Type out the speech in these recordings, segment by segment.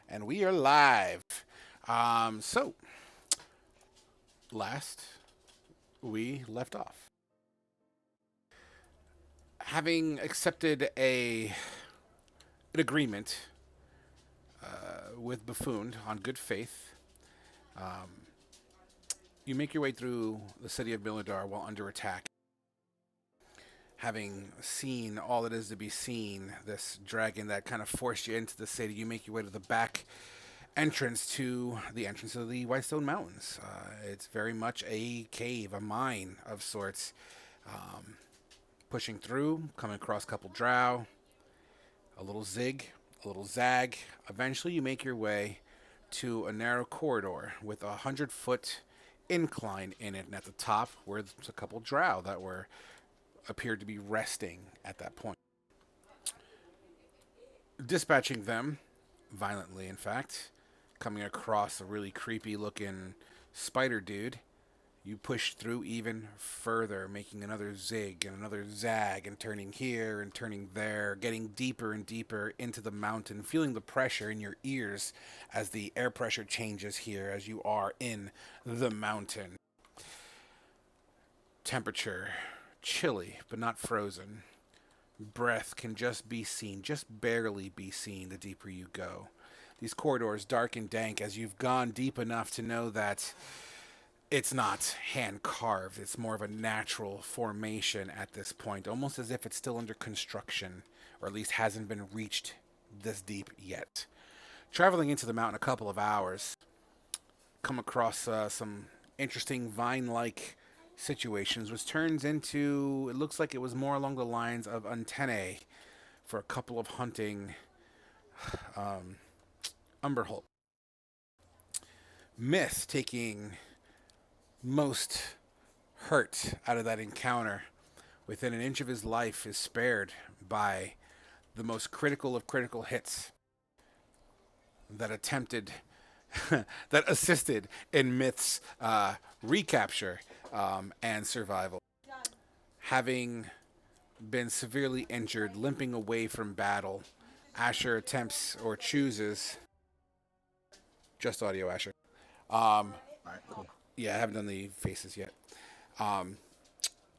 And we are live. So, last we left off, having accepted an agreement with Buffoon on good faith, you make your way through the city of Milidar while under attack. Having seen all that is to be seen, this dragon that kind of forced you into the city, you make your way to the back entrance to the entrance of the Whitestone Mountains. It's very much a cave, a mine of sorts. Um, Pushing through, coming across a couple drow, a little zig, a little zag. Eventually, you make your way to a narrow corridor with 100-foot incline in it, and at the top were a couple drow that were appeared to be resting at that point. Dispatching them violently, in fact, coming across a really creepy looking spider dude. You push through even further, making another zig and another zag, and turning here and turning there, getting deeper and deeper into the mountain, feeling the pressure in your ears as the air pressure changes here as you are in the mountain. Temperature chilly, but not frozen. Breath can just be seen, just barely be seen the deeper you go. These corridors dark and dank as you've gone deep enough to know that it's not hand carved. It's more of a natural formation at this point, almost as if it's still under construction, or at least hasn't been reached this deep yet. Traveling into the mountain a couple of hours, come across some interesting vine-like situations, which turns into, it looks like it was more along the lines of antennae for a couple of hunting um, umberholt. Myth taking most hurt out of that encounter. Within an inch of his life is spared by the most critical of critical hits that attempted, that assisted in Myth's recapture and survival. Having been severely injured, limping away from battle, Asher attempts or chooses just audio, Asher. All right, cool. Yeah, I haven't done the faces yet. Um,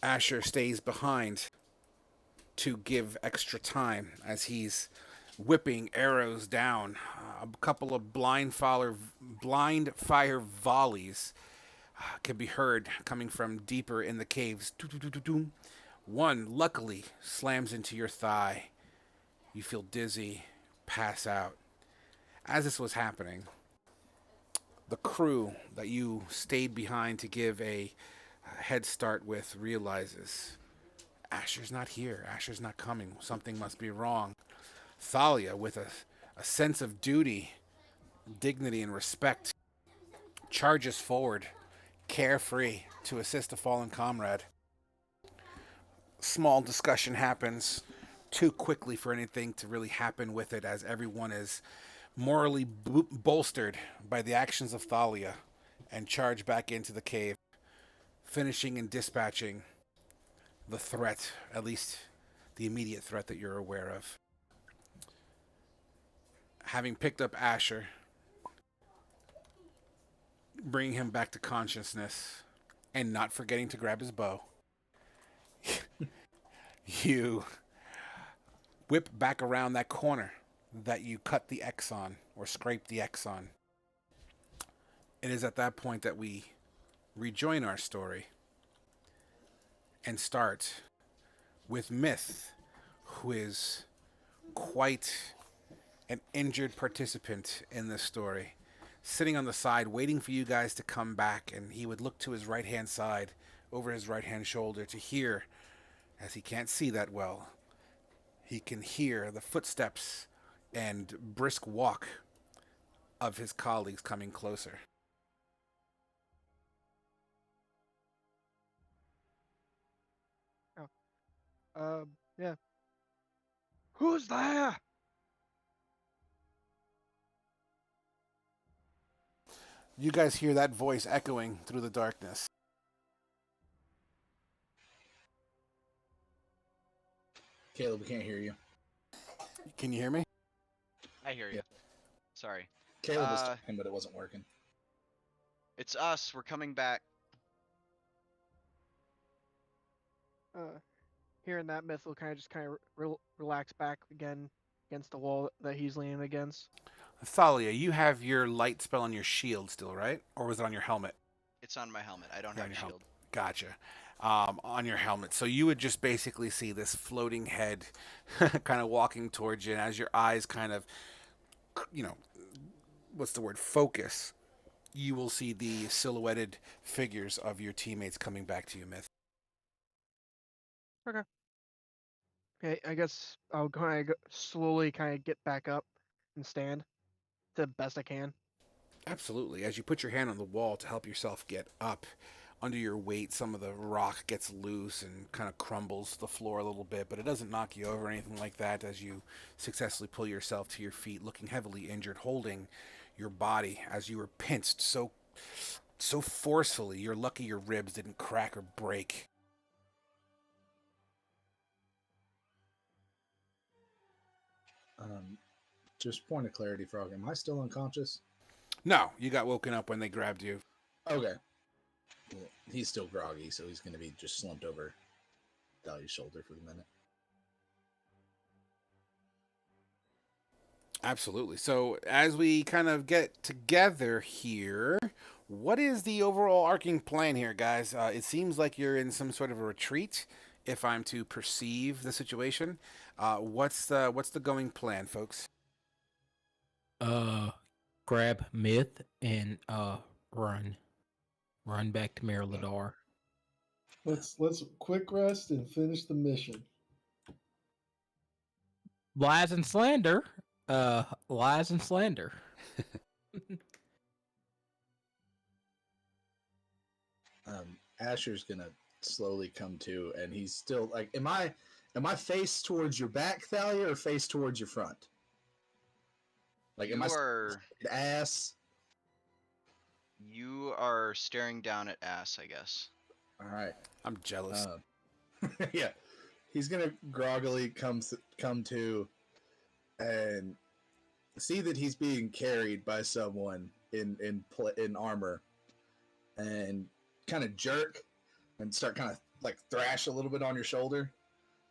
Asher stays behind to give extra time as he's whipping arrows down. A couple of blind fire volleys can be heard coming from deeper in the caves. One, luckily, slams into your thigh. You feel dizzy, pass out. As this was happening, the crew that you stayed behind to give a head start with realizes Asher's not here. Asher's not coming. Something must be wrong. Thalia, with a sense of duty, dignity, and respect, charges forward, carefree, to assist a fallen comrade. Small discussion happens too quickly for anything to really happen with it, as everyone is morally bolstered by the actions of Thalia and charge back into the cave, finishing and dispatching the threat, at least the immediate threat that you're aware of. Having picked up Asher, bringing him back to consciousness, and not forgetting to grab his bow, you whip back around that corner that you cut the X on, or scrape the X on. It is at that point that we rejoin our story and start with Myth, who is quite an injured participant in this story, sitting on the side waiting for you guys to come back, and he would look to his right hand side over his right hand shoulder to hear, as he can't see that well, he can hear the footsteps and brisk walk of his colleagues coming closer. Oh, yeah. Who's there? You guys hear that voice echoing through the darkness. Caleb, we can't hear you. Can you hear me? I hear Yeah. you. Sorry. Caleb was talking, but it wasn't working. It's us. We're coming back. Hearing that, Myth will kind of relax back again against the wall that he's leaning against. Thalia, you have your light spell on your shield still, right? Or was it on your helmet? It's on my helmet. I don't Yeah, have on a your shield. Gotcha. On your helmet. So you would just basically see this floating head kind of walking towards you, and as your eyes kind of, what's the word, focus, you will see the silhouetted figures of your teammates coming back to you, Myth. Okay, I guess I'll kind of slowly kind of get back up and stand the best I can. Absolutely. As you put your hand on the wall to help yourself get up, under your weight, some of the rock gets loose and kind of crumbles to the floor a little bit, but it doesn't knock you over or anything like that as you successfully pull yourself to your feet, looking heavily injured, holding your body as you were pinched so forcefully. You're lucky your ribs didn't crack or break. Just point of clarity, Frog. Am I still unconscious? No, you got woken up when they grabbed you. Okay. Well, he's still groggy, so he's going to be just slumped over Dahlia's shoulder for the minute. Absolutely. So as we kind of get together here, what is the overall arcing plan here, guys? It seems like you're in some sort of a retreat, if I'm to perceive the situation. What's the going plan, folks? Grab Myth and run back to Meriladar. Let's quick rest and finish the mission. Lies and slander. Lies and slander. Asher's going to slowly come to, and he's still like, am I face towards your back, Thalia, or face towards your front? Like, am I ass? You are staring down at ass, I guess. All right. I'm jealous. Yeah. He's going to groggily come to and see that he's being carried by someone in armor, and kind of jerk and start kind of like thrash a little bit on your shoulder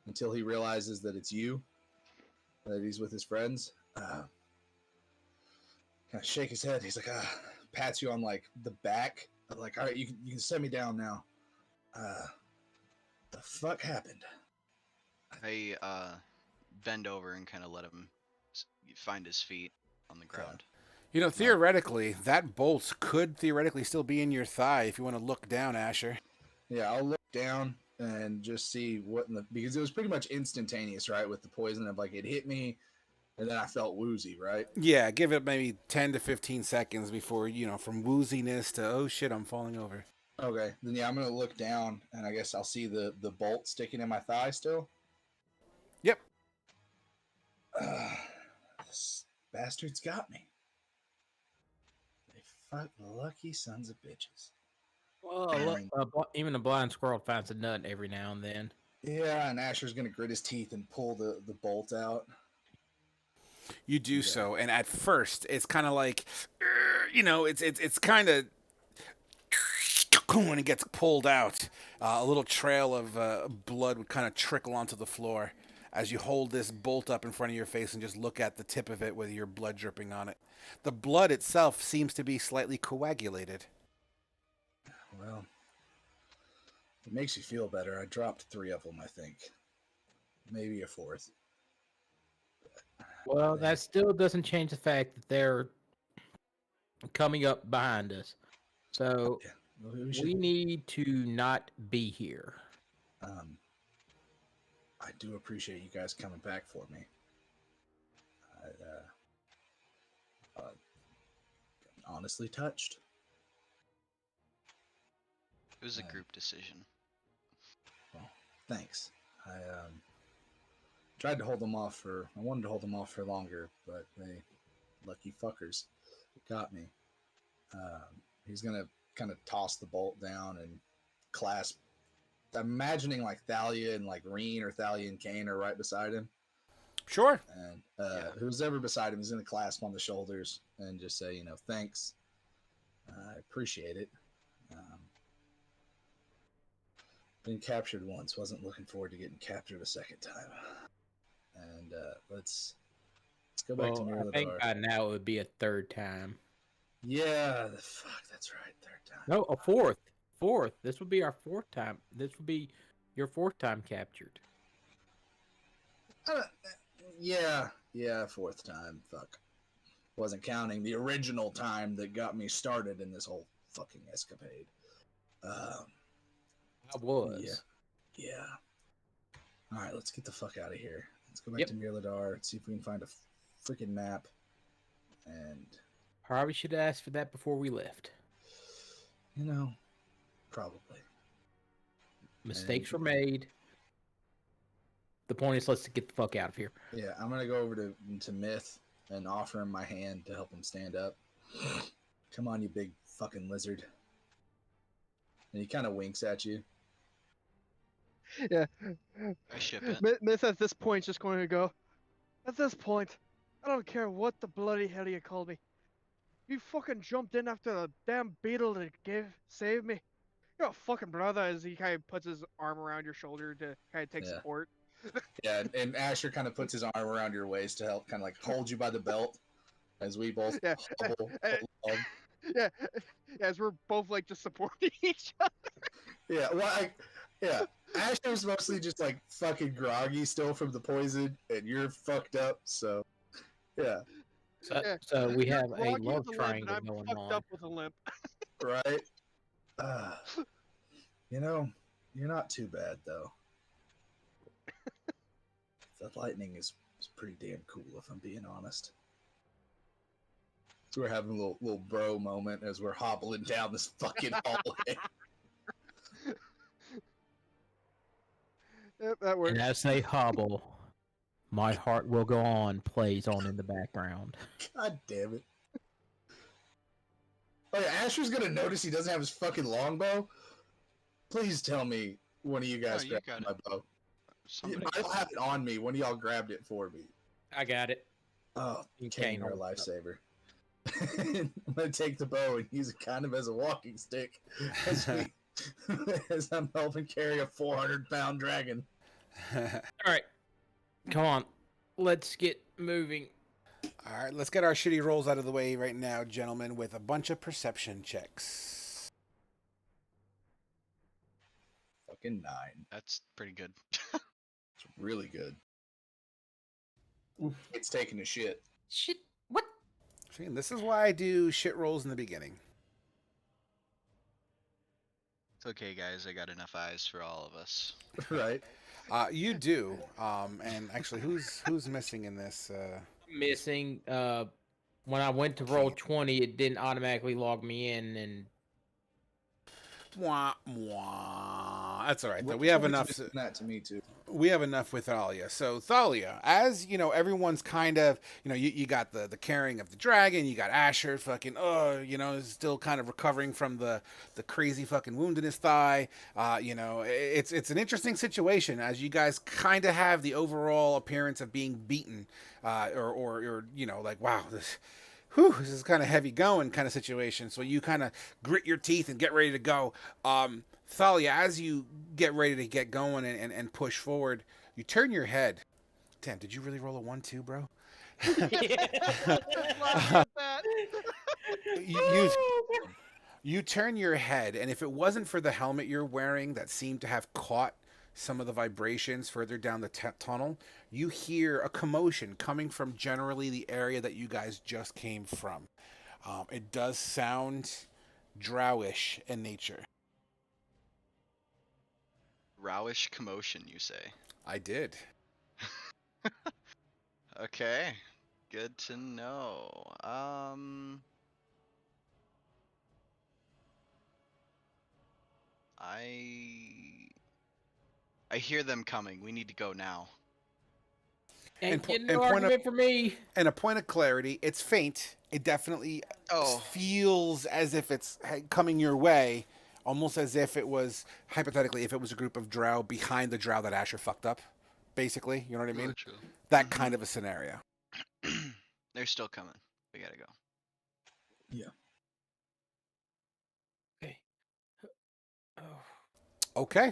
until he realizes that it's you, that he's with his friends. Kind of shake his head. He's like, pats you on like the back. I'm like, all right, you can set me down now. The fuck happened? I bend over and kind of let him find his feet on the ground. Theoretically, that bolt could theoretically still be in your thigh if you want to look down, Asher. Yeah, I'll look down and just see because it was pretty much instantaneous, right? With the poison of like it hit me, and then I felt woozy, right? Yeah, give it maybe 10 to 15 seconds before, from wooziness to, oh shit, I'm falling over. Okay, then yeah, I'm going to look down, and I guess I'll see the bolt sticking in my thigh still. Yep. This bastards got me. They fuck lucky sons of bitches. Well, even a blind squirrel finds a nut every now and then. Yeah, and Asher's going to grit his teeth and pull the bolt out. You do so, and at first, it's kind of like, it's kind of, when it gets pulled out, a little trail of blood would kind of trickle onto the floor as you hold this bolt up in front of your face and just look at the tip of it with your blood dripping on it. The blood itself seems to be slightly coagulated. Well, it makes you feel better. I dropped 3 of them, I think. Maybe a 4th. Well, that still doesn't change the fact that they're coming up behind us. So we need to not be here. I do appreciate you guys coming back for me. I'm honestly touched. It was a group decision. Well, thanks. I tried to hold them off I wanted to hold them off for longer, but they, lucky fuckers, got me. He's gonna kind of toss the bolt down and clasp. I'm imagining like Thalia and like Reen or Thalia and Kane are right beside him. Sure. And Yeah. who's ever beside him is going to clasp on the shoulders and just say, thanks. I appreciate it. Been captured once. Wasn't looking forward to getting captured a second time. And let's go back to Well, I think Mirador. by now it would be a third time. Yeah, fuck, that's right. Third time. No, a fourth. Fourth. This would be our fourth time. This would be your fourth time captured. Yeah, fourth time. Fuck. Wasn't counting the original time that got me started in this whole fucking escapade. I was. Yeah. All right, let's get the fuck out of here. Let's go back to Mirador, see if we can find a freaking map. And Probably should have asked for that before we left. Probably. Mistakes were made. The point is, let's get the fuck out of here. Yeah, I'm gonna go over to Myth and offer him my hand to help him stand up. Come on, you big fucking lizard. And he kind of winks at you. Yeah. I ship it. Myth at this point is just going to go. At this point, I don't care what the bloody hell you called me. You fucking jumped in after the damn beetle to save me. You're a fucking brother, as he kind of puts his arm around your shoulder to kind of take support. Yeah, and Asher kind of puts his arm around your waist to help kind of like hold you by the belt as we both hobble along. Yeah, as we're both like just supporting each other. Yeah, Asher's mostly just like fucking groggy still from the poison, and you're fucked up, so yeah. So we have a Groggy love with a limp, triangle and I'm going fucked on. up with a limp. Right? You're not too bad, though. The lightning is pretty damn cool, if I'm being honest. So we're having a little bro moment as we're hobbling down this fucking hallway. Yep, that works. And as they hobble, My Heart Will Go On plays on in the background. God damn it. Oh yeah, Asher's gonna notice he doesn't have his fucking longbow. Please tell me one of you guys you grabbed got my it. bow. Somebody I don't have it on me. One of y'all grabbed it for me. I got it. Oh, You Kane, can't you're a hold it up. lifesaver. I'm gonna take the bow and use it kind of as a walking stick as I'm helping carry a 400-pound dragon. All right. Come on. Let's get moving. All right, let's get our shitty rolls out of the way right now, gentlemen, with a bunch of perception checks. Fucking 9. That's pretty good. It's really good. Oof. It's taking a shit. Shit. What? See, and this is why I do shit rolls in the beginning. It's okay, guys. I got enough eyes for all of us. Right? You do. And actually, who's missing in this? Missing. When I went to roll 20, it didn't automatically log me in, and Mwah, mwah. That's all right, though. Which We have one's enough. doing that to me too. We have enough with Thalia. So Thalia, as you know, everyone's kind of, you got the carrying of the dragon, you got Asher fucking, is still kind of recovering from the crazy fucking wound in his thigh. It's an interesting situation as you guys kind of have the overall appearance of being beaten, or like, wow, this is kind of heavy going kind of situation. So you kind of grit your teeth and get ready to go. Thalia, as you get ready to get going and push forward, you turn your head. Damn, did you really roll a 1-2, bro? You turn your head, and if it wasn't for the helmet you're wearing that seemed to have caught some of the vibrations further down the tunnel, you hear a commotion coming from generally the area that you guys just came from. It does sound drowish in nature. Rowish commotion, you say? I did. Okay. Good to know. I hear them coming. We need to go now. and po- get and no point argument for me. And a point of clarity, it's faint. It definitely feels as if it's coming your way, almost as if it was, hypothetically, if it was a group of drow behind the drow that Asher fucked up, basically. You know what I mean? True. That kind of a scenario. They're still coming. We gotta go. Yeah. Okay. Oh. Okay.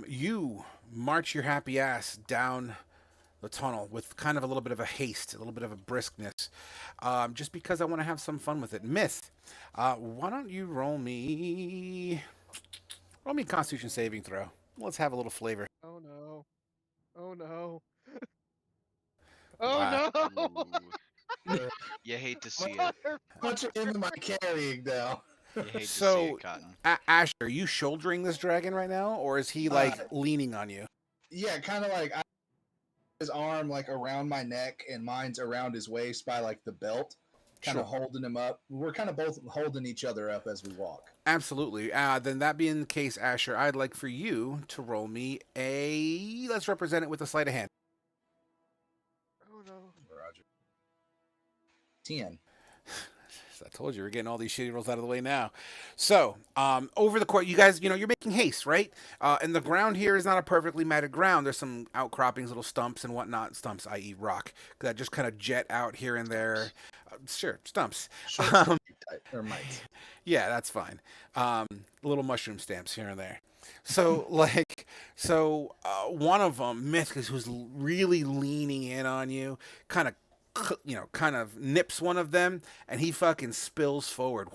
You march your happy ass down the tunnel with kind of a little bit of a haste, a little bit of a briskness, just because I want to have some fun with it. Myth, why don't you roll me a Constitution saving throw? Let's have a little flavor. Oh no. Oh no. Wow. Oh no. You hate to see it. Mother- How much of him am I carrying now? You hate to see So, it, Cotton. Asher, are you shouldering this dragon right now, or is he like leaning on you? Yeah, kind of like his arm like around my neck and mine's around his waist by like the belt, kind of holding him up. We're kind of both holding each other up as we walk. Absolutely. Then that being the case, Asher, I'd like for you to roll me a. Let's represent it with a sleight of hand. Oh no. Roger. 10. I told you we're getting all these shitty rolls out of the way now. So, over the course, you guys, you're making haste, right? And the ground here is not a perfectly matted ground. There's some outcroppings, little stumps and whatnot. Stumps, i.e., rock, that just kind of jet out here and there. Sure, stumps. Short type, or mites. Yeah, that's fine. Little mushroom stamps here and there. So, one of them, Myth, who's really leaning in on you, kind of nips one of them, and he fucking spills forward.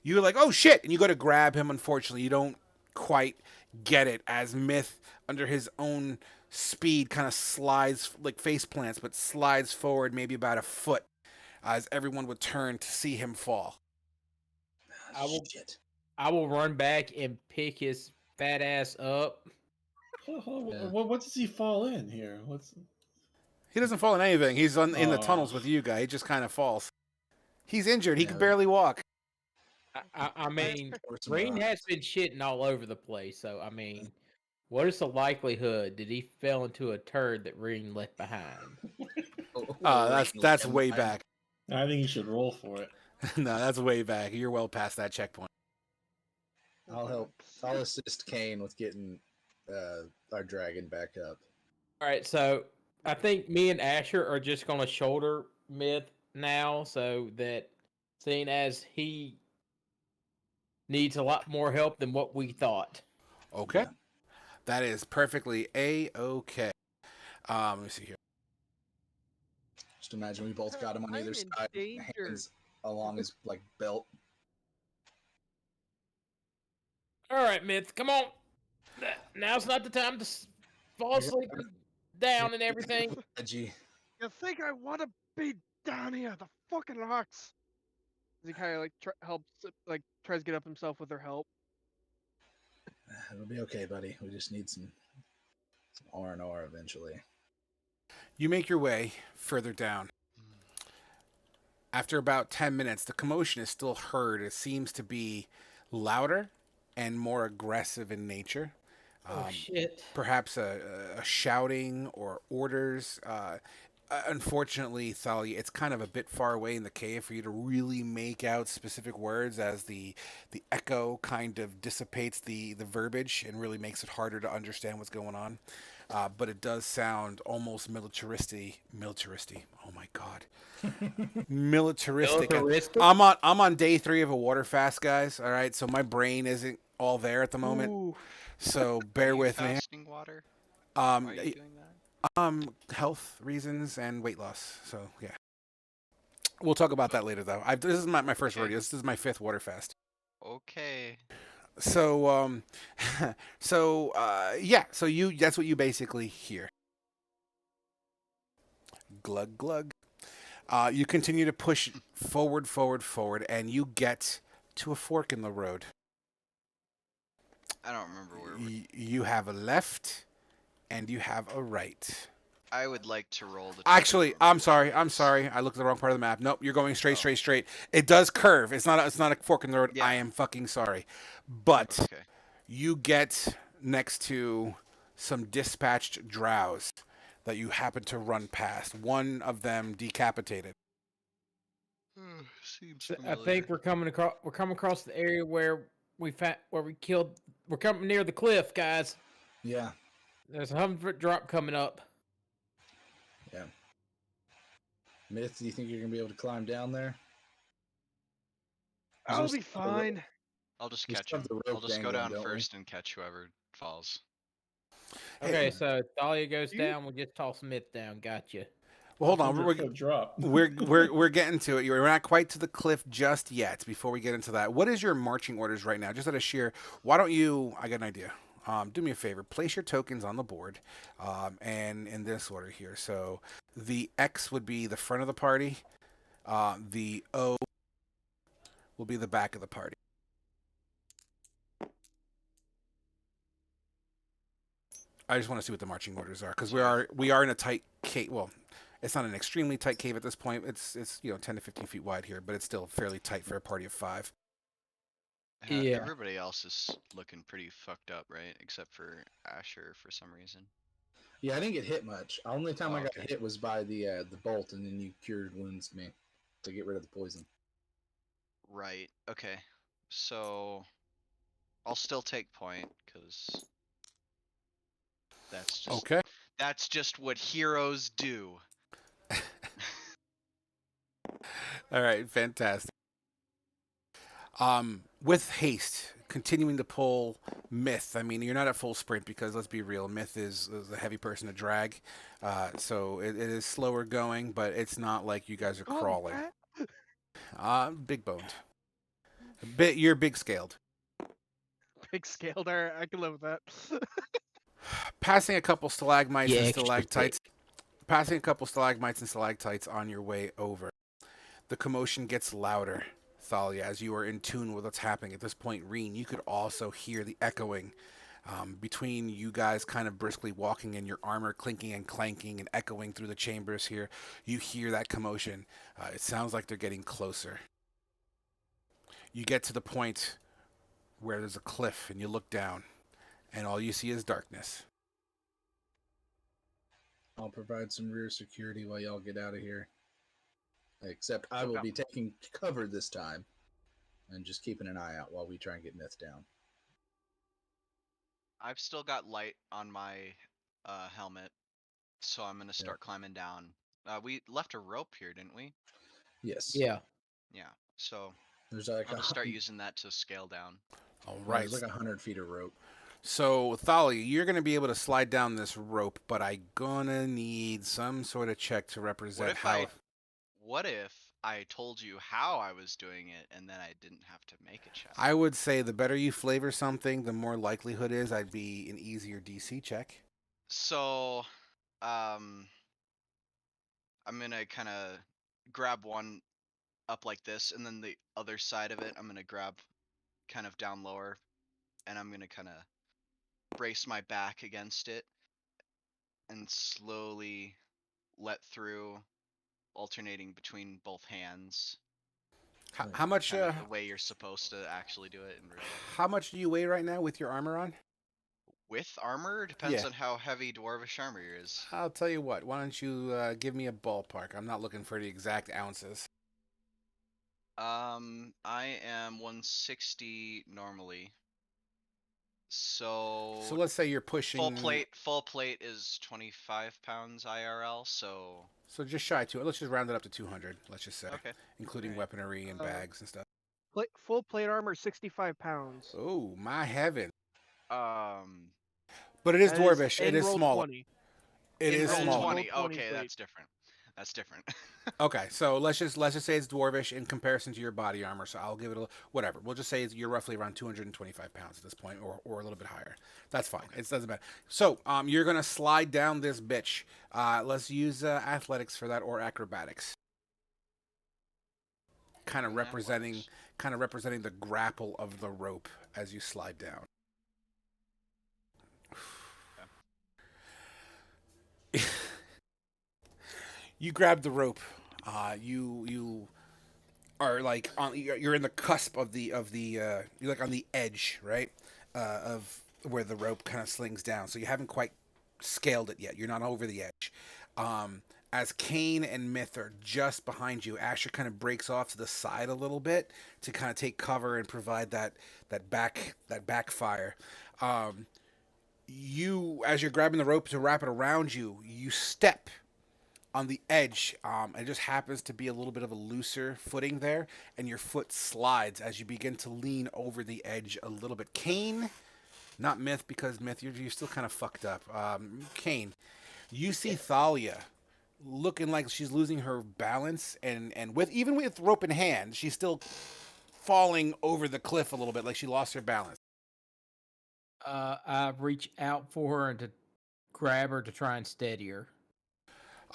You're like, oh shit, and you go to grab him. Unfortunately, you don't quite get it as Myth, under his own speed, kind of slides, like face plants, but slides forward maybe about a foot, as everyone would turn to see him fall. I will run back and pick his fat ass up. What does he fall in here? He doesn't fall in anything. He's in the tunnels with you guys. He just kind of falls. He's injured. He can barely walk. I mean, Green has been shitting all over the place. So, I mean, what is the likelihood that he fell into a turd that Reen left behind? That's way back. I think you should roll for it. No, that's way back. You're well past that checkpoint. I'll assist Kane with getting our dragon back up. All right, so I think me and Asher are just going to shoulder Myth now, so that seeing as he needs a lot more help than what we thought. Okay. Yeah. That is perfectly A-okay. Let me see here. Just imagine we both got him on either side, hands along his like belt. All right, Myth, come on. Now's not the time to fall asleep down and everything. You think I want to be down here? The fucking rocks. He kind of like helps, like tries to get up himself with their help. It'll be okay, buddy. We just need some R&R eventually. You make your way further down. After about 10 minutes, the commotion is still heard. It seems to be louder and more aggressive in nature. Shit. Perhaps a shouting or orders. Unfortunately, Thalia, it's kind of a bit far away in the cave for you to really make out specific words, as the echo kind of dissipates the verbiage and really makes it harder to understand what's going on. But it does sound almost militaristic. Oh my god. Militaristic. I'm on day 3 of a water fast, guys. All right, so my brain isn't all there at the moment. Ooh. So bear with me. Fasting water? Why are you doing that? Health reasons and weight loss. So yeah, we'll talk about that later, though. This is my first rodeo. This is my 5th water fast. Okay. So yeah. So that's what you basically hear. Glug glug. You continue to push forward, and you get to a fork in the road. I don't remember where you have a left and you have a right. I would like to roll the... Actually, I'm sorry. I looked at the wrong part of the map. Nope, you're going straight. It does curve. It's not a fork in the road. Yeah. I am fucking sorry. But you get next to some dispatched drows that you happen to run past. One of them decapitated. Seems familiar. I think we're coming across the area where we killed. We're coming near the cliff, guys. Yeah. There's a 100-foot drop coming up. Yeah. Myth, do you think you're gonna be able to climb down there? I'll Just be fine. I'll just We catch still have him. the I'll rope just go dangling, down don't we? first and catch whoever falls. Hey, Okay, so Thalia goes You- down. We just toss Myth down. Gotcha. well, hold on. 100-foot drop. We're getting to it. We're not quite to the cliff just yet. Before we get into that, what is your marching orders right now? Just out of sheer, why don't you? I got an idea. Do me a favor. Place your tokens on the board, and in this order here. So the X would be the front of the party. The O will be the back of the party. I just want to see what the marching orders are because we are in a tight cave. Well, it's not an extremely tight cave at this point. It's 10 to 15 feet wide here, but it's still fairly tight for a party of 5. Yeah. Everybody else is looking pretty fucked up, right? Except for Asher for some reason. Yeah, I didn't get hit much. Only time I got Okay. hit was by the bolt, and then you cured wounds me to get rid of the poison. Right. Okay. So I'll still take point because Okay. that's just what heroes do. All right. Fantastic. With haste, continuing to pull Myth. I mean, you're not at full sprint because let's be real, Myth is a heavy person to drag, so it is slower going, but it's not like you guys are Oh, crawling. Pat. Big boned. You're big scaled. Big scale there. I can live with that. Passing a couple stalagmites Yeah, and extra stalactites. Passing a couple stalagmites and stalactites on your way over. The commotion gets louder, Thalia, as you are in tune with what's happening. At this point, Reen, you could also hear the echoing between you guys kind of briskly walking and your armor clinking and clanking and echoing through the chambers here. You hear that commotion. It sounds like they're getting closer. You get to the point where there's a cliff and you look down and all you see is darkness. I'll provide some rear security while y'all get out of here. Except I will Okay. be taking cover this time and just keeping an eye out while we try and get Myth down. I've still got light on my helmet, so I'm gonna start climbing down. We left a rope here, didn't we? Yes. Yeah. Yeah. So There's like I'll just start using that to scale down. All right. There's like 100 feet of rope. So, Thalia, you're going to be able to slide down this rope, but I'm going to need some sort of check to represent What if I told you how I was doing it and then I didn't have to make a check? I would say the better you flavor something, the more likelihood is I'd be an easier DC check. So, I'm gonna kind of grab one up like this, and then the other side of it, I'm gonna grab kind of down lower, and I'm gonna kind of brace my back against it and slowly let through, alternating between both hands. How much? Kind of the way you're supposed to actually do it in real life. How much do you weigh right now with your armor on? With armor, depends Yeah. on how heavy dwarvish armor is. I'll tell you what. Why don't you give me a ballpark? I'm not looking for the exact ounces. I am 160 normally. So let's say you're pushing full plate is 25 pounds IRL, so just shy to it. Let's just round it up to 200. Let's just say, okay. including Alright. weaponry and bags and stuff. Full plate armor, 65 pounds. Oh my heaven! Um, But it is That dwarvish. It in is roll smaller. 20. It in is roll smaller. 20. Roll 20, Okay, please. that's different. That's different. Okay, so let's just say it's dwarvish in comparison to your body armor. So I'll give it whatever. We'll just say you're roughly around 225 pounds at this point, or a little bit higher. That's fine. It doesn't matter. So you're gonna slide down this bitch. Let's use athletics for that or acrobatics. Kind of representing the grapple of the rope as you slide down. You grab the rope. You are like you're in the cusp of the you're like on the edge, right? Of where the rope kind of slings down. So you haven't quite scaled it yet. You're not over the edge. As Kane and Myth are just behind you, Asher kind of breaks off to the side a little bit to kind of take cover and provide that backfire. You, as you're grabbing the rope to wrap it around you, you step on the edge. It just happens to be a little bit of a looser footing there, and your foot slides as you begin to lean over the edge a little bit. Kane, not Myth, because Myth, you're still kind of fucked up. Kane, you see Thalia looking like she's losing her balance, and with even with rope in hand, she's still falling over the cliff a little bit, like she lost her balance. I reach out for her and to grab her to try and steady her.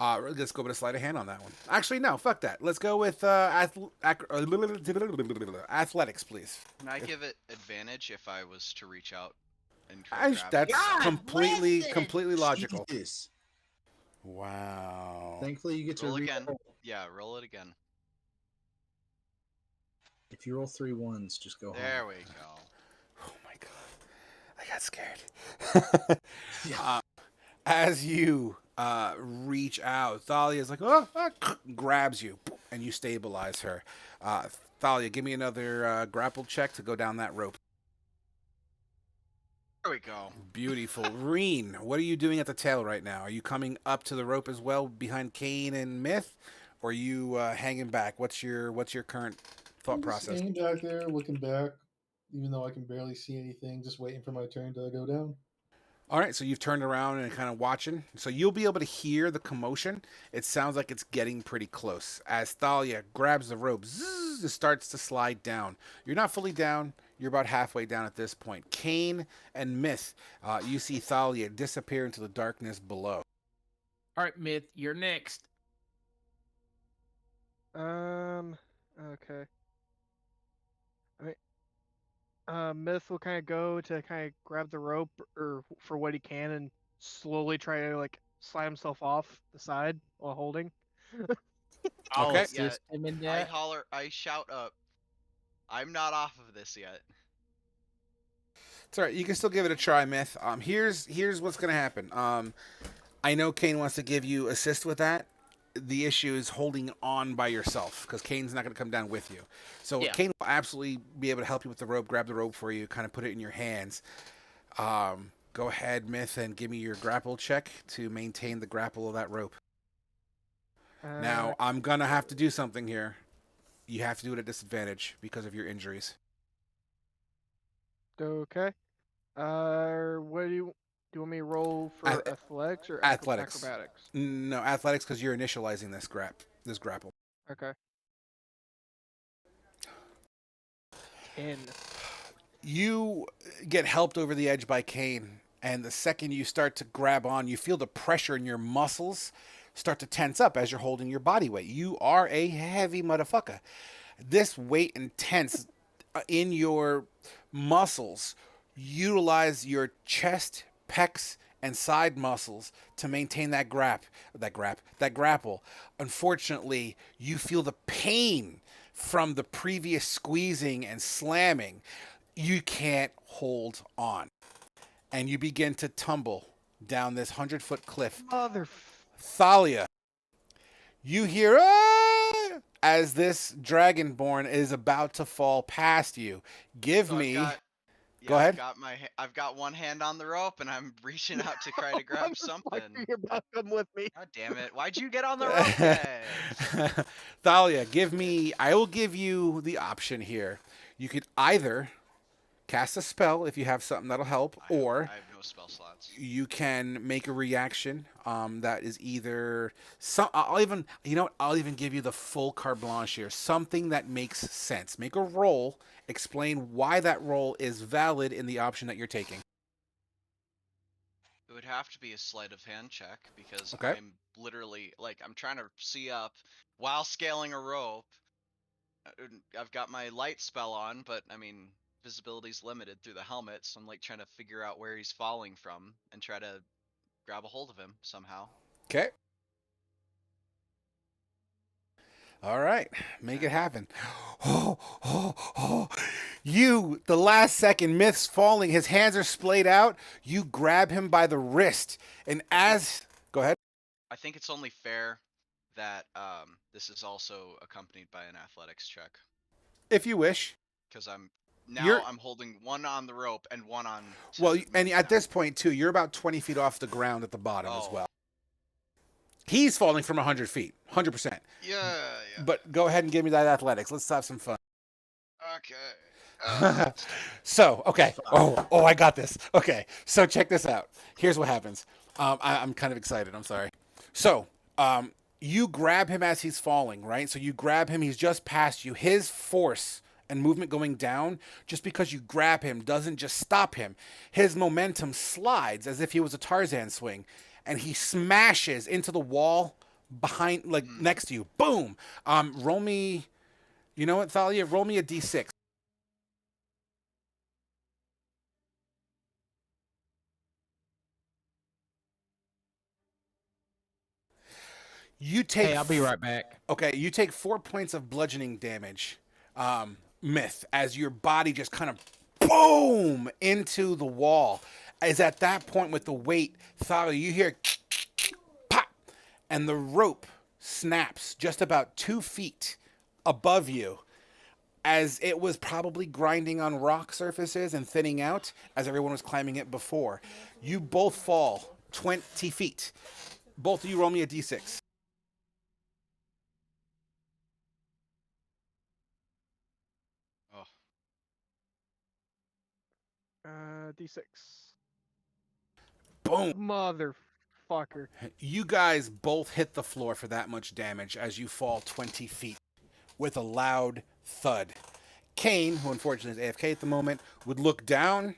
Let's go with a sleight of hand on that one. Actually, no, fuck that. Let's go with athletics, please. Can I give it advantage if I was to reach out and try to grab That's it? completely logical. Jesus. Wow. Thankfully, you get to Roll re- again. Yeah, roll it again. If you roll 3 ones, just go There home. we go. Oh my god, I got scared. Yeah. As you reach out, Thalia's like, oh, grabs you, and you stabilize her. Thalia, give me another grapple check to go down that rope. There we go. Beautiful. Reen, what are you doing at the tail right now? Are you coming up to the rope as well behind Kane and Myth, or are you hanging back? What's your current thought I'm just process? standing back there, looking back, even though I can barely see anything, just waiting for my turn to go down. All right, so you've turned around and kind of watching. So you'll be able to hear the commotion. It sounds like it's getting pretty close. As Thalia grabs the rope, zzz, it starts to slide down. You're not fully down. You're about halfway down at this point. Kane and Myth, you see Thalia disappear into the darkness below. All right, Myth, you're next. Okay. Myth will kind of go to kind of grab the rope or for what he can and slowly try to like slide himself off the side while holding. I'll Okay. assist him in that. I shout up. I'm not off of this yet. It's all right. You can still give it a try, Myth. Here's what's gonna happen. I know Kane wants to give you assist with that. The issue is holding on by yourself because Kane's not going to come down with you. So Yeah. Kane will absolutely be able to help you with the rope, grab the rope for you, kind of put it in your hands. Go ahead, Myth, and give me your grapple check to maintain the grapple of that rope. Now, I'm going to have to do something here. You have to do it at disadvantage because of your injuries. Okay. What do you want me to roll for athletics or Athletics. acrobatics? No, athletics because you're initializing this grapple. Okay. 10. You get helped over the edge by Kane, and the second you start to grab on, you feel the pressure in your muscles start to tense up as you're holding your body weight. You are a heavy motherfucker. This weight and tense in your muscles utilize your chest, pecs, and side muscles to maintain that grapple. Unfortunately, you feel the pain from the previous squeezing and slamming. You can't hold on. And you begin to tumble down this 100-foot cliff. Thalia, you hear as this dragonborn is about to fall past you. Give So me... Go ahead. I've got one hand on the rope and I'm reaching out to try to grab something. You're about to come with me. God damn it! Why'd you get on the rope then? Thalia, I will give you the option here. You could either cast a spell if you have something that'll help, or I have no spell slots. you can make a reaction that is either I'll even give you the full carte blanche here. Something that makes sense. Make a roll. Explain why that roll is valid in the option that you're taking. It would have to be a sleight of hand check because Okay. I'm literally I'm trying to see up while scaling a rope. I've got my light spell on, but I mean visibility's limited through the helmet, so I'm trying to figure out where he's falling from and try to grab a hold of him somehow. Okay. All right, make it happen. You, the last second, Myth's falling. His hands are splayed out. You grab him by the wrist, and go ahead. I think it's only fair that this is also accompanied by an athletics check. If you wish. Because I'm holding one on the rope and one on. Well, and at this point too, you're about 20 feet off the ground at the bottom as well. He's falling from 100 feet, 100%. Yeah. But go ahead and give me that athletics. Let's have some fun. Okay. So, okay. Oh, I got this. Okay, so check this out. Here's what happens. I'm kind of excited. I'm sorry. So, you grab him as he's falling, right? So you grab him. He's just past you. His force and movement going down, just because you grab him, doesn't just stop him. His momentum slides as if he was a Tarzan swing, and he smashes into the wall behind, like next to you. Boom. Roll me. You know what, Thalia? Roll me a d6. You take. Hey, I'll be right back. Okay, you take 4 points of bludgeoning damage, Myth, as your body just kind of boom into the wall. Is at that point with the weight, Thalia, you hear pop, and the rope snaps just about 2 feet above you, as it was probably grinding on rock surfaces and thinning out as everyone was climbing it before. You both fall 20 feet. Both of you roll me a d6. Oh. D6. Boom. Motherfucker. You guys both hit the floor for that much damage as you fall 20 feet with a loud thud. Kane, who unfortunately is AFK at the moment, would look down.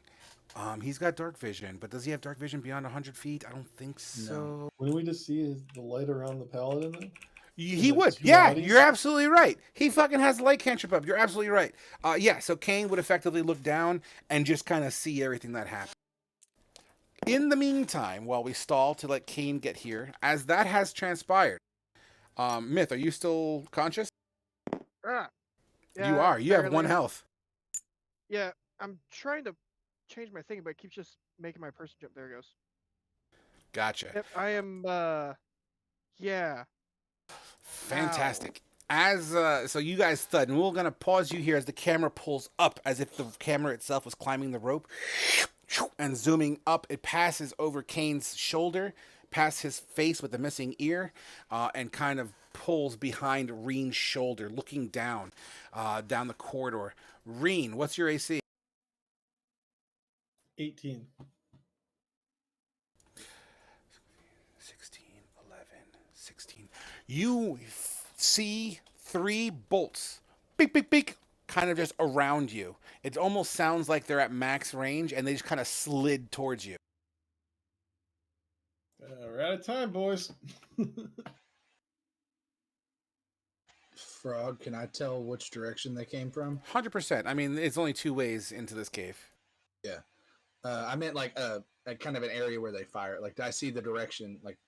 He's got dark vision, but does he have dark vision beyond 100 feet? I don't think so. What do we just see is the light around the paladin then? He like would. two Yeah, bodies? you're absolutely right. He fucking has the light cantrip up. You're absolutely right. Yeah, so Kane would effectively look down and just kind of see everything that happened. In the meantime, while we stall to let Kane get here, as that has transpired, Myth, are you still conscious? Ah. You are. You have 1 barely. health. Yeah, I'm trying to change my thing, but it keeps just making my person jump. There it goes. Gotcha. Yep, I am. Yeah. Fantastic. As so you guys thud, and we're gonna pause you here as the camera pulls up, as if the camera itself was climbing the rope, and zooming up. It passes over Kane's shoulder, past his face with the missing ear, and kind of pulls behind Reen's shoulder, looking down, down the corridor. Reen, what's your AC? 18. 16, 11, 16. You see 3 bolts, beep, beep, beep, kind of just around you. It almost sounds like they're at max range, and they just kind of slid towards you. We're out of time, boys. Frog, can I tell which direction they came from? 100%. I mean, it's only 2 ways into this cave. Yeah. I meant like a kind of an area where they fire. Like, I see the direction, like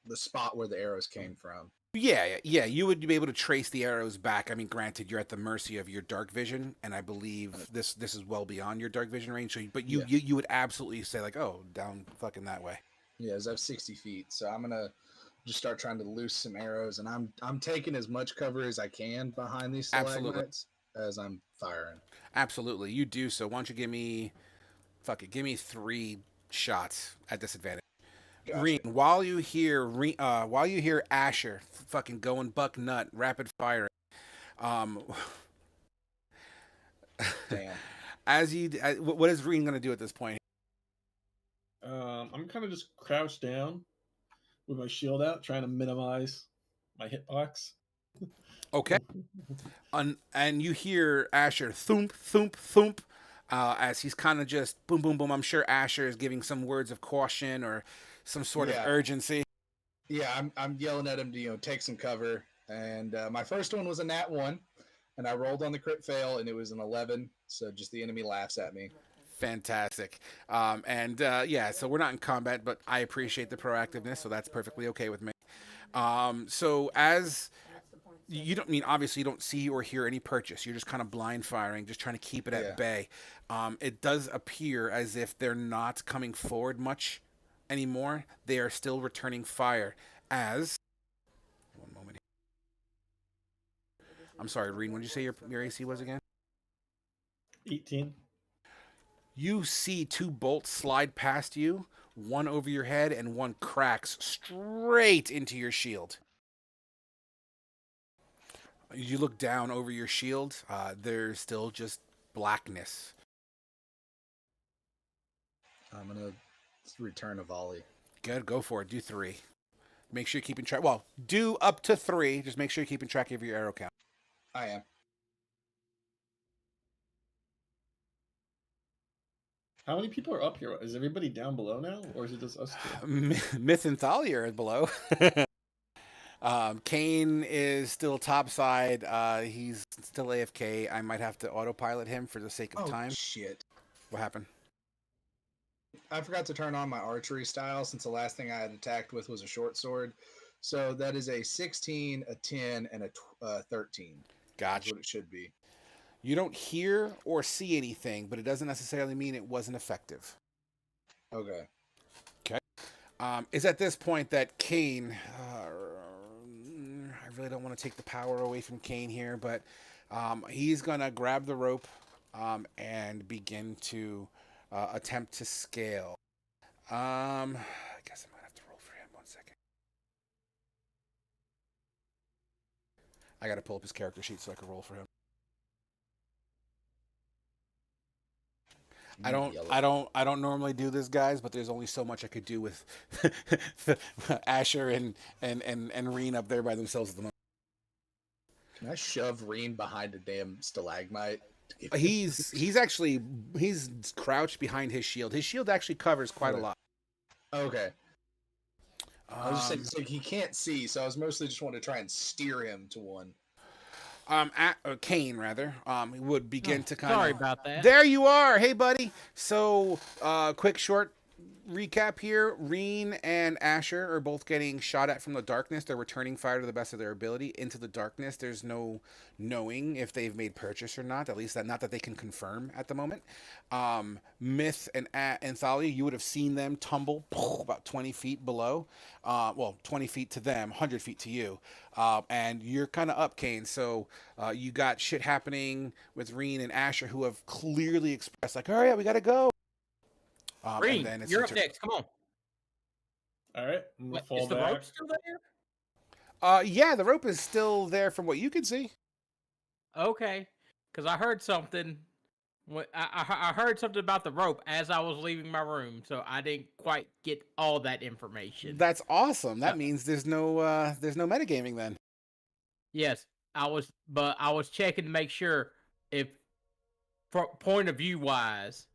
the spot where the arrows came from. Yeah. You would be able to trace the arrows back. I mean, granted, you're at the mercy of your dark vision, and I believe this is well beyond your dark vision range. So, but you would absolutely say like, oh, down fucking that way. Yeah, I have 60 feet, so I'm gonna just start trying to loose some arrows, and I'm taking as much cover as I can behind these stalagmites as I'm firing. Absolutely, you do so. Why don't you give me 3 shots at disadvantage. Gotcha. Reen, while you hear Asher fucking going buck nut, rapid firing. Damn. What is Reen gonna do at this point? I'm kind of just crouched down with my shield out, trying to minimize my hitbox. Okay. And you hear Asher thump, thump, thump, as he's kind of just boom, boom, boom. I'm sure Asher is giving some words of caution or some sort of urgency. Yeah, I'm yelling at him to take some cover. And my first one was a nat 1, and I rolled on the crit fail, and it was an 11. So just the enemy laughs at me. Fantastic. So we're not in combat, but I appreciate the proactiveness, so that's perfectly okay with me. So as you obviously you don't see or hear any purchase. You're just kind of blind firing, just trying to keep it at bay. It does appear as if they're not coming forward much anymore. They are still returning fire as... One moment. I'm sorry, Reen, what did you say your AC was again? 18. You see two bolts slide past you, one over your head and one cracks straight into your shield. You look down over your shield. There's still just blackness. I'm gonna return a volley. Good, go for it. Do 3. Make sure you're keeping track. Well, do up to 3. Just make sure you're keeping track of your arrow count. I am. How many people are up here? Is everybody down below now, or is it just us two? Myth and Thalia are below. Kane is still topside. He's still AFK. I might have to autopilot him for the sake of time. Shit. What happened? I forgot to turn on my archery style since the last thing I had attacked with was a short sword. So that is a 16, a 10, and a 13. Gotcha. That's what it should be. You don't hear or see anything, but it doesn't necessarily mean it wasn't effective. Okay. It's at this point that Kane, I really don't want to take the power away from Kane here, but he's going to grab the rope and begin to attempt to scale. I guess I might have to roll for him. 1 second. I got to pull up his character sheet so I can roll for him. I don't normally do this, guys, but there's only so much I could do with Asher and Reen up there by themselves at the moment. Can I shove Reen behind a damn stalagmite? He's crouched behind his shield. His shield actually covers quite a lot. Okay. I was just saying, so he can't see, so I was mostly just wanting to try and steer him to one. Kane rather, would begin to kind of. Sorry about that. There you are. Hey, buddy. So, quick short recap here. Reen and Asher are both getting shot at from the darkness. They're returning fire to the best of their ability into the darkness. There's no knowing if they've made purchase or not. At least not that they can confirm at the moment. Myth and Thalia, you would have seen them tumble about 20 feet below. 20 feet to them, 100 feet to you. And you're kind of up, Kane. So you got shit happening with Reen and Asher who have clearly expressed like, all right, we got to go. Reen, you're up next. Come on. All right, I'm gonna fall Is the back. rope still there? Yeah, the rope is still there from what you can see. Okay, because I heard something. I heard something about the rope as I was leaving my room, so I didn't quite get all that information. That's awesome. That means there's no metagaming then. Yes, I was checking to make sure if, point of view wise,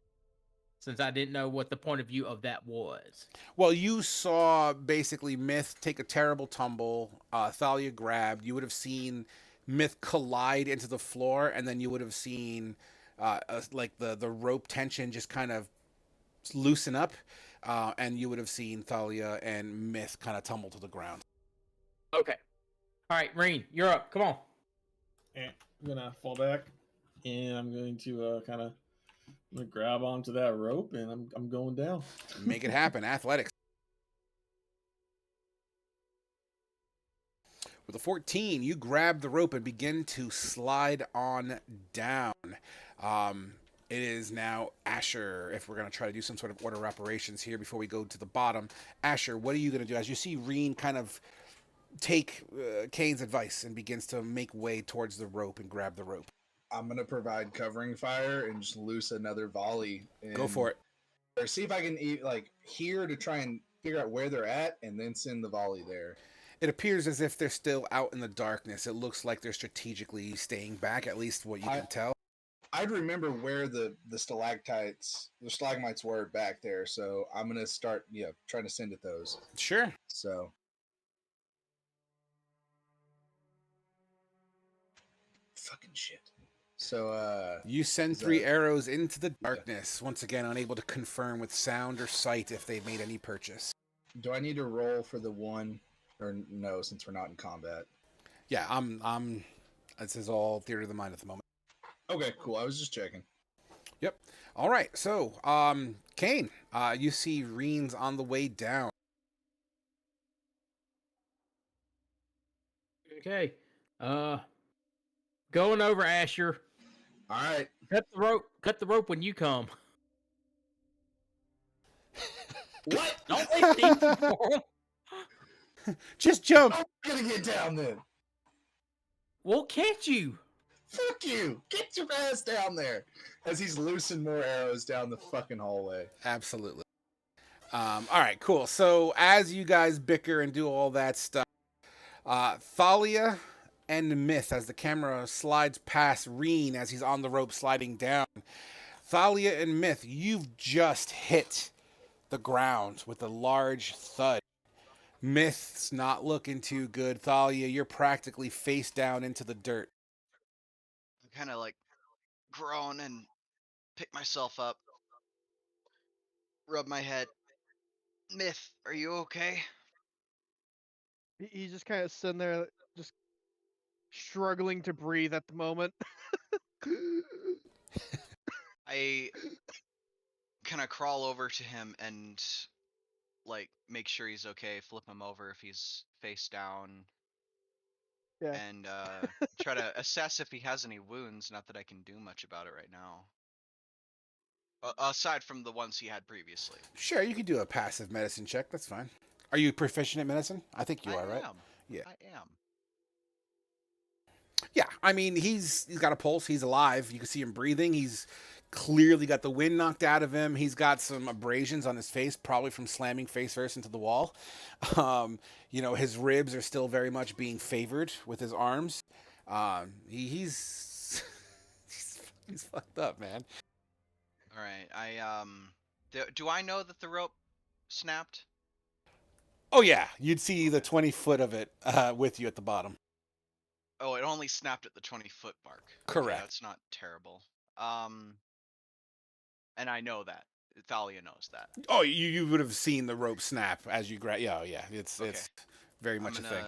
since I didn't know what the point of view of that was. Well, you saw basically Myth take a terrible tumble. Thalia grabbed. You would have seen Myth collide into the floor, and then you would have seen like the rope tension just kind of loosen up, and you would have seen Thalia and Myth kind of tumble to the ground. Okay. All right, Reen, you're up. Come on. I'm gonna fall back, and I'm going to I'm gonna grab onto that rope, and I'm going down. Make it happen. Athletics. With a 14, you grab the rope and begin to slide on down. It is now Asher, if we're going to try to do some sort of order of operations here before we go to the bottom. Asher, what are you going to do? As you see Reen kind of take Kane's advice and begins to make way towards the rope and grab the rope. I'm going to provide covering fire and just loose another volley. Go for it. Or see if I can hear to try and figure out where they're at and then send the volley there. It appears as if they're still out in the darkness. It looks like they're strategically staying back, at least what you can tell. I'd remember where the stalagmites were back there, so I'm going to start trying to send at those. Sure. So fucking shit. So you send 3 arrows into the darkness, once again unable to confirm with sound or sight if they've made any purchase. Do I need to roll for the one or no, since we're not in combat? Yeah, I'm this is all theater of the mind at the moment. Okay, cool. I was just checking. Yep. All right. So, Kane, you see Reen's on the way down. Okay. Going over, Asher. All right. Cut the rope when you come. What? Don't waste easy for him. Just jump. I'm gonna get down then. We'll catch you. Fuck you! Get your ass down there! As he's loosing more arrows down the fucking hallway. Absolutely. All right, cool. So as you guys bicker and do all that stuff, Thalia and Myth, as the camera slides past Reen as he's on the rope sliding down, Thalia and Myth, you've just hit the ground with a large thud. Myth's not looking too good. Thalia, you're practically face down into the dirt. I kind of like groan and pick myself up, rub my head. Myth, are you okay? He's just kind of sitting there, just struggling to breathe at the moment. I kind of crawl over to him and like make sure he's okay, flip him over if he's face down, Yeah. and try to assess if he has any wounds. Not that I can do much about it right now. Aside from the ones he had previously. Sure, you can do a passive medicine check. That's fine. Are you proficient at medicine? I think you are, right? Am. Yeah. I am. Yeah, I mean, he's got a pulse. He's alive. You can see him breathing. He's clearly got the wind knocked out of him. He's got some abrasions on his face, probably from slamming face first into the wall. His ribs are still very much being favored with his arms. He's he's fucked up, man. All right. Do I know that the rope snapped? Oh yeah, you'd see the 20 foot of it with you at the bottom. Oh, it only snapped at the 20-foot mark. Correct. Okay, that's not terrible. And I know that. Thalia knows that. Oh, you would have seen the rope snap as you grab. Yeah, yeah, it's very much a thing.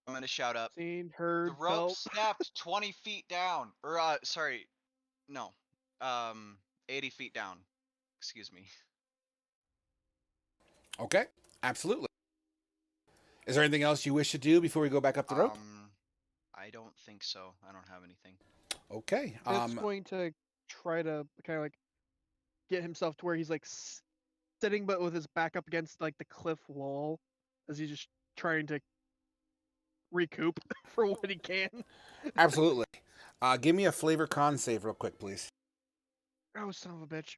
I'm gonna shout up. Seen, heard, The rope felt. snapped 20 feet down. Or sorry, no, 80 feet down. Excuse me. Okay, absolutely. Is there anything else you wish to do before we go back up the rope? I don't think so. I don't have anything. Okay. It's going to try to kind of like get himself to where he's like sitting, but with his back up against like the cliff wall, as he's just trying to recoup for what he can. Absolutely. Give me a flavor con save real quick, please. Oh, son of a bitch.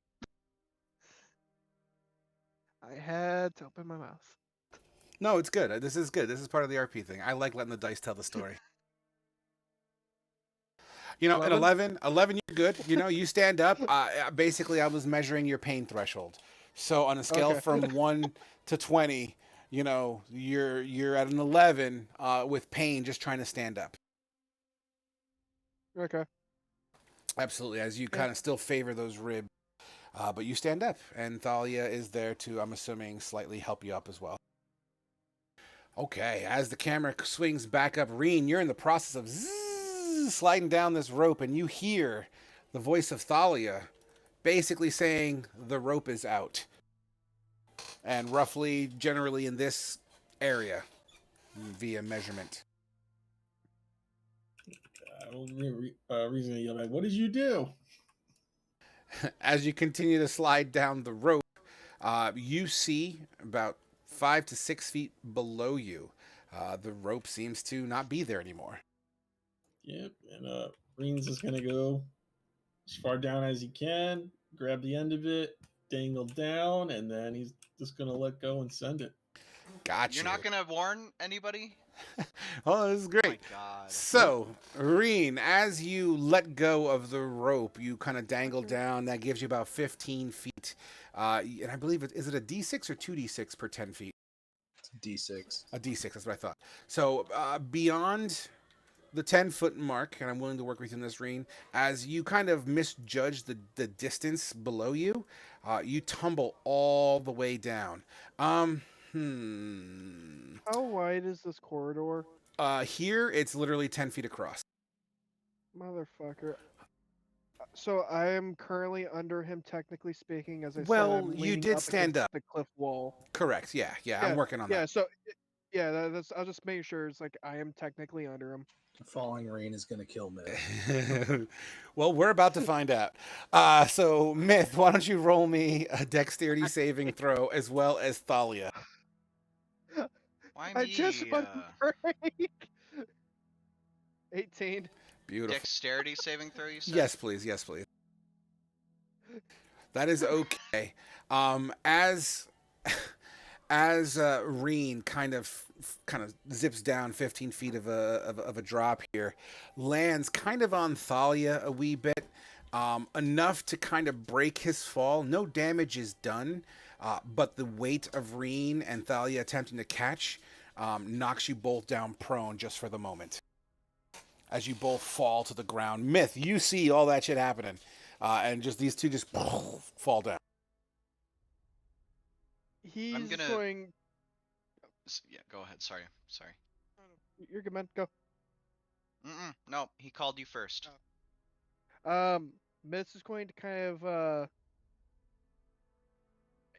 I had to open my mouth. No, it's good. This is good. This is part of the RP thing. I like letting the dice tell the story. At 11, you're good. You stand up. Basically, I was measuring your pain threshold. So on a scale from 1 to 20, you're at an 11 with pain, just trying to stand up. Okay. Absolutely, as you kind of still favor those ribs. But you stand up, and Thalia is there to, I'm assuming, slightly help you up as well. Okay, as the camera swings back up, Reen, you're in the process of sliding down this rope, and you hear the voice of Thalia basically saying the rope is out. And roughly, generally in this area, via measurement. Reason to yell back, what did you do? As you continue to slide down the rope, you see about 5 to 6 feet below you. The rope seems to not be there anymore. Yep, and Reen's just gonna go as far down as he can, grab the end of it, dangle down, and then he's just gonna let go and send it. Gotcha. You're not gonna warn anybody? Oh, this is great. Oh my God. So, Reen, as you let go of the rope, you kind of dangle down. That gives you about 15 feet. And I believe, is it a D6 or 2D6 per 10 feet? D6. A D6, that's what I thought. So, beyond the 10-foot mark, and I'm willing to work with you in this, Reen, as you kind of misjudge the distance below you, you tumble all the way down. How wide is this corridor? Here, it's literally 10 feet across. Motherfucker. So I am currently under him, technically speaking, as I said. Well, I'm you leaning did up stand against up. the cliff wall. Correct. Yeah. I'm working on Yeah. that. So, yeah, that's. I'll just make sure it's like I am technically under him. Falling rain is going to kill Myth. Well, we're about to find out. So, Myth, why don't you roll me a dexterity saving throw as well as Thalia? Why I just me? want to break. 18. Beautiful. Dexterity saving throw, you said? Yes, please. Yes, please. That is okay. As Reen kind of zips down 15 feet of a drop here, lands kind of on Thalia a wee bit, enough to kind of break his fall. No damage is done, but the weight of Reen and Thalia attempting to catch knocks you both down prone just for the moment. As you both fall to the ground. Myth, you see all that shit happening. And just these two just fall down. He's gonna- going. Yeah, go ahead. Sorry. You're good, man. Go. No, he called you first. Myth is going to kind of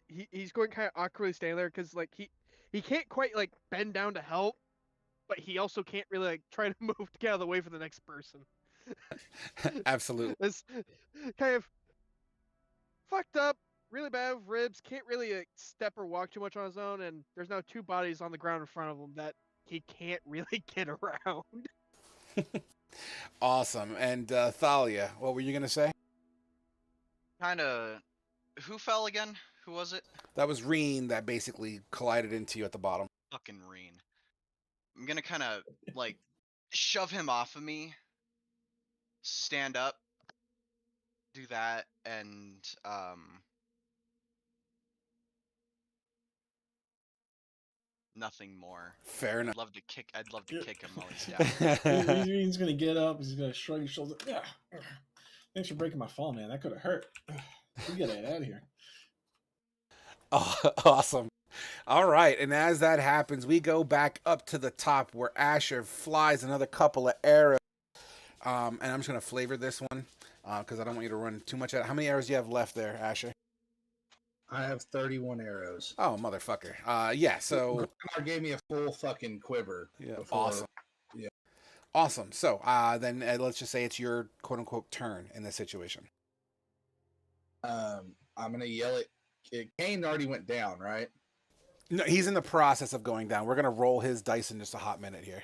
he's going kind of awkwardly stand there because like he can't quite like bend down to help, but he also can't really like try to move to get out of the way for the next person. Absolutely. It's kind of fucked up, really bad with ribs. Can't really like, step or walk too much on his own, and there's now two bodies on the ground in front of him that he can't really get around. Awesome. And Thalia, what were you going to say? Kinda. Who fell again? Who was it? That was Reen that basically collided into you at the bottom. Fucking Reen. I'm gonna kind of like shove him off of me, stand up, do that, and nothing more. Fair enough. I'd love to Yeah. kick him while he's down. He's gonna get up. He's gonna shrug his shoulders. Yeah. Thanks for breaking my fall, man. That could have hurt. We gotta get out of here. Oh, awesome. All right. And as that happens, we go back up to the top where Asher flies another couple of arrows. And I'm just going to flavor this one because I don't want you to run too much out. How many arrows do you have left there, Asher? I have 31 arrows. Oh, motherfucker. Yeah, so... Grandma gave me a full fucking quiver. Yeah, before- awesome. Yeah. Awesome. So then let's just say it's your quote-unquote turn in this situation. I'm going to yell at... Kane already went down, right? No, he's in the process of going down. We're going to roll his dice in just a hot minute here.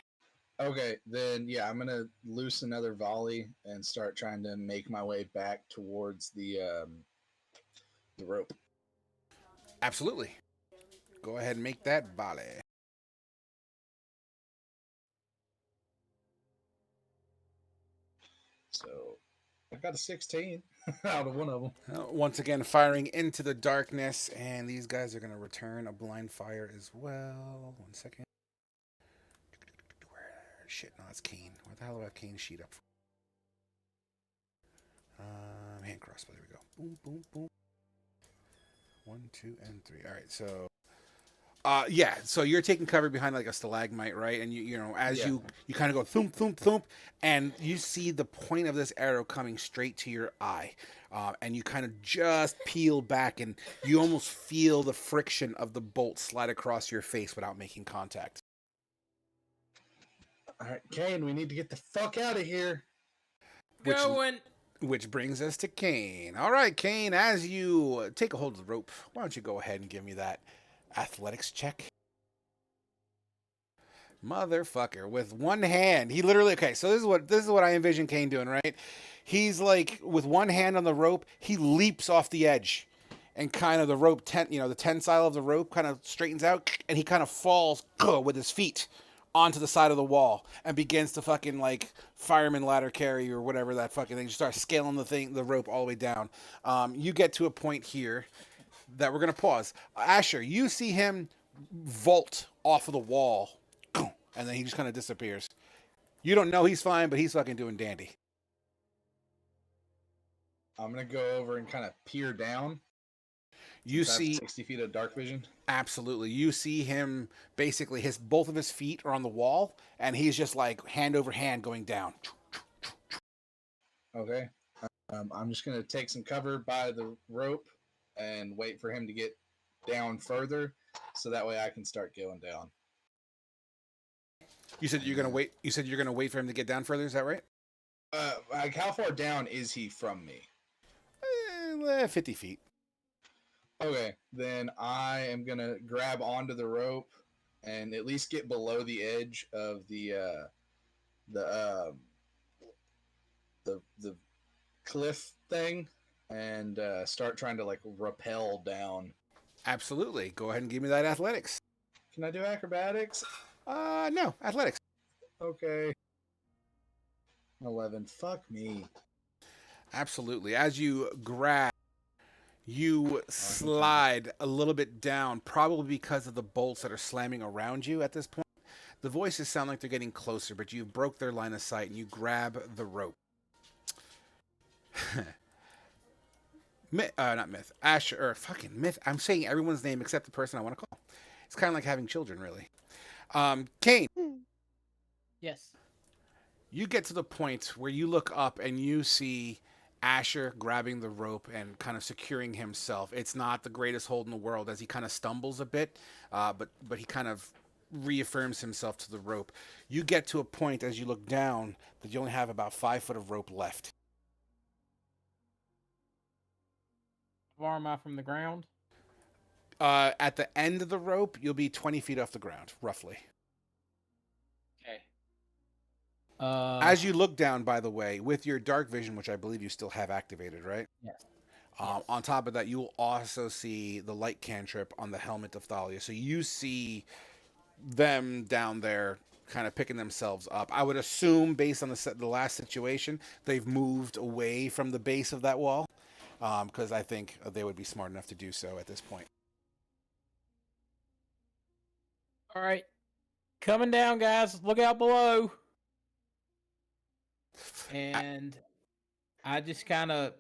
Okay, then yeah, I'm gonna loose another volley and start trying to make my way back towards the rope. Absolutely. Go ahead and make that volley. So I got a 16 out of one of them. Once again, firing into the darkness, and these guys are going to return a blind fire as well. 1 second. Shit, no, that's Kane. What the hell about Kane's sheet up? Hand crossbow, there we go. Boom, boom, boom. 1, 2, and 3. All right, so... yeah, so you're taking cover behind like a stalagmite, right? And you know, as Yeah. you kind of go thump, thump, thump, and you see the point of this arrow coming straight to your eye. And you kind of just peel back, and you almost feel the friction of the bolt slide across your face without making contact. All right, Kane, we need to get the fuck out of here. Which brings us to Kane. All right, Kane, as you take a hold of the rope, why don't you go ahead and give me that athletics check? Motherfucker, with one hand, he literally, okay, so this is what I envision Kane doing, right? He's like, with one hand on the rope, he leaps off the edge, and kind of the rope, the tensile of the rope kind of straightens out, and he kind of falls with his feet onto the side of the wall and begins to fucking like fireman ladder carry or whatever that fucking thing. Just start scaling the rope all the way down. You get to a point here that we're gonna pause. Asher, you see him vault off of the wall, and then he just kind of disappears. You don't know he's fine, but he's fucking doing dandy. I'm gonna go over and kind of peer down. You That's see 60 feet of dark vision. Absolutely. You see him basically both of his feet are on the wall, and he's just like hand over hand going down. Okay. I'm just gonna take some cover by the rope and wait for him to get down further, so that way I can start going down. You said you're gonna wait. You said you're gonna wait for him to get down further. Is that right? Like how far down is he from me? 50 feet. Okay, then I am gonna grab onto the rope and at least get below the edge of the the cliff thing and start trying to like rappel down. Absolutely. Go ahead and give me that athletics. Can I do acrobatics? No, athletics. Okay. 11. Fuck me. Absolutely. As you grab, you slide a little bit down, probably because of the bolts that are slamming around you at this point. The voices sound like they're getting closer, but you broke their line of sight and you grab the rope. Not Myth. Asher, or fucking Myth. I'm saying everyone's name except the person I want to call. It's kind of like having children, really. Kane, Yes. you get to the point where you look up and you see Asher grabbing the rope and kind of securing himself. It's not the greatest hold in the world as he kind of stumbles a bit, but he kind of reaffirms himself to the rope. You get to a point as you look down that you only have about 5 foot of rope left. How far am I from the ground? At the end of the rope, you'll be 20 feet off the ground, roughly. Okay. As you look down, by the way, with your dark vision, which I believe you still have activated, right? Yes. On top of that, you will also see the light cantrip on the helmet of Thalia. So you see them down there kind of picking themselves up. I would assume, based on the last situation, they've moved away from the base of that wall, because I think they would be smart enough to do so at this point. All right. Coming down, guys. Look out below. And I just kind of,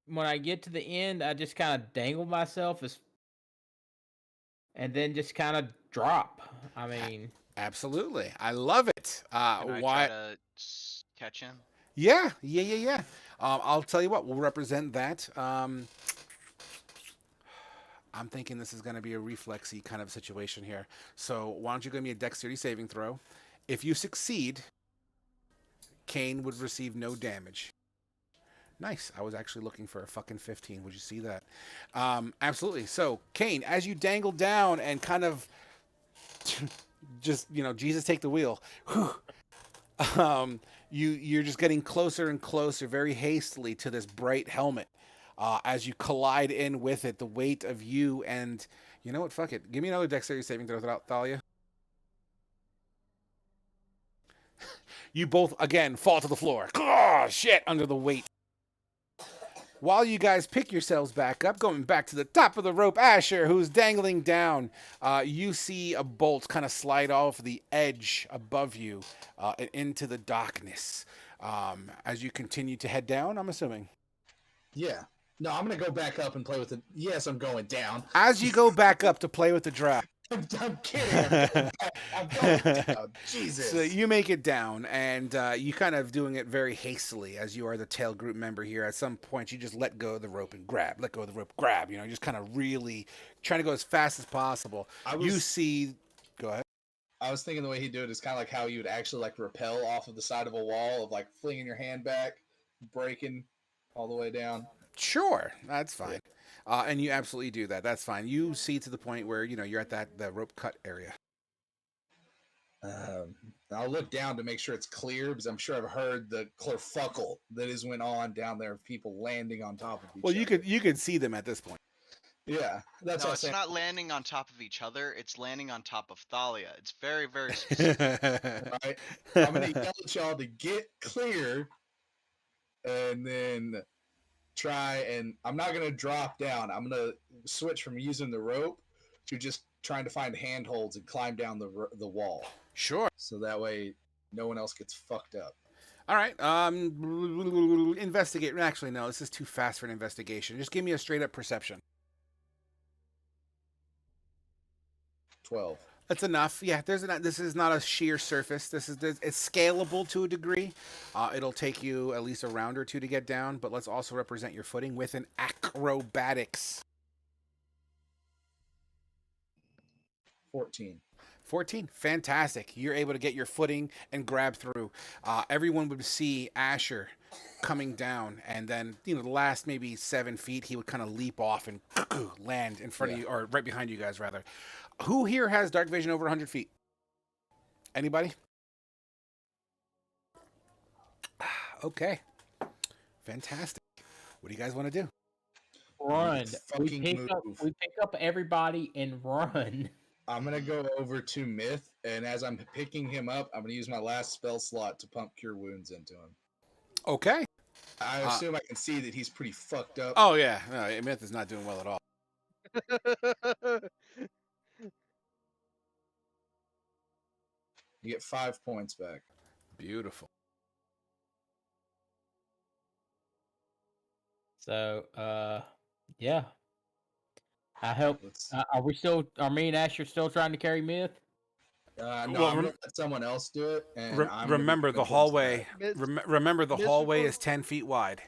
when I get to the end, I just kind of dangle myself and then just kind of drop. I mean, Absolutely. I love it. Can I Why? try to catch him? Yeah. I'll tell you what, we'll represent that. I'm thinking this is going to be a reflexy kind of situation here. So why don't you give me a dexterity saving throw? If you succeed, Kane would receive no damage. Nice. I was actually looking for a fucking 15. Would you see that? Absolutely. So, Kane, as you dangle down and kind of just, Jesus take the wheel. You're just getting closer and closer very hastily to this bright helmet. As you collide in with it, the weight of you and, you know what, fuck it. Give me another dexterity saving throw, Thalia. You both, again, fall to the floor. Oh, shit, under the weight. While you guys pick yourselves back up, going back to the top of the rope, Asher, who's dangling down, you see a bolt kind of slide off the edge above you and into the darkness. As you continue to head down, I'm assuming. Yeah. No, I'm going to go back up and play with it. Yes, I'm going down. As you go back up to play with the drop. I'm kidding. I'm going down. Jesus. So you make it down, and you kind of doing it very hastily, as you are the tail group member here. At some point, you just let go of the rope and grab. Let go of the rope, grab. Just kind of really trying to go as fast as possible. You see... Go ahead. I was thinking the way he'd do it is kind of like how you would actually like rappel off of the side of a wall, of like flinging your hand back, breaking all the way down. Sure, that's fine. And you absolutely do that. That's fine. You see to the point where, you're at the rope cut area. I'll look down to make sure it's clear, because I'm sure I've heard the clerfuckle that has went on down there of people landing on top of each other. Well, you could see them at this point. Yeah, that's No, what I'm it's saying. not landing on top of each other. It's landing on top of Thalia. It's very, very specific. Right? I'm going to yell at y'all to get clear, and then try, and I'm not going to drop down. I'm going to switch from using the rope to just trying to find handholds and climb down the wall. Sure. So that way no one else gets fucked up. All right. Investigate. Actually, no, this is too fast for an investigation. Just give me a straight up perception. 12. That's enough. Yeah, this is not a sheer surface. It's scalable to a degree. It'll take you at least a round or two to get down, but let's also represent your footing with an acrobatics. 14. 14. Fantastic. You're able to get your footing and grab through. Everyone would see Asher coming down, and then, the last maybe 7 feet, he would kind of leap off and land in front of you, or right behind you guys, rather. Who here has dark vision over 100 feet? Anybody? Okay. Fantastic. What do you guys want to do? Run. We Fucking pick up. move. We pick up everybody and run. I'm gonna go over to Myth, and as I'm picking him up, I'm gonna use my last spell slot to pump Cure Wounds into him. Okay. I assume I can see that he's pretty fucked up. Oh, yeah. No, Myth is not doing well at all. You get 5 points back. Beautiful. So, yeah. I hope. Are we still? Are me and Asher still trying to carry Myth? No, Well, I'm gonna let someone else do it. And I'm remember the hallway. Myth- Remember the Myth hallway will- is 10 feet wide.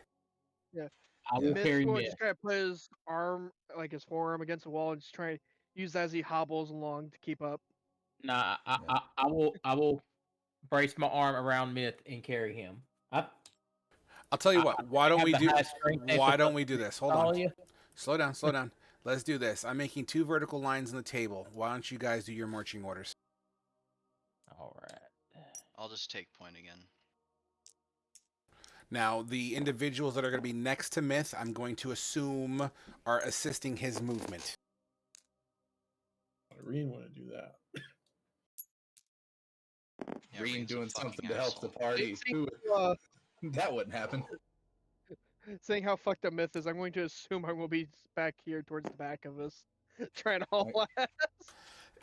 I will Myth's carry going to Myth. just kind of put his arm, like his forearm, against the wall and just try to use that as he hobbles along to keep up. Nah, I will brace my arm around Myth and carry him. I'll tell you what. Why don't have we the do? highest strength Why don't equal- we do this? Hold all on. you. Slow down. Slow down. Let's do this. I'm making 2 vertical lines on the table. Why don't you guys do your marching orders? All right. I'll just take point again. Now, the individuals that are going to be next to Myth, I'm going to assume are assisting his movement. Irene want to do that. Yeah, Green Reen's a doing fucking something to help the asshole. party. Uh, That wouldn't happen. Saying how fucked up Myth is, I'm going to assume I will be back here towards the back of us, trying to haul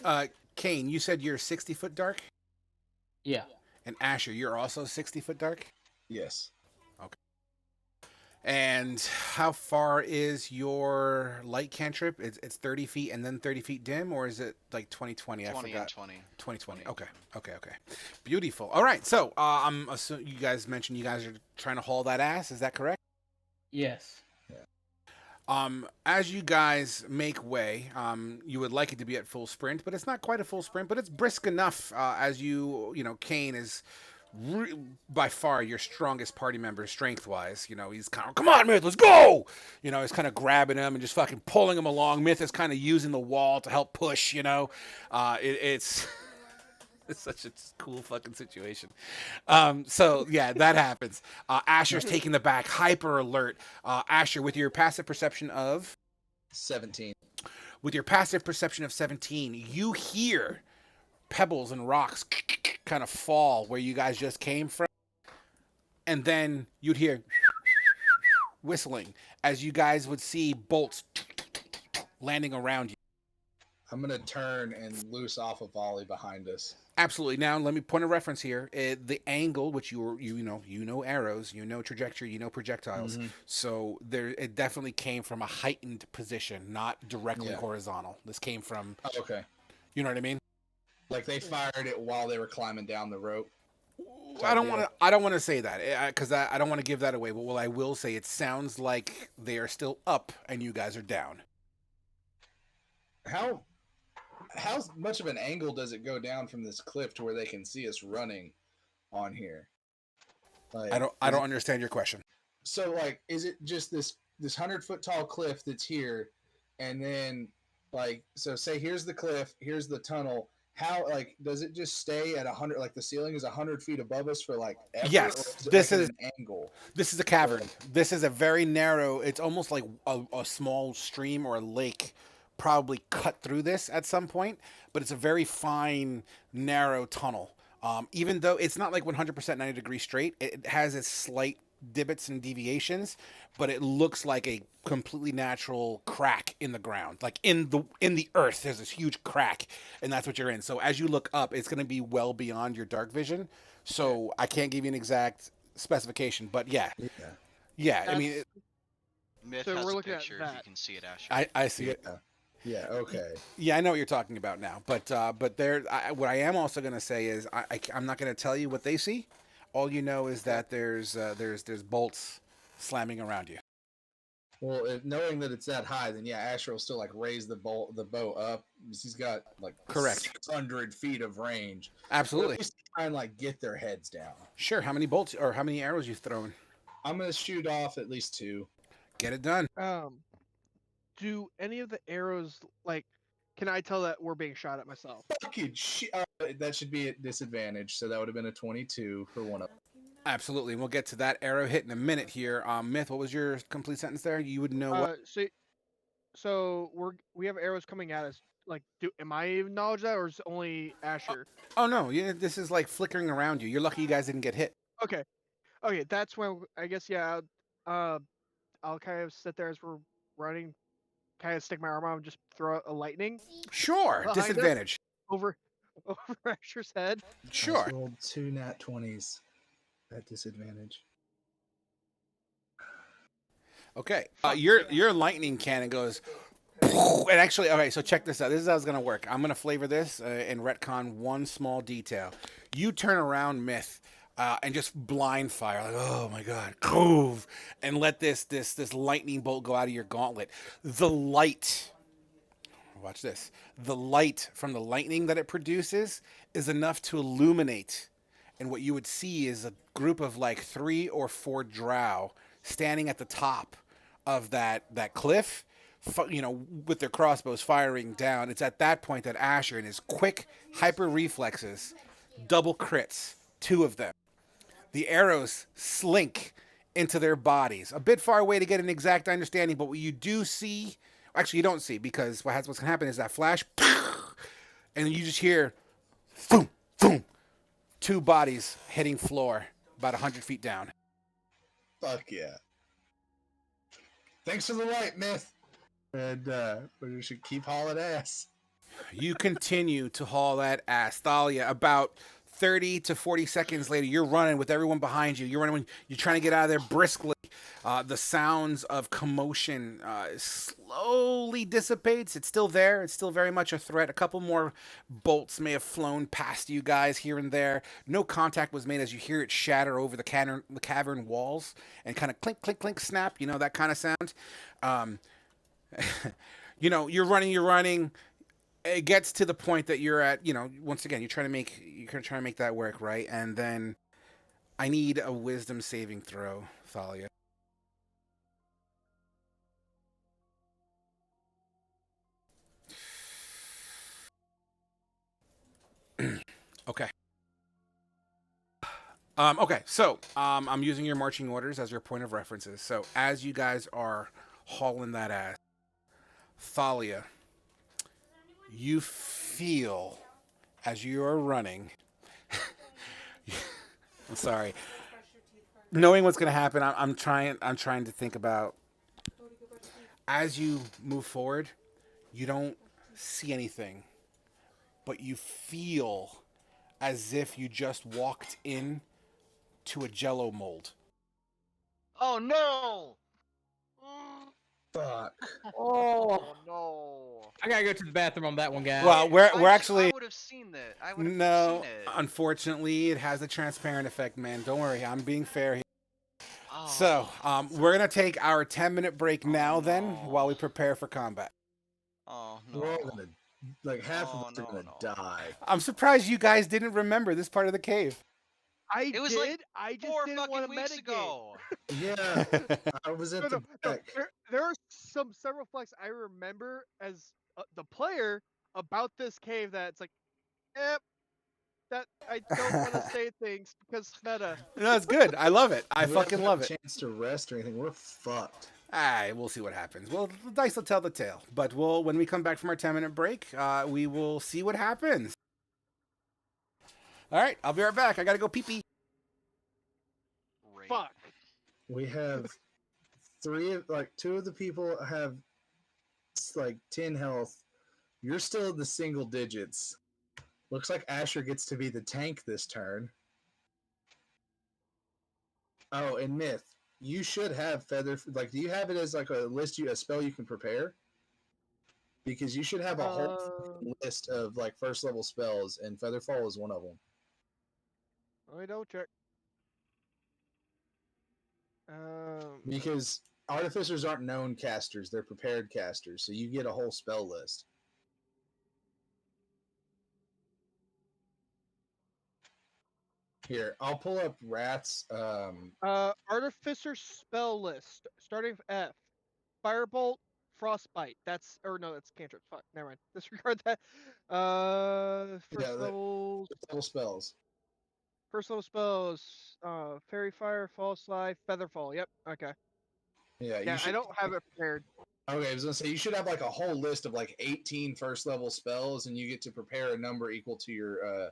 ass. Kane, you said you're 60 foot dark? Yeah. And Asher, you're also 60 foot dark? Yes. And how far is your light cantrip? It's 30 feet and then 30 feet dim, or is it like 20/20? I 20 forgot. and 20. 20/20. Okay. Beautiful. All right. So I'm assuming you guys mentioned you guys are trying to haul that ass. Is that correct? Yes. As you guys make way, you would like it to be at full sprint, but it's not quite a full sprint, but it's brisk enough. As Kane is by far your strongest party member strength-wise. He's kind of, come on, Myth, let's go! He's kind of grabbing him and just fucking pulling him along. Myth is kind of using the wall to help push, it's... It's such a cool fucking situation. So, yeah, that happens. Asher's taking the back, hyper alert. Asher, with your passive perception of... 17. With your passive perception of 17, you hear pebbles and rocks kind of fall where you guys just came from. And then you'd hear whistling as you guys would see bolts landing around you. I'm going to turn and loose off a volley behind us. Absolutely. Now, let me point a reference here. The angle, which you know arrows, trajectory, projectiles. Mhm. So it definitely came from a heightened position, not directly Yeah. horizontal. This came from, Oh, okay. you know what I mean? Like they fired it while they were climbing down the rope. I don't want to say that because I don't want to give that away. But what I will say, it sounds like they are still up and you guys are down. How much of an angle does it go down from this cliff to where they can see us running on here? Like, I don't understand your question. So, like, is it just this 100-foot tall cliff that's here, and then, like, so say here's the cliff, here's the tunnel. How, like, does it just stay at 100? Like, the ceiling is 100 feet above us for like ever? Yes, or is it this like is an angle. This is a cavern. This is a very narrow. It's almost like a small stream or a lake, probably cut through this at some point. But it's a very fine, narrow tunnel. Even though it's not like 100% 90 degrees straight, it has its slight divots and deviations, but it looks like a completely natural crack in the ground, like in the earth. There's this huge crack, and that's what you're in. So as you look up, it's going to be well beyond your dark vision. So I can't give you an exact specification, but yeah. I mean, Myth So has we're a looking at picture if that. you can see it, Asher. I see Yeah. it. Yeah. Okay. Yeah, I know what you're talking about now. But there, what I am also going to say is I'm not going to tell you what they see. All you know is that there's bolts slamming around you. Well, knowing that it's that high, then yeah, Asher will still like raise the bow up. He's got like Correct. 600 feet of range. Absolutely. At least try and like get their heads down. Sure. How many bolts or how many arrows you throwing? I'm gonna shoot off at least 2. Get it done. Do any of the arrows like? Can I tell that we're being shot at myself? Fucking shit! That should be at disadvantage. So that would have been a 22 for one of. Absolutely. And we'll get to that arrow hit in a minute here. Myth, what was your complete sentence there? You would know what. So we have arrows coming at us. Like, am I acknowledge that, or is it only Asher? Oh no, yeah, this is like flickering around you. You're lucky you guys didn't get hit. Okay, that's when I guess I'll kind of sit there as we're running, kind of stick my arm out and just throw out a lightning Sure. behind us. Disadvantage. over Asher's head. Sure. I rolled 2 nat 20s at disadvantage. Okay. Your lightning cannon goes. And actually, okay, so check this out. This is how it's going to work. I'm going to flavor this and retcon one small detail. You turn around, Myth, and just blind fire. Like, oh my God. Cove. And let this lightning bolt go out of your gauntlet. The light. Watch this. The light from the lightning that it produces is enough to illuminate. And what you would see is a group of like 3 or 4 drow standing at the top of that cliff, with their crossbows firing down. It's at that point that Asher, in his quick hyper reflexes, double crits, 2 of them. The arrows slink into their bodies. A bit far away to get an exact understanding, but what you do see, actually you don't see, because what's going to happen is that flash, and you just hear, boom, boom, 2 bodies hitting floor about 100 feet down. Fuck yeah. Thanks for the light, Myth. And we should keep hauling ass. You continue to haul that ass. Thalia, about 30 to 40 seconds later, you're running with everyone behind you. You're running, you're trying to get out of there briskly. The sounds of commotion slowly dissipates. It's still there. It's still very much a threat. A couple more bolts may have flown past you guys here and there. No contact was made as you hear it shatter over the cavern walls and kind of clink, clink, clink, snap. That kind of sound. You're running. It gets to the point that you're at. Once again, you're trying to make that work, right? And then I need a wisdom saving throw, Thalia. Okay. Okay, so I'm using your marching orders as your point of references. So as you guys are hauling that ass, Thalia, you feel as you are running. I'm sorry. Knowing what's going to happen, I'm trying to think about. As you move forward, you don't see anything, but you feel as if you just walked in to a Jello mold. Oh no! Fuck. Oh, No! I gotta go to the bathroom on that one, guys. Well, we're actually I would have seen that. I would have no. seen it. Unfortunately, it has a transparent effect, man. Don't worry, I'm being fair here. Oh. So, we're gonna take our 10-minute break now, then, no. while we prepare for combat. Oh no! We're all gonna, like, half Oh, of us are no, gonna no. die. I'm surprised you guys didn't remember this part of the cave. It was like I just 4 didn't fucking want to weeks metagame. ago. Yeah, I was at the back. There are several flex I remember as the player about this cave that it's like, that I don't want to say things because meta. No, it's good. I love it. I We fucking haven't love had it. a chance to rest or anything. We're fucked. We'll see what happens. Well, the dice will tell the tale. But when we come back from our 10-minute break, we will see what happens. All right, I'll be right back. I gotta go pee-pee. Great. Fuck. We have 2 of the people have like 10 health. You're still in the single digits. Looks like Asher gets to be the tank this turn. Oh, and Myth, you should have feather. Like, do you have it as like a spell you can prepare? Because you should have a whole list of like first level spells, and Featherfall is one of them. Let me double check. Because artificers aren't known casters; they're prepared casters. So you get a whole spell list. Here, I'll pull up Rat's. Artificer spell list starting with F. Firebolt, Frostbite. That's that's cantrip. Fuck, never mind. Disregard that. First Yeah, levels. level spells. First level spells. Fairy Fire, Fall Slide, Featherfall. Yep. Okay. Yeah, you Yeah, I should. don't have it prepared. Okay, I was gonna say you should have like a whole list of like 18 first level spells, and you get to prepare a number equal to your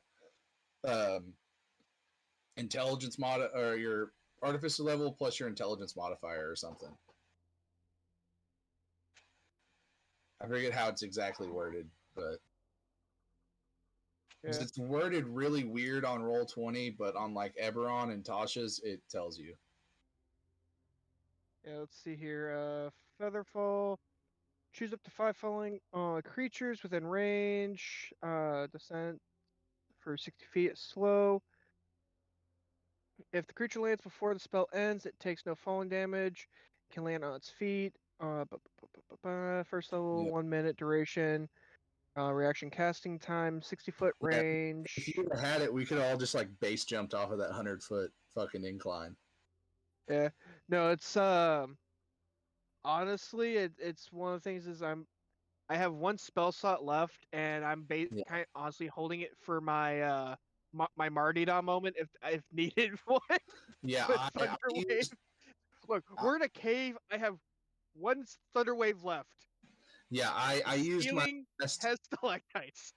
intelligence mod or your artificer level plus your intelligence modifier or something. I forget how it's exactly worded, but Yeah. it's worded really weird on Roll20, but on like Eberron and Tasha's, it tells you. Yeah. Let's see here. Featherfall. Choose up to 5 following creatures within range. Descent for 60 feet is slow. If the creature lands before the spell ends, it takes no falling damage. It can land on its feet. First level, Yeah. 1 minute duration. Reaction casting time, 60-foot Yeah, range. if you would have had it, we could all just like base jumped off of that 100-foot fucking incline. Yeah. No, it's honestly, it's one of the things is I have 1 spell slot left, and I'm Yeah. kind of honestly holding it for my my Martyrdom moment if needed one. Yeah, With I Thunder Wave. used, Look, we're in a cave. I have 1 Thunder Wave left. yeah, I used my Ceiling last, has stalactites.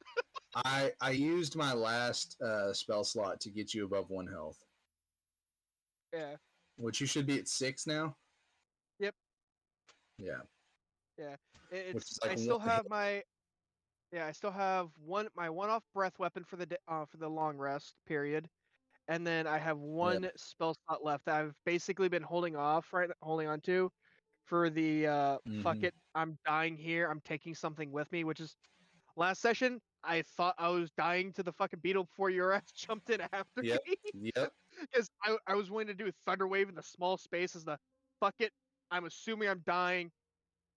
I used my last spell slot to get you above 1 health, Yeah. which you should be at 6 now. Yep. Yeah, Yeah. which It's is like I still have my I still have my one-off breath weapon for the long rest period, and then I have Yeah. 1 spell slot left that I've basically been holding on to for the fuck Mhm. it, I'm dying here, I'm taking something with me, which is last session I thought I was dying to the fucking beetle before your ass jumped in after Yep. me. Yep. Because I was willing to do a thunder wave in the small space as the fuck it, I'm assuming I'm dying.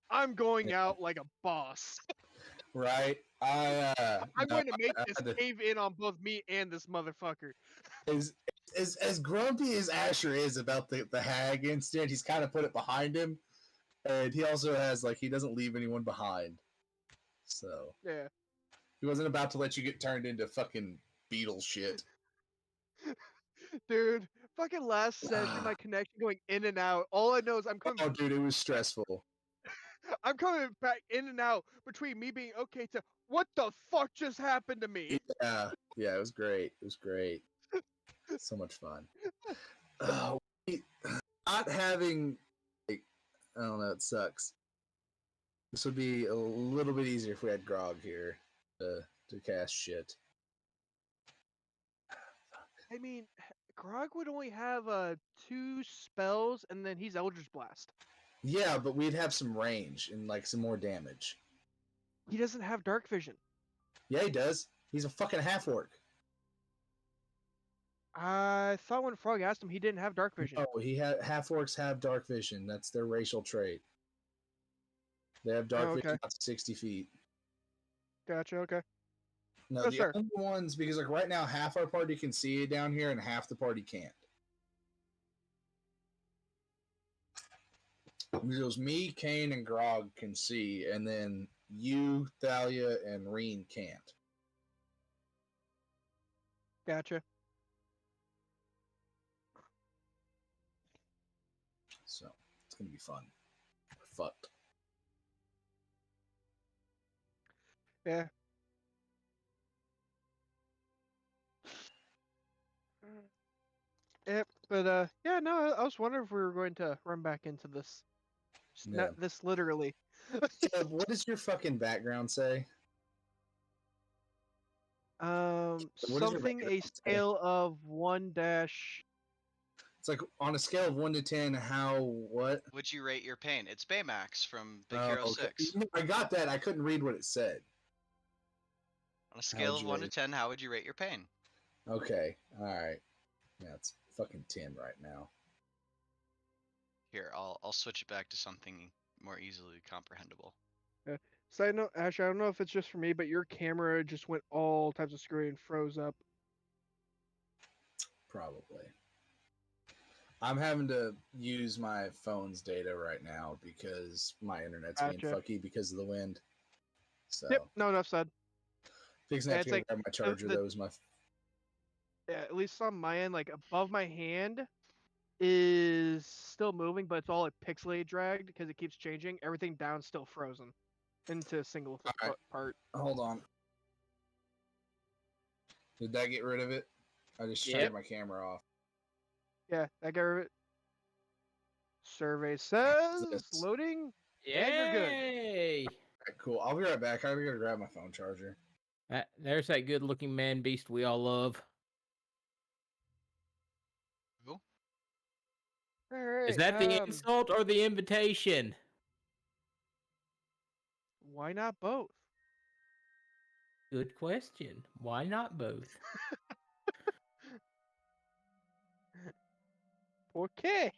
I'm going out like a boss. Right. I'm No, going to make I this had to, cave in on both me and this motherfucker. as as grumpy as Asher is about the hag incident, he's kind of put it behind him, and he also has like he doesn't leave anyone behind, so Yeah. he wasn't about to let you get turned into fucking beetle shit. Dude, fucking last session, my connection going in and out. All I know is Oh, dude, it was stressful. I'm coming back in and out between me being okay to what the fuck just happened to me. Yeah, yeah, it was great. It was great. So much fun. Oh, not having like, I don't know, it sucks. This would be a little bit easier if we had Grog here to cast shit. I mean, Grog would only have 2 spells and then he's Eldritch Blast. Yeah, but we'd have some range and like some more damage. He doesn't have Dark Vision. Yeah, he does. He's a fucking half orc. I thought when Frog asked him, he didn't have Dark Vision. No, half orcs have dark vision. That's their racial trait. They have dark vision out to 60 feet. Gotcha. Okay. No, Yes, the sir. only ones because like right now half our party can see it down here and half the party can't. It was me, Kane, and Grog can see, and then you, Thalia, and Reen can't. Gotcha. So it's gonna be fun. We're fucked. Yeah. Yep. But yeah, no, I was wondering if we were going to run back into this. Just Yeah. not this literally. Caleb, what does your fucking background say? What does your Something a background say? scale of 1 dash. It's like on a scale of 1 to 10, how what? Would you rate your pain? It's Baymax from Big Oh, Hero okay. 6. I got that. I couldn't read what it said. On a scale would of you 1 to rate 10, how would you rate your pain? Okay. All right. Yeah, it's fucking 10 right now. Here, I'll switch it back to something more easily comprehensible. Side note, Ash, I don't know if it's just for me, but your camera just went all types of screwy and froze up. Probably. I'm having to use my phone's data right now because my internet's being Gotcha. fucky because of the wind. So, Yep, no, enough said. fixing Yeah, to it's go like grab my charger. the- That was my. Yeah, at least on my end, like above my hand is still moving, but it's all like pixelate dragged because it keeps changing. Everything down's still frozen into a single Alright. part. Hold on. Did that get rid of it? I just Yep. turned my camera off. Yeah, that got rid of it. Survey says This. loading. And you're good. Yay! Alright, cool. I'll be right back. I gotta grab my phone charger. There's that good-looking man beast we all love. Who? All right. Is that the insult or the invitation? Why not both? Good question. Why not both? Okay.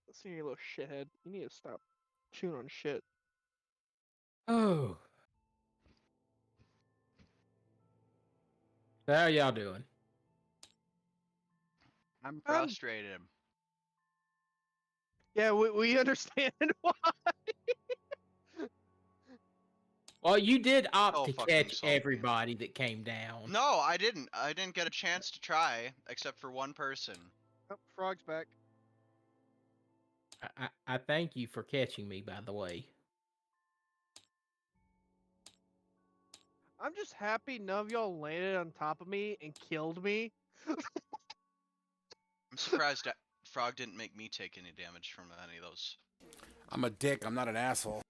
Listen, you little shithead. You need to stop chewing on shit. Oh. So how y'all doing? I'm frustrated. Yeah, we understand why. Well, you did opt So to fucking catch salty. everybody that came down. No, I didn't. I didn't get a chance to try, except for one person. Oh, frog's back. I thank you for catching me, by the way. I'm just happy none of y'all landed on top of me and killed me. I'm surprised that Frog didn't make me take any damage from any of those. I'm a dick. I'm not an asshole.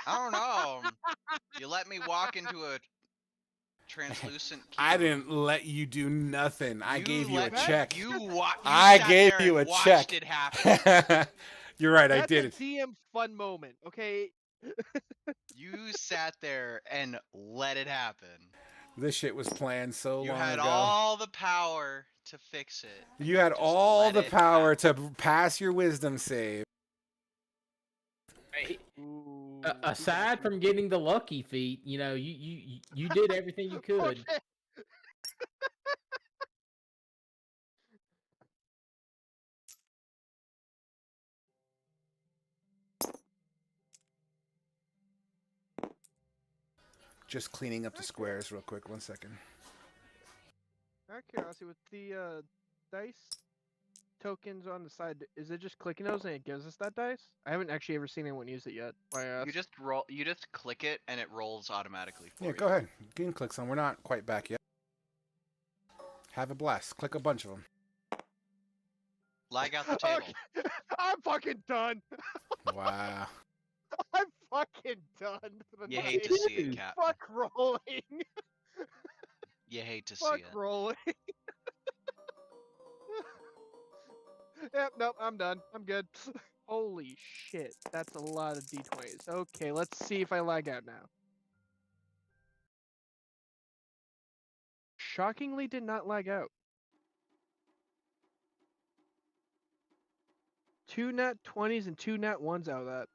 I don't know. You let me walk into a translucent cube. I didn't let you do nothing. I You gave you a let- check. I gave you a check. It happen. You're right. That's I did a it. DM fun moment, okay? You sat there and let it happen. This shit was planned so You long had ago. all the power to fix it. and You had just all let the it power happen. to pass your wisdom save. Ooh, Aside from getting the lucky feat, you know, you did everything you could. Okay. Just cleaning up the squares real quick. 1 second. Out of curiosity, with the dice tokens on the side, is it just clicking those and it gives us that dice? I haven't actually ever seen anyone use it yet. Why I You asked. just roll. You just click it and it rolls automatically for Yeah, you. go ahead. You can click some. We're not quite back yet. Have a blast. Click a bunch of them. Lag out the table. Okay. I'm fucking done. Wow. I'm fucking done. for the You hate to night. see it, Cap. Fuck rolling. You hate to see Fuck it. rolling. Yep, nope, I'm done. I'm good. Holy shit, that's a lot of d20s. Okay, let's see if I lag out now. Shockingly did not lag out. 2 nat 20s and 2 nat 1s out of that.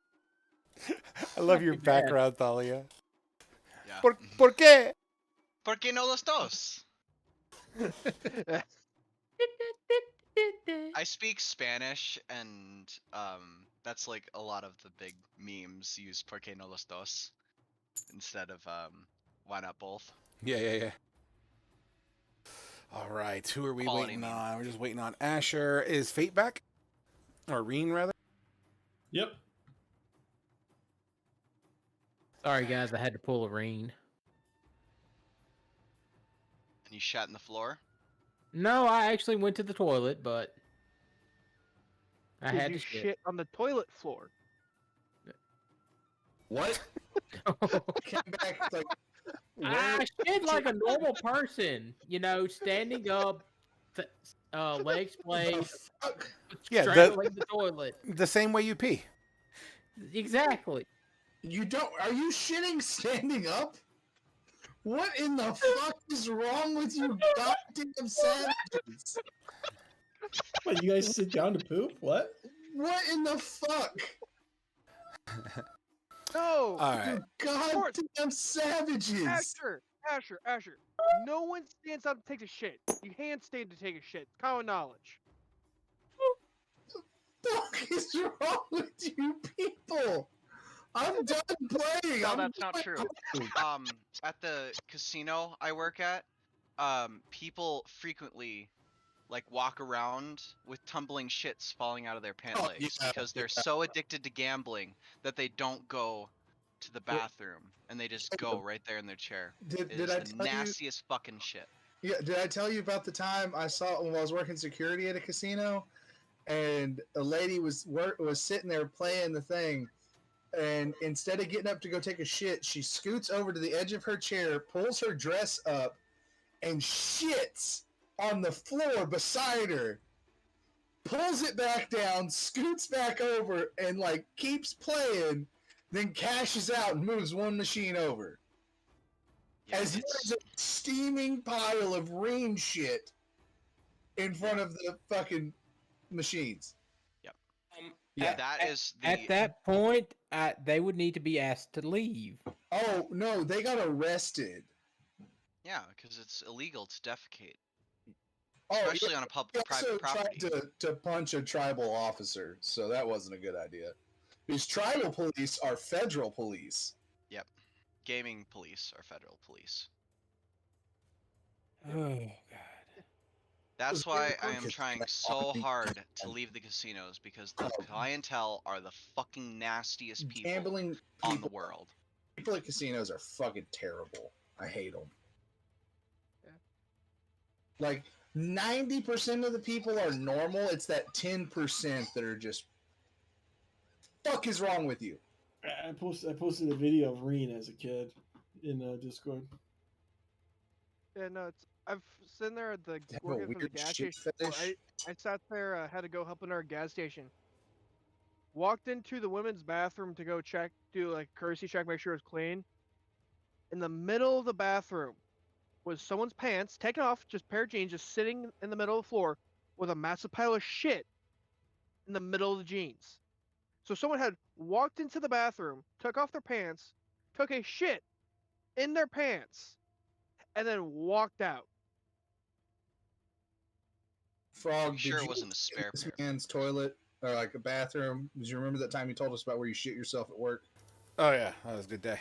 I love Not your too bad. background, Thalia. Yeah. ¿Por qué? ¿Por qué no los dos? I speak Spanish, and that's like a lot of the big memes use "Por qué no los dos" instead of "Why not both?" Yeah. All right. Who are we Quality waiting meme. on? We're just waiting on Asher. Is Fate back? Or Reen, rather? Yep. Sorry, guys, I had to pull a ring. And you shat in the floor. No, I actually went to the toilet, but I Did had you to shit on the toilet floor? What? Came back like. I Where? shit like a normal person, you know, standing up, legs splayed, Fuck? Yeah, straddling the toilet. The same way you pee. Exactly. You don't. Are you shitting standing up? What in the fuck is wrong with you goddamn savages? What, you guys sit down to poop? What? What in the fuck? No! All right. You goddamn savages! Asher. No one stands up to take a shit. You hand stand to take a shit. It's common knowledge. What the fuck is wrong with you people? I'm done playing. No, I'm that's not going true. home. At the casino I work at, people frequently like walk around with tumbling shits falling out of their pant Oh, legs yeah, because they're yeah. so addicted to gambling that they don't go to the bathroom and they just go right there in their chair. Did It is I the tell you? nastiest fucking shit. Yeah, did I tell you about the time I saw when I was working security at a casino, and a lady was sitting there playing the thing, and instead of getting up to go take a shit, she scoots over to the edge of her chair, pulls her dress up, and shits on the floor beside her. Pulls it back down, scoots back over, and like keeps playing, then cashes out and moves one machine over. Yeah, As there's a steaming pile of rain shit in front of the fucking machines. Yeah. At that point, they would need to be asked to leave. Oh no, they got arrested. Yeah, because it's illegal to defecate, Oh, especially yeah, on a he also private property. tried to punch a tribal officer, so that wasn't a good idea. Because tribal police are federal police. Yep, gaming police are federal police. Oh god. That's why I am It's trying like so army hard to leave the casinos because the clientele are the fucking nastiest people Gambling on the people, world. people at casinos are fucking terrible. I hate them. Yeah. Like 90% of the people are normal. It's that 10% that are just fuck is wrong with you. I posted a video of Reen as a kid in Discord. Yeah, no, I've sitting there at the Have a working for the weird gas shit station. before. fetish. I sat there, had to go help in our gas station. Walked into the women's bathroom to go do like a courtesy check, make sure it's clean. In the middle of the bathroom was someone's pants taken off, just a pair of jeans, just sitting in the middle of the floor with a massive pile of shit in the middle of the jeans. So someone had walked into the bathroom, took off their pants, took a shit in their pants, and then walked out. Frog, You sure did it you wasn't a in spare this pair? man's toilet or like a bathroom? Did you remember that time you told us about where you shit yourself at work? Oh yeah, that was a good day.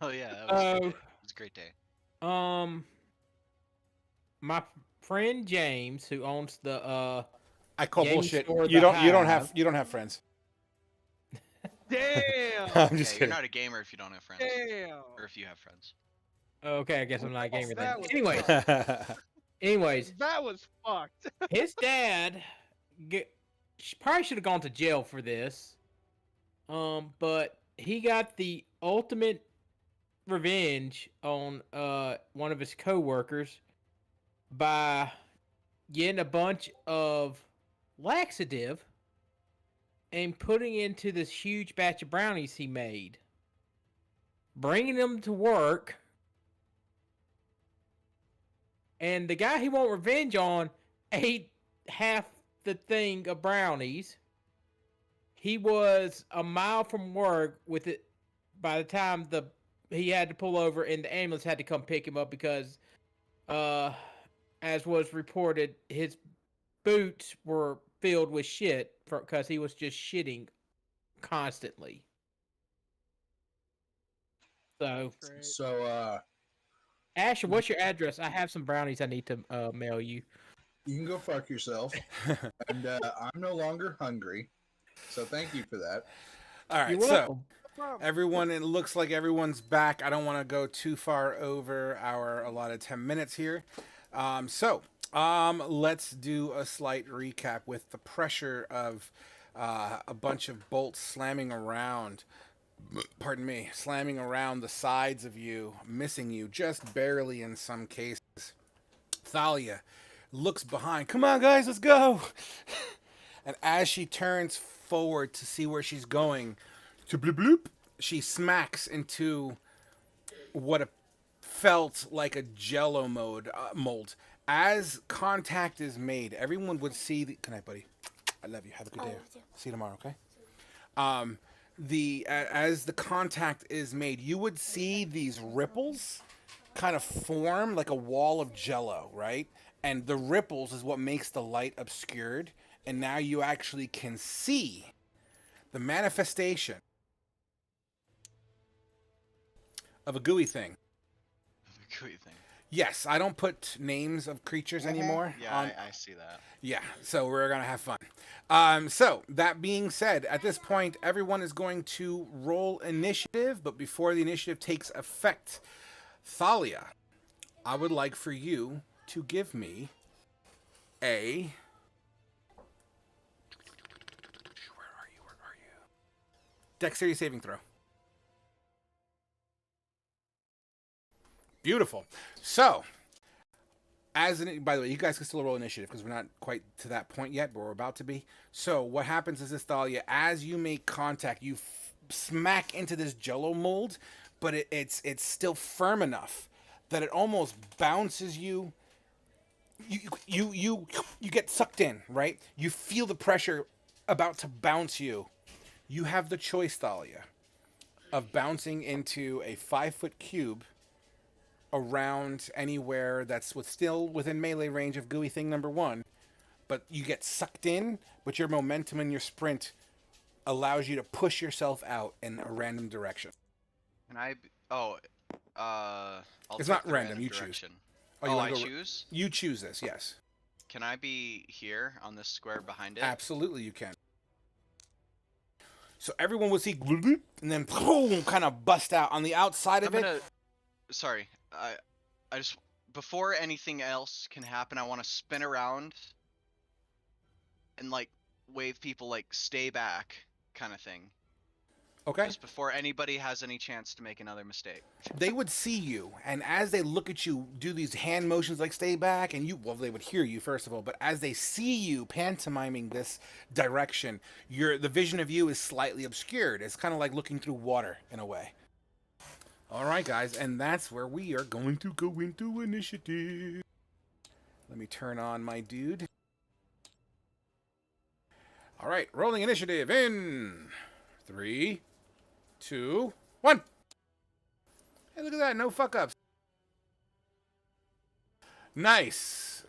Oh yeah, that was, it was a great day. My friend James, who owns the I call Game bullshit. store You The don't Hive. have friends. Damn! I'm just Yeah, you're kidding. not a gamer if you don't have friends, Damn! or if you have friends. Okay, I guess I'm not a gamer then. That was Anyways, That was fucked. his dad probably should have gone to jail for this. But he got the ultimate revenge on one of his coworkers by getting a bunch of laxative and putting into this huge batch of brownies he made, bringing them to work, and the guy he want revenge on ate half the thing of brownies. He was a mile from work with it by the time he had to pull over and the ambulance had to come pick him up because, as was reported, his boots were filled with shit because he was just shitting constantly. So, Asher, what's your address? I have some brownies I need to mail you. you can go fuck yourself. And I'm no longer hungry. So thank you for that. All right, You're so welcome. everyone, it looks like everyone's back. I don't want to go too far over our allotted 10 minutes here. Let's do a slight recap with the pressure of a bunch of bolts slamming around. Pardon me, slamming around the sides of you, missing you just barely in some cases. Thalia looks behind. Come on, guys, let's go. And as she turns forward to see where she's going, to bloop bloop, she smacks into what felt like a Jello mold. As contact is made, everyone would see the. Good night, buddy. I love you. Have a good day. See you tomorrow. Okay. As the contact is made, you would see these ripples kind of form like a wall of Jello, right? And the ripples is what makes the light obscured, and now you actually can see the manifestation of a gooey thing. The gooey thing. Yes, I don't put names of creatures anymore. Yeah, I see that. Yeah, so we're gonna have fun. So that being said, at this point, everyone is going to roll initiative. But before the initiative takes effect, Thalia, I would like for you to give me a. Where are you? Where are you? Dexterity saving throw. Beautiful. So, by the way, you guys can still roll initiative because we're not quite to that point yet, but we're about to be. So, what happens is this, Thalia, as you make contact, you smack into this Jello mold, but it's still firm enough that it almost bounces you. You get sucked in, right? You feel the pressure about to bounce you. You have the choice, Thalia, of bouncing into a 5-foot cube around anywhere that's still within melee range of gooey thing number 1, but you get sucked in, but your momentum and your sprint allows you to push yourself out in a random direction. Can I? I'll It's take not the random, you direction. you Oh, wanna I go choose? You choose this, yes. Can I be here on this square behind it? Absolutely, you can. So everyone will see, and then boom, kind of bust out on the outside of it. Sorry, I just before anything else can happen, I want to spin around and like wave people like stay back, kind of thing. Okay. Just before anybody has any chance to make another mistake. They would see you, and as they look at you, do these hand motions like stay back, and they would hear you first of all, but as they see you pantomiming this direction, the vision of you is slightly obscured. It's kind of like looking through water in a way. All right, guys, and that's where we are going to go into initiative. Let me turn on my dude. All right, rolling initiative in 3, 2, 1. Hey, look at that. No fuck-ups. Nice.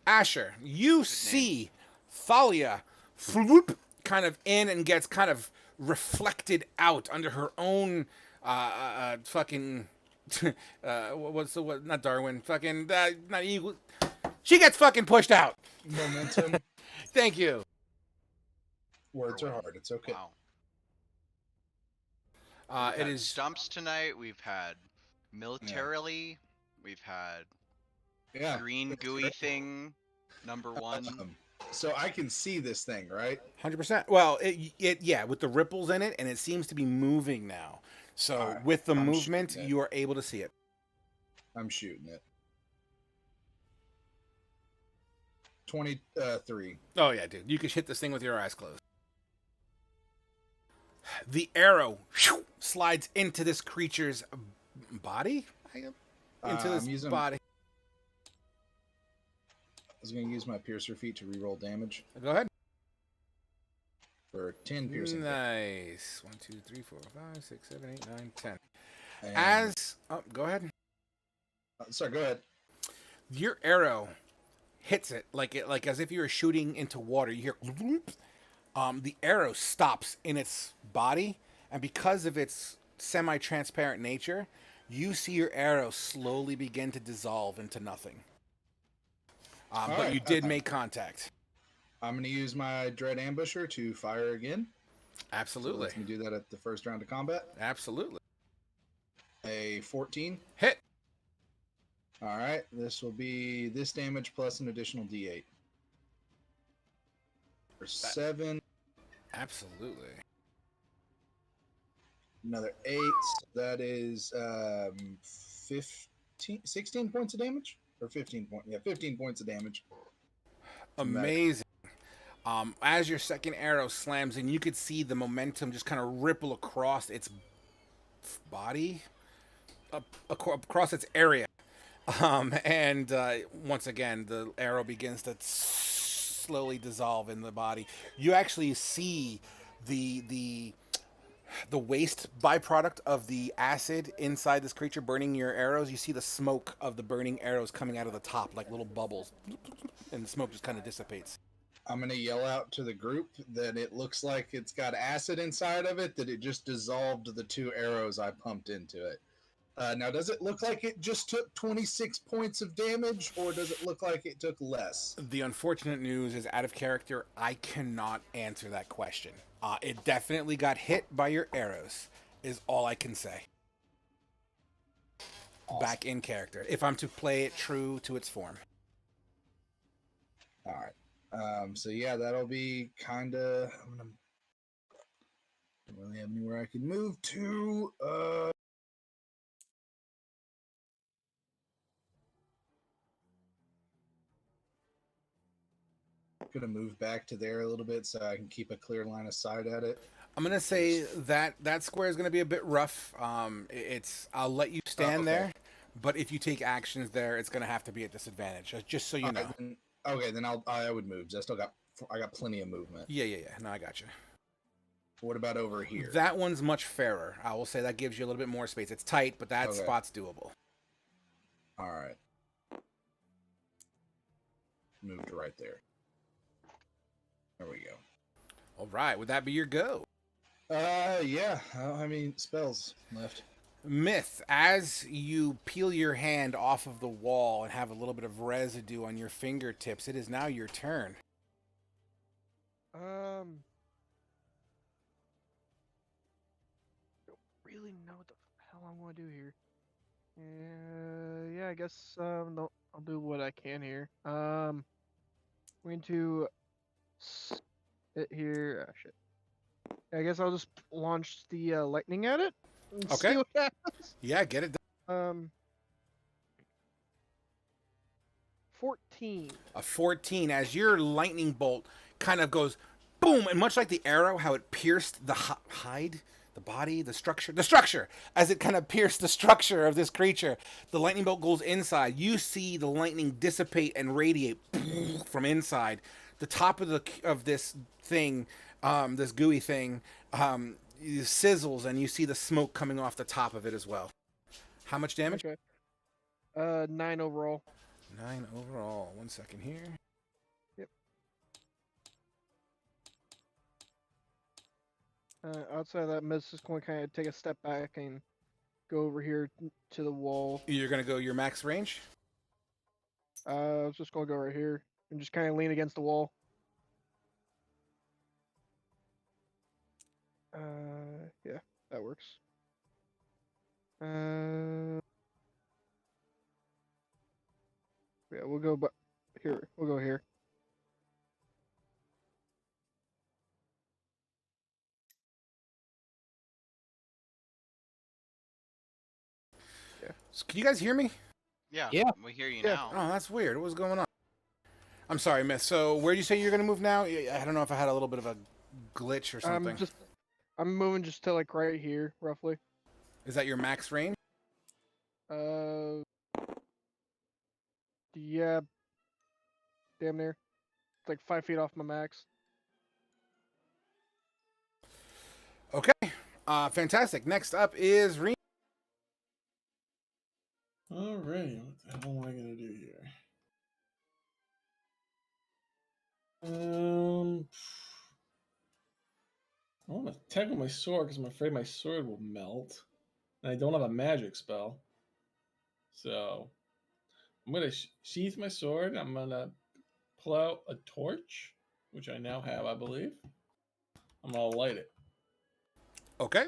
Asher, you see Thalia floop kind of in and gets kind of reflected out under her own fucking not Darwin, fucking not eagle. She gets fucking pushed out. Momentum. Thank you. Words are hard. It's okay. Wow. It is stumps tonight. We've had militarily. We've had green gooey thing number 1. So I can see this thing, right? 100%. Well, yeah, with the ripples in it, and it seems to be moving now. So right, with the I'm movement, shooting it. you are able to see it. I'm shooting it. 23. Oh yeah, dude, you could hit this thing with your eyes closed. The arrow slides into this creature's body. Into this body. I was going to use my piercer feat to reroll damage Go ahead. for 10 piercing. Nice. 1, 2, 3, 4, 5, 6, 7, 8, 9, 10. And, Go ahead. sorry, go ahead. Your arrow hits it like as if you were shooting into water. You hear the arrow stops in its body, and because of its semi-transparent nature, you see your arrow slowly begin to dissolve into nothing. But right, you did make contact. I'm going to use my Dread Ambusher to fire again. Absolutely. So let me do that at the first round of combat. Absolutely. A 14. Hit. All right. This will be this damage plus an additional D8. For 7. Absolutely. Another 8. So that is 16 points of damage? Or 15 points. Yeah, 15 points of damage. Amazing. As your second arrow slams in, you could see the momentum just kind of ripple across its body, across its area. And once again, the arrow begins to slowly dissolve in the body. You actually see the the waste byproduct of the acid inside this creature burning your arrows. You see the smoke of the burning arrows coming out of the top like little bubbles, and the smoke just kind of dissipates. I'm going to yell out to the group that it looks like it's got acid inside of it, that it just dissolved the 2 arrows I pumped into it. Now, does it look like it just took 26 points of damage, or does it look like it took less? The unfortunate news is, out of character, I cannot answer that question. It definitely got hit by your arrows, is all I can say. Awesome. Back in character, if I'm to play it true to its form. All right. So yeah, that'll be kind of. Don't really have anywhere I can move to. Gonna move back to there a little bit so I can keep a clear line of sight at it. I'm gonna say that that square is gonna be a bit rough. I'll let you stand there, but if you take actions there, it's gonna have to be at disadvantage. Just so you know. Then I would move. I got plenty of movement. Yeah. No, I got you. What about over here? That one's much fairer. I will say that gives you a little bit more space. It's tight, but that spot's doable. All right. Moved right there. There we go. All right. Would that be your go? Yeah. I mean, spells left. Myth, as you peel your hand off of the wall and have a little bit of residue on your fingertips, it is now your turn. Don't really know what the hell I'm gonna do here. Yeah, I guess no, I'll do what I can here. I'm going to sit here. Ah, shit. I guess I'll just launch the lightning at it. And Okay. See what happens. Yeah, get it done. 14. A 14, as your lightning bolt kind of goes boom, and much like the arrow, how it pierced the hide, the body, the structure, as it kind of pierced the structure of this creature, the lightning bolt goes inside. You see the lightning dissipate and radiate from inside. The top of this thing, this gooey thing, sizzles, and you see the smoke coming off the top of it as well. How much damage? Okay. 9 overall. 9 overall. 1 second here. Yep. Outside of that, Miss is going to kind of take a step back and go over here to the wall. You're going to go your max range? I was just going to go right here and just kind of lean against the wall. Yeah, that works. Yeah, we'll go here. We'll go here. Yeah. So can you guys hear me? Yeah. Yeah. We hear you Yeah. now. Oh, that's weird. What was going on? I'm sorry, Miss. So where do you say you're going to move now? I don't know if I had a little bit of a glitch or something. I'm moving just to like right here, roughly. Is that your max range? Yeah, damn near. It's like 5 feet off my max. Okay. Fantastic. Next up is Rene. Alright, what the hell am I gonna do here? I want to attack with my sword because I'm afraid my sword will melt. And I don't have a magic spell. So I'm going to sheath my sword. I'm going to pull out a torch, which I now have, I believe. I'm going to light it. Okay.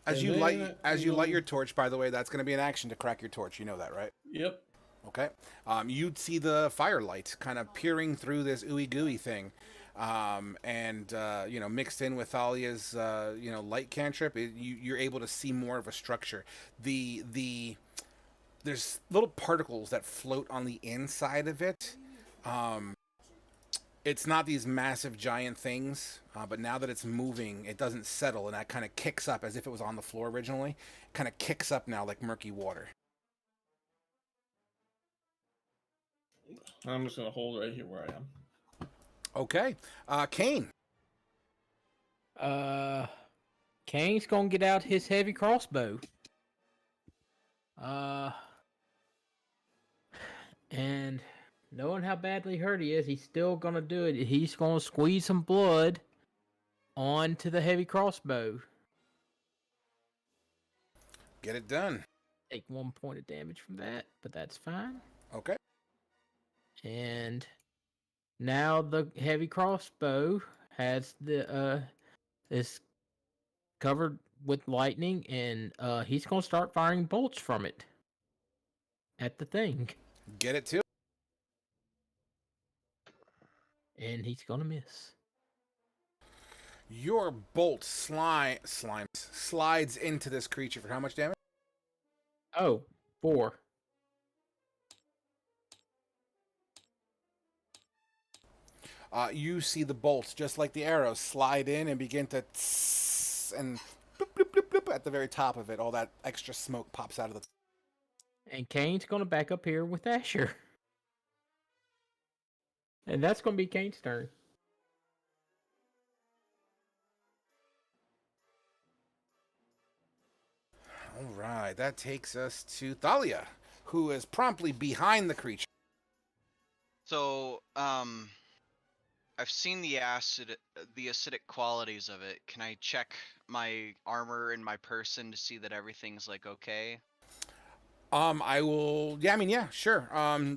As you light your torch, by the way, that's going to be an action to crack your torch. You know that, right? Yep. Okay. You'd see the firelight kind of peering through this ooey gooey thing. Mixed in with Thalia's, light cantrip, you're able to see more of a structure. There's little particles that float on the inside of it. It's not these massive giant things, but now that it's moving, it doesn't settle, and that kind of kicks up as if it was on the floor originally. Kind of kicks up now like murky water. I'm just gonna hold right here where I am. Okay, Kane. Kane's gonna get out his heavy crossbow. And knowing how badly hurt he is, he's still gonna do it. He's gonna squeeze some blood onto the heavy crossbow. Get it done. Take 1 point of damage from that, but that's fine. Okay. And now the heavy crossbow has the is covered with lightning, and he's gonna start firing bolts from it at the thing, Get it too. and he's gonna miss. Your bolt slides into this creature for how much damage? Oh, 4. You see the bolts, just like the arrows, slide in and begin to and bloop, bloop, bloop, bloop, at the very top of it, all that extra smoke pops out of the. And Kane's gonna back up here with Asher. And that's gonna be Kane's turn. All right, that takes us to Thalia, who is promptly behind the creature. So, I've seen the acidic qualities of it. Can I check my armor and my person to see that everything's like okay? I will. Yeah, I mean, yeah, sure.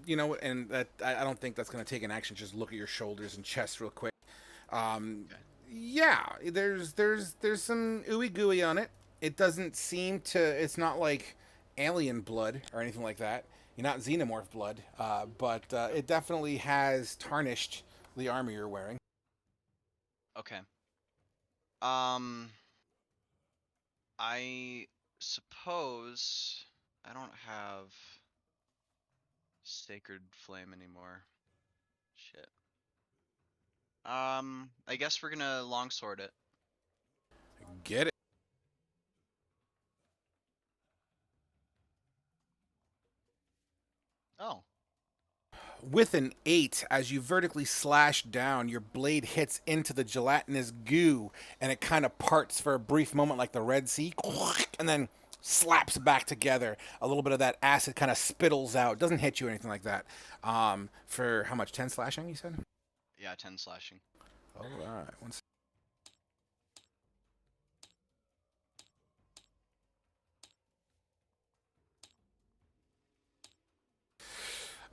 You know, and that I don't think that's gonna take an action. Just look at your shoulders and chest real quick. Okay. Yeah, there's some ooey gooey on it. It doesn't seem to. It's not like alien blood or anything like that. You're not xenomorph blood, but it definitely has tarnished the armor you're wearing. Okay. I suppose I don't have Sacred Flame anymore. Shit. I guess we're gonna longsword it. Get it. Oh. With an 8, as you vertically slash down, your blade hits into the gelatinous goo, and it kind of parts for a brief moment like the Red Sea, and then slaps back together. A little bit of that acid kind of spittles out. Doesn't hit you or anything like that. For how much? 10 slashing, you said? Yeah, 10 slashing. All right. One sec.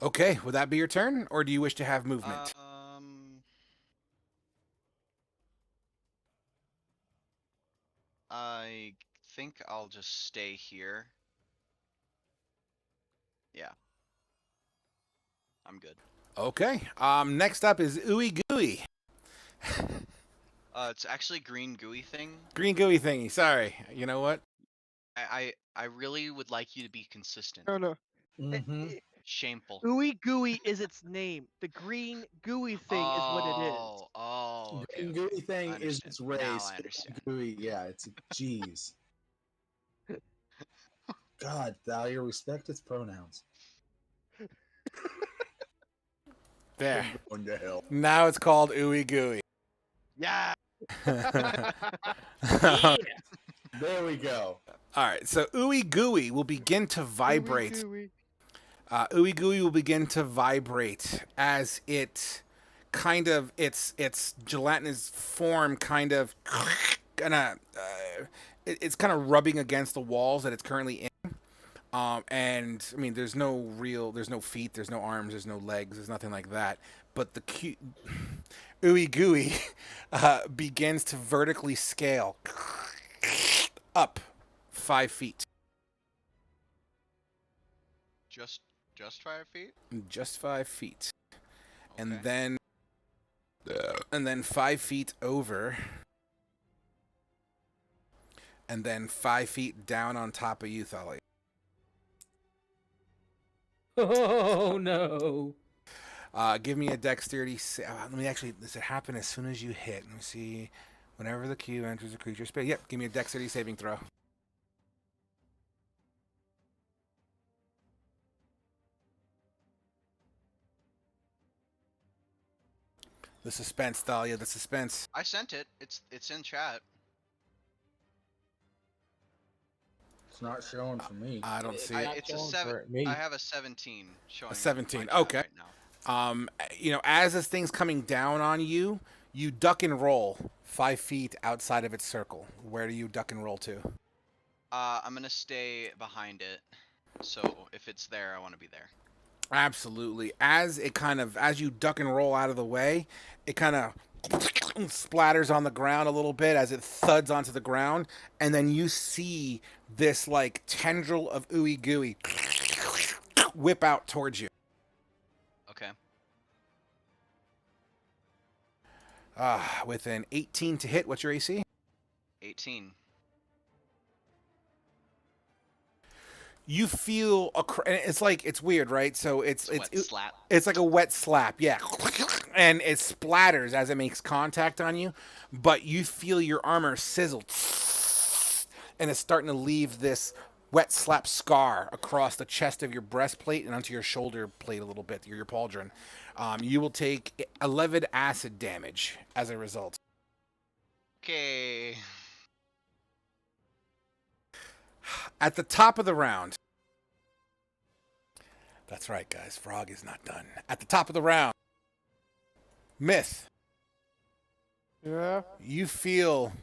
Okay, would that be your turn, or do you wish to have movement? I think I'll just stay here. Yeah. I'm good. Okay. Next up is Ooey Gooey. It's actually green gooey thing. Green gooey thingy. Sorry. You know what? I really would like you to be consistent. No. Mm-hmm. Shameful. Ooey gooey is its name. The green gooey thing is what it is. Oh, okay. Green gooey thing I is understand. its Now race. I understand. Gooey, yeah, it's a G's. God, Thalia, respect its pronouns. There. I'm going to hell. Now it's called Ooey Gooey. Yeah. Yeah. There we go. All right. So Ooey Gooey will begin to vibrate. Ooey gooey. Ooey Gooey will begin to vibrate as it kind of its gelatinous form kind of it's kind of rubbing against the walls that it's currently in. And I mean, there's no feet, there's no arms, there's no legs, there's nothing like that. But the Ooey Gooey begins to vertically scale up 5 feet. Just 5 feet? Just 5 feet. Okay. And then 5 feet over. And then 5 feet down on top of you, Thalia. Oh no. Give me a dexterity. Let me actually. Does it happen as soon as you hit? Let me see. Whenever the cube enters a creature space. Yep. Give me a dexterity saving throw. The suspense, Thalia. The suspense. I sent it. It's in chat. It's not showing for me. I don't see it. It's a showing 7. for me. I have a 17 showing. A 17. in my chat Okay. Right now. You know, as this thing's coming down on you, you duck and roll 5 feet outside of its circle. Where do you duck and roll to? I'm gonna stay behind it. So if it's there, I want to be there. Absolutely. As you duck and roll out of the way, it kind of splatters on the ground a little bit as it thuds onto the ground, and then you see this like tendril of ooey gooey whip out towards you. Okay. With an 18 to hit. What's your AC? 18. You feel and it's weird, right? So it's Wet slap. It's like a wet slap, yeah. And it splatters as it makes contact on you, but you feel your armor sizzle, and it's starting to leave this wet slap scar across the chest of your breastplate and onto your shoulder plate a little bit, your pauldron. You will take 11 acid damage as a result. Okay. At the top of the round. That's right, guys. Frog is not done. At the top of the round. Myth. Yeah. You feel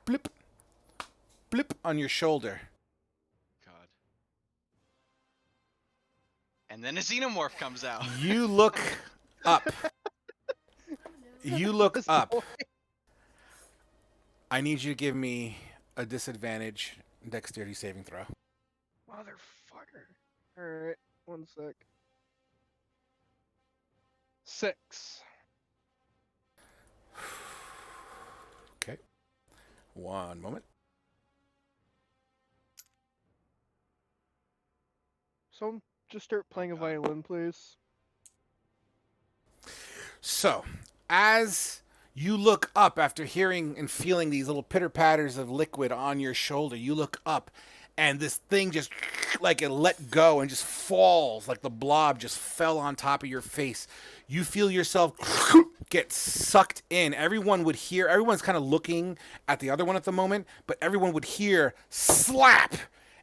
blip, blip on your shoulder. God. And then a xenomorph comes out. You look up. You look This up. boy. I need you to give me a disadvantage dexterity saving throw. Motherfucker. Alright, 1 sec. 6. Okay. 1 moment. So just start playing a violin, please. So, as you look up after hearing and feeling these little pitter patters of liquid on your shoulder, you look up and this thing just like it let go and just falls, like the blob just fell on top of your face. You feel yourself get sucked in. Everyone's kind of looking at the other one at the moment, but everyone would hear slap.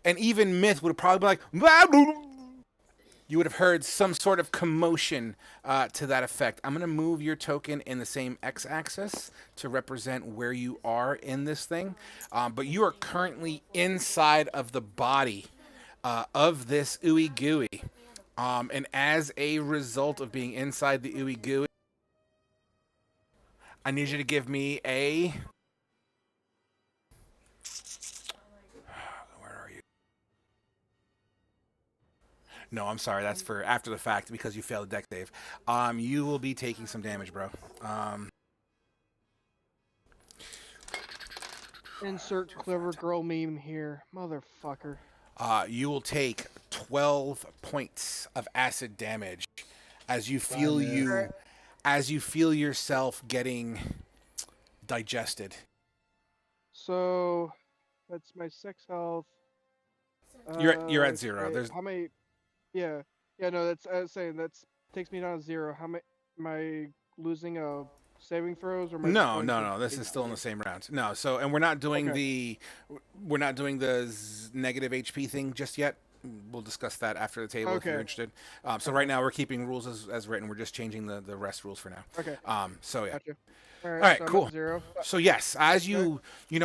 And even Myth would probably be like, you would have heard some sort of commotion to that effect. I'm going to move your token in the same x-axis to represent where you are in this thing. But you are currently inside of the body of this ooey gooey. And as a result of being inside the ooey gooey, I need you to give me a... Where are you? No, I'm sorry. That's for after the fact because you failed a deck save. You will be taking some damage, bro. Insert clever girl meme here. Motherfucker. You will take 12 points of acid damage as you feel yourself getting digested. So that's my 6 health. You're at 0. wait, There's how many? Yeah, no. That's I was saying that's takes me down to 0. How many? Am I losing a saving throws or? Am I just no. going to This is still in the same round. No, so and we're not doing Okay. the negative HP thing just yet. We'll discuss that after the table if you're Okay. interested. So right now we're keeping rules as written. We're just changing the rest rules for now. Okay. So yeah. Gotcha. All right. All right, so I'm cool. at 0. So yes, as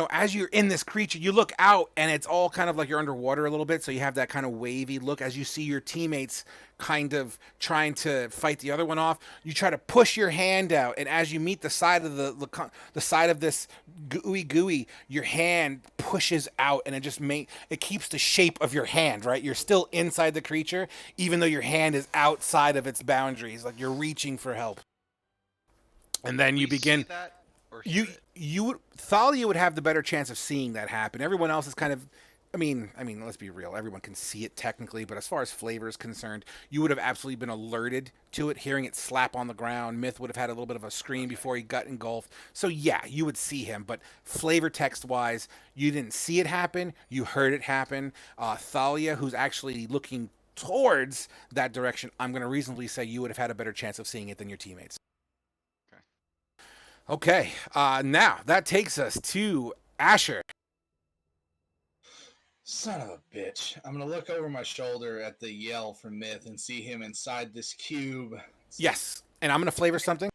as you're in this creature, you look out and it's all kind of like you're underwater a little bit. So you have that kind of wavy look as you see your teammates kind of trying to fight the other one off. You try to push your hand out, and as you meet the side of the side of this gooey, your hand pushes out, and it keeps the shape of your hand. Right, you're still inside the creature, even though your hand is outside of its boundaries. Like you're reaching for help. And then you We begin. see that or hear it? Thalia would have the better chance of seeing that happen. Everyone else is kind of I mean, let's be real. Everyone can see it technically, but as far as flavor is concerned, you would have absolutely been alerted to it, hearing it slap on the ground. Myth would have had a little bit of a scream before he got engulfed. So yeah, you would see him, but flavor text wise, you didn't see it happen. You heard it happen. Thalia, who's actually looking towards that direction, I'm going to reasonably say you would have had a better chance of seeing it than your teammates. Okay. Now that takes us to Asher. Son of a bitch. I'm going to look over my shoulder at the yell from Myth and see him inside this cube. Yes. And I'm going to flavor something.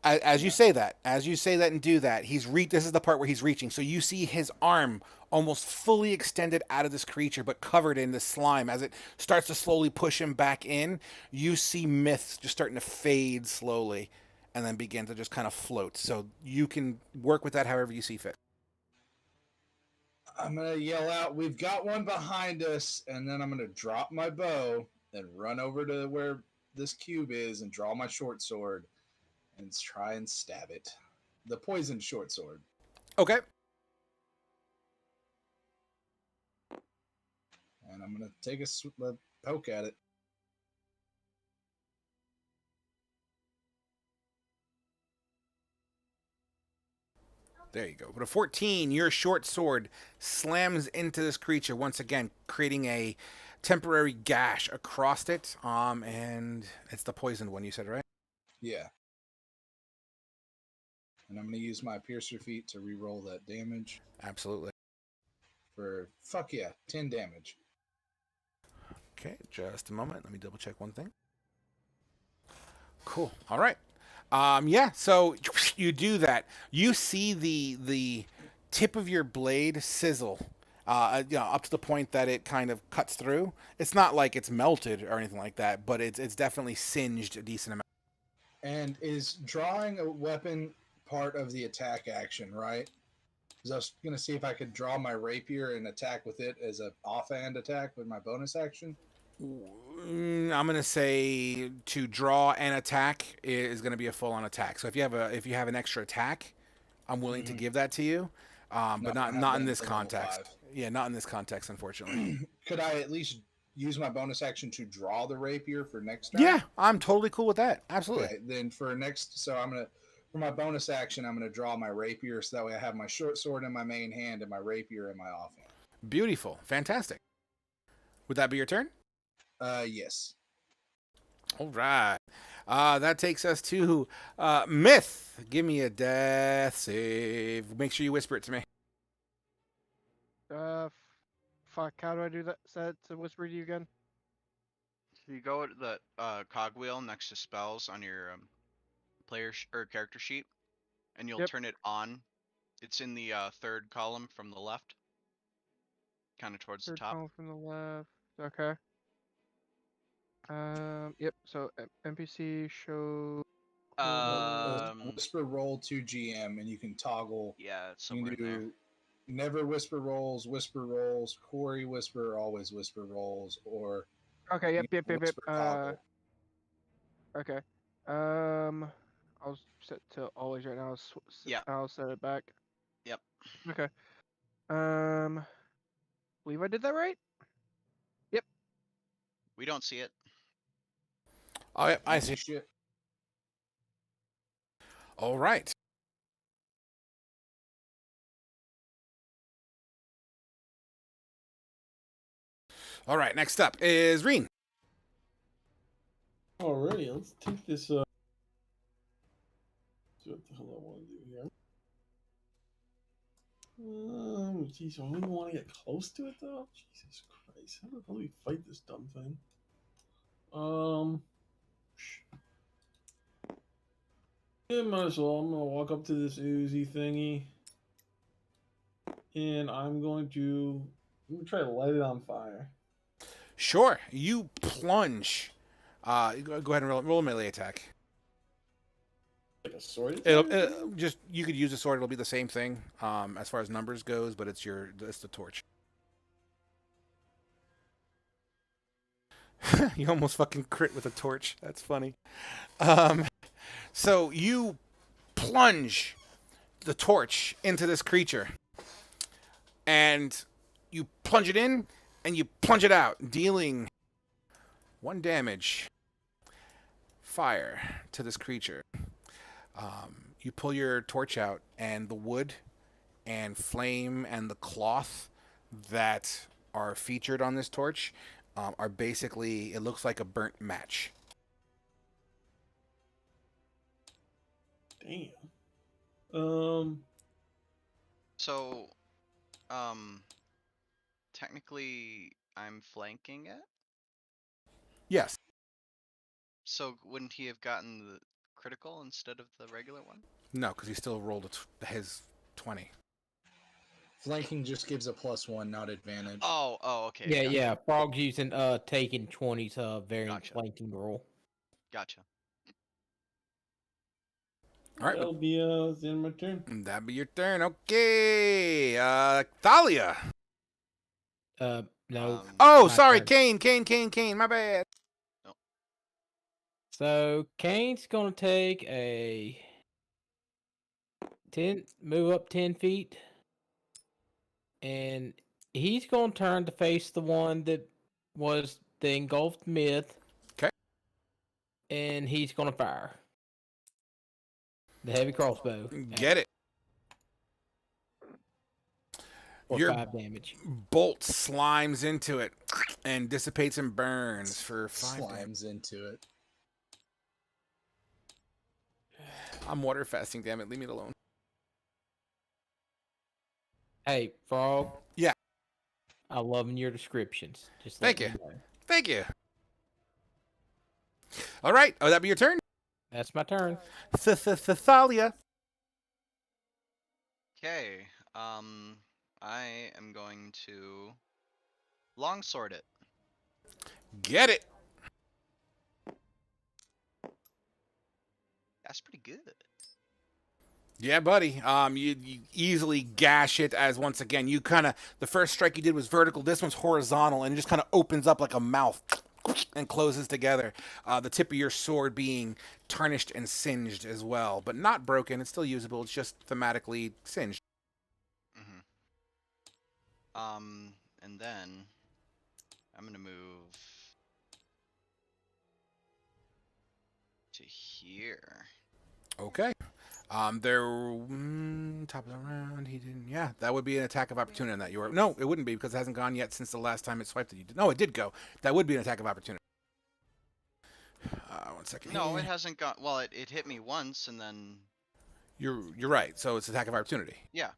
As you say that and do that, this is the part where he's reaching. So you see his arm almost fully extended out of this creature, but covered in the slime. As it starts to slowly push him back in, you see Myth just starting to fade slowly and then begin to just kind of float. So you can work with that however you see fit. I'm going to yell out, "We've got one behind us," and then I'm going to drop my bow and run over to where this cube is and draw my short sword and try and stab it. The poisoned short sword. Okay. And I'm going to take a poke at it. There you go. But a 14, your short sword slams into this creature once again, creating a temporary gash across it. And it's the poisoned one, you said, right? Yeah. And I'm going to use my Piercer feat to re-roll that damage. Absolutely. For, 10 damage. Okay, just a moment. Let me double check one thing. Cool. All right. Yeah, so you do that. You see the tip of your blade sizzle, up to the point that it kind of cuts through. It's not like it's melted or anything like that, but it's definitely singed a decent amount. And is drawing a weapon part of the attack action, right? Because I was going to see if I could draw my rapier and attack with it as an offhand attack with my bonus action. I'm gonna say to draw and attack is gonna be a full-on attack. So if you have an extra attack, I'm willing to give that to you, but not in this context. Yeah, not in this context, unfortunately. Could I at least use my bonus action to draw the rapier for next turn? Yeah, I'm totally cool with that. Absolutely. Okay, then for my bonus action, I'm gonna draw my rapier so that way I have my short sword in my main hand and my rapier in my offhand. Beautiful, fantastic. Would that be your turn? Yes. All right. That takes us to Myth. Give me a death save. Make sure you whisper it to me. Fuck, how do I do that? Set to whisper to you again? So you go to the cogwheel next to spells on your or character sheet, and you'll turn it on. It's in the third column from the left, kind of towards the top. Third column from the left. Okay. Yep. So NPC show. Whisper roll to GM, and you can toggle. Yeah, it's somewhere in there. Never whisper rolls, quarry whisper, always whisper rolls, or okay. Yep. toggle. Okay. I'll set to always right now. I'll set it back. Yep. Okay. Believe I did that right? Yep. We don't see it. Oh, yep, I see. Shit. All right. All right, next up is Reen. Alrighty, let's take this. See what the hell I want to do here. Geez, I really want to get close to it though. Jesus Christ, how the hell do we fight this dumb thing? Yeah, might as well. I'm gonna walk up to this oozy thingy, and I'm gonna try to light it on fire. Sure, you plunge. Go ahead and roll a melee attack. Like a sword attack? It'll just you could use a sword. It'll be the same thing as far as numbers goes, but it's the torch. You almost fucking crit with a torch. That's funny. So you plunge the torch into this creature, and You plunge it in, and you plunge it out, dealing 1 damage. Fire to this creature. You pull your torch out, and the wood and flame and the cloth that are featured on this torch are basically, it looks like a burnt match. Damn. So, technically, I'm flanking it. Yes. So wouldn't he have gotten the critical instead of the regular one? No, because he still rolled his 20. Flanking just gives a +1, not advantage. Oh, okay. Yeah, Gotcha. yeah. Frog's using taking 20's variant Gotcha. flanking roll. Gotcha. All right. That'll be the end of my turn. That'd be your turn. Okay. Thalia. No. Oh, my sorry. turn. Kane. My bad. So Kane's gonna take move up 10 feet, and he's gonna turn to face the one that was the engulfed myth. Okay. And he's gonna fire the heavy crossbow. Get it. For Your 5 damage. bolt slimes into it and dissipates and burns for 5 damage. Slimes into it. I'm water fasting, damn it. Leave me alone. Hey, Frog. Yeah. I love your descriptions. Just Thank let you. me know. Thank you. All right. Oh, that'd be your turn? That's my turn. Thalia. Okay. I am going to longsword it. Get it. That's pretty good. Yeah, buddy. You easily gash it as once again you kind of, the first strike you did was vertical. This one's horizontal, and it just kind of opens up like a mouth and closes together. The tip of your sword being tarnished and singed as well, but not broken. It's still usable. It's just thematically singed. And then I'm gonna move to here. Okay. Top of the round. He didn't. Yeah, that would be an attack of opportunity on that. You were no, it wouldn't be because it hasn't gone yet since the last time it swiped at you. No, it did go. That would be an attack of opportunity. 1 second. No, here. it hasn't gone. Well, it hit me once, and then You're right. So it's attack of opportunity. yeah.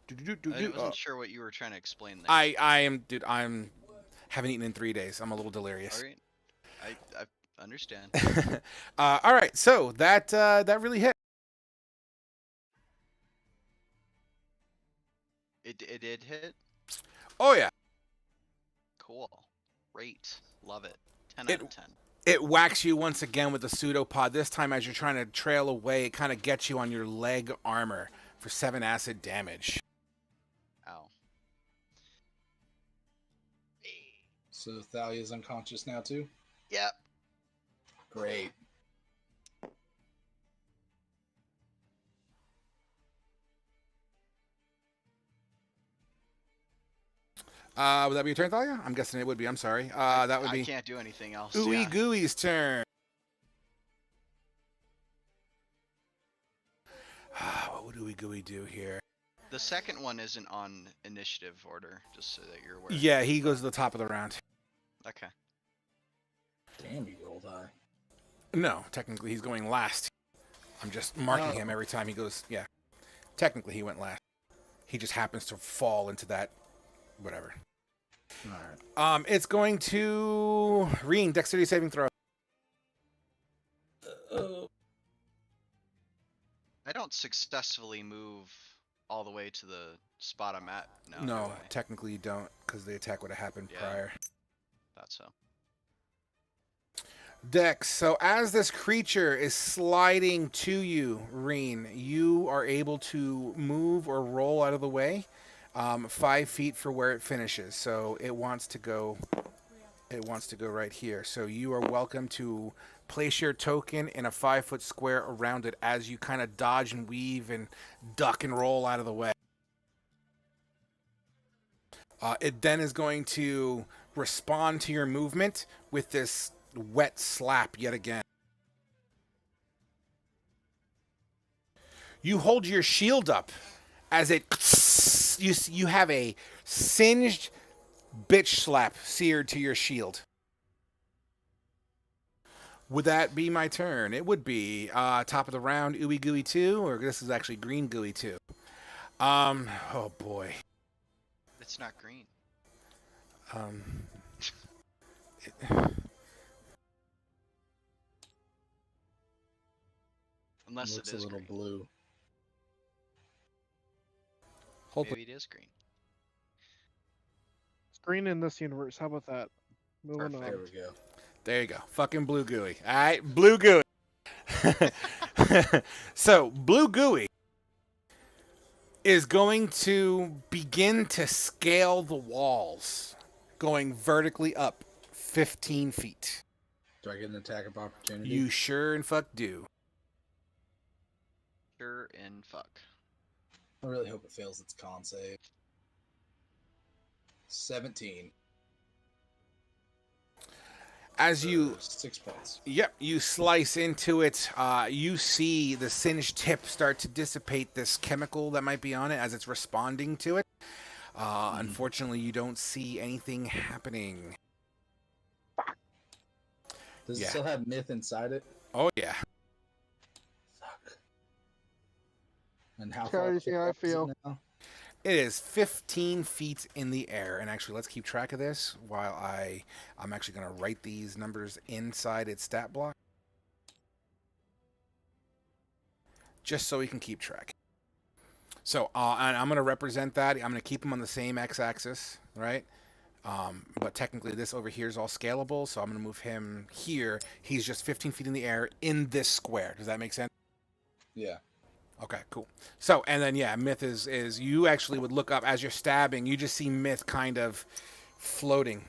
I wasn't sure what you were trying to explain there. I am, dude. Haven't eaten in 3 days. I'm a little delirious. All right. I understand. All right. So that really hit. It did hit. Oh yeah. Cool. Great. Love it. 10 out of 10. It whacks you once again with the pseudopod. This time, as you're trying to trail away, it kind of gets you on your leg armor for 7 acid damage. Ow. So Thalia's unconscious now too? Yep. Great. Would that be your turn, Thalia? I'm guessing it would be. I'm sorry. That would be I can't do anything else. Ooey Yeah. Gooey's turn. What would Ooey Gooey do here? The second one isn't on initiative order, just so that you're aware. Yeah, he goes to the top of the round. Okay. Damn, you rolled high. No, technically he's going last. I'm just marking him every time he goes. Yeah, technically he went last. He just happens to fall into that, whatever. All right. It's going to Reen, dexterity saving throw. I don't successfully move all the way to the spot I'm at. No. No, do I? technically you don't, because the attack would have happened Yeah. prior. Thought so. Dex, so as this creature is sliding to you, Reen, you are able to move or roll out of the way 5 feet for where it finishes. So it wants to go right here. So you are welcome to place your token in a 5-foot square around it as you kind of dodge and weave and duck and roll out of the way. It then is going to respond to your movement with this wet slap yet again. You hold your shield up as it you have a singed bitch slap seared to your shield. Would that be my turn? It would be top of the round, ooey gooey 2, or this is actually green gooey 2. Oh boy. It's not green. Unless Looks it a is little green. blue. Hold Maybe it is green. It's green in this universe. How about that? Moving Perfect. There on. we go. There you go. Fucking blue gooey. All right, blue gooey. So, blue gooey is going to begin to scale the walls, going vertically up 15 feet. Do I get an attack of opportunity? You sure and fuck do. Sure and fuck. I really hope it fails its con save. 17. As you 6 points. Yep, you slice into it. You see the singed tip start to dissipate this chemical that might be on it as it's responding to it. Unfortunately, you don't see anything happening. Does Yeah. it still have myth inside it? Oh, yeah. Fuck. And how How far do you think I up is it feel? now? It is 15 feet in the air. And actually, let's keep track of this while I'm actually going to write these numbers inside its stat block. Just so we can keep track. So, and I'm going to represent that. I'm going to keep them on the same x-axis, right? But technically, this over here is all scalable, so I'm going to move him here. He's just 15 feet in the air in this square. Does that make sense? Yeah. Okay, cool. So, and then, yeah, Myth is you actually would look up as you're stabbing. You just see Myth kind of floating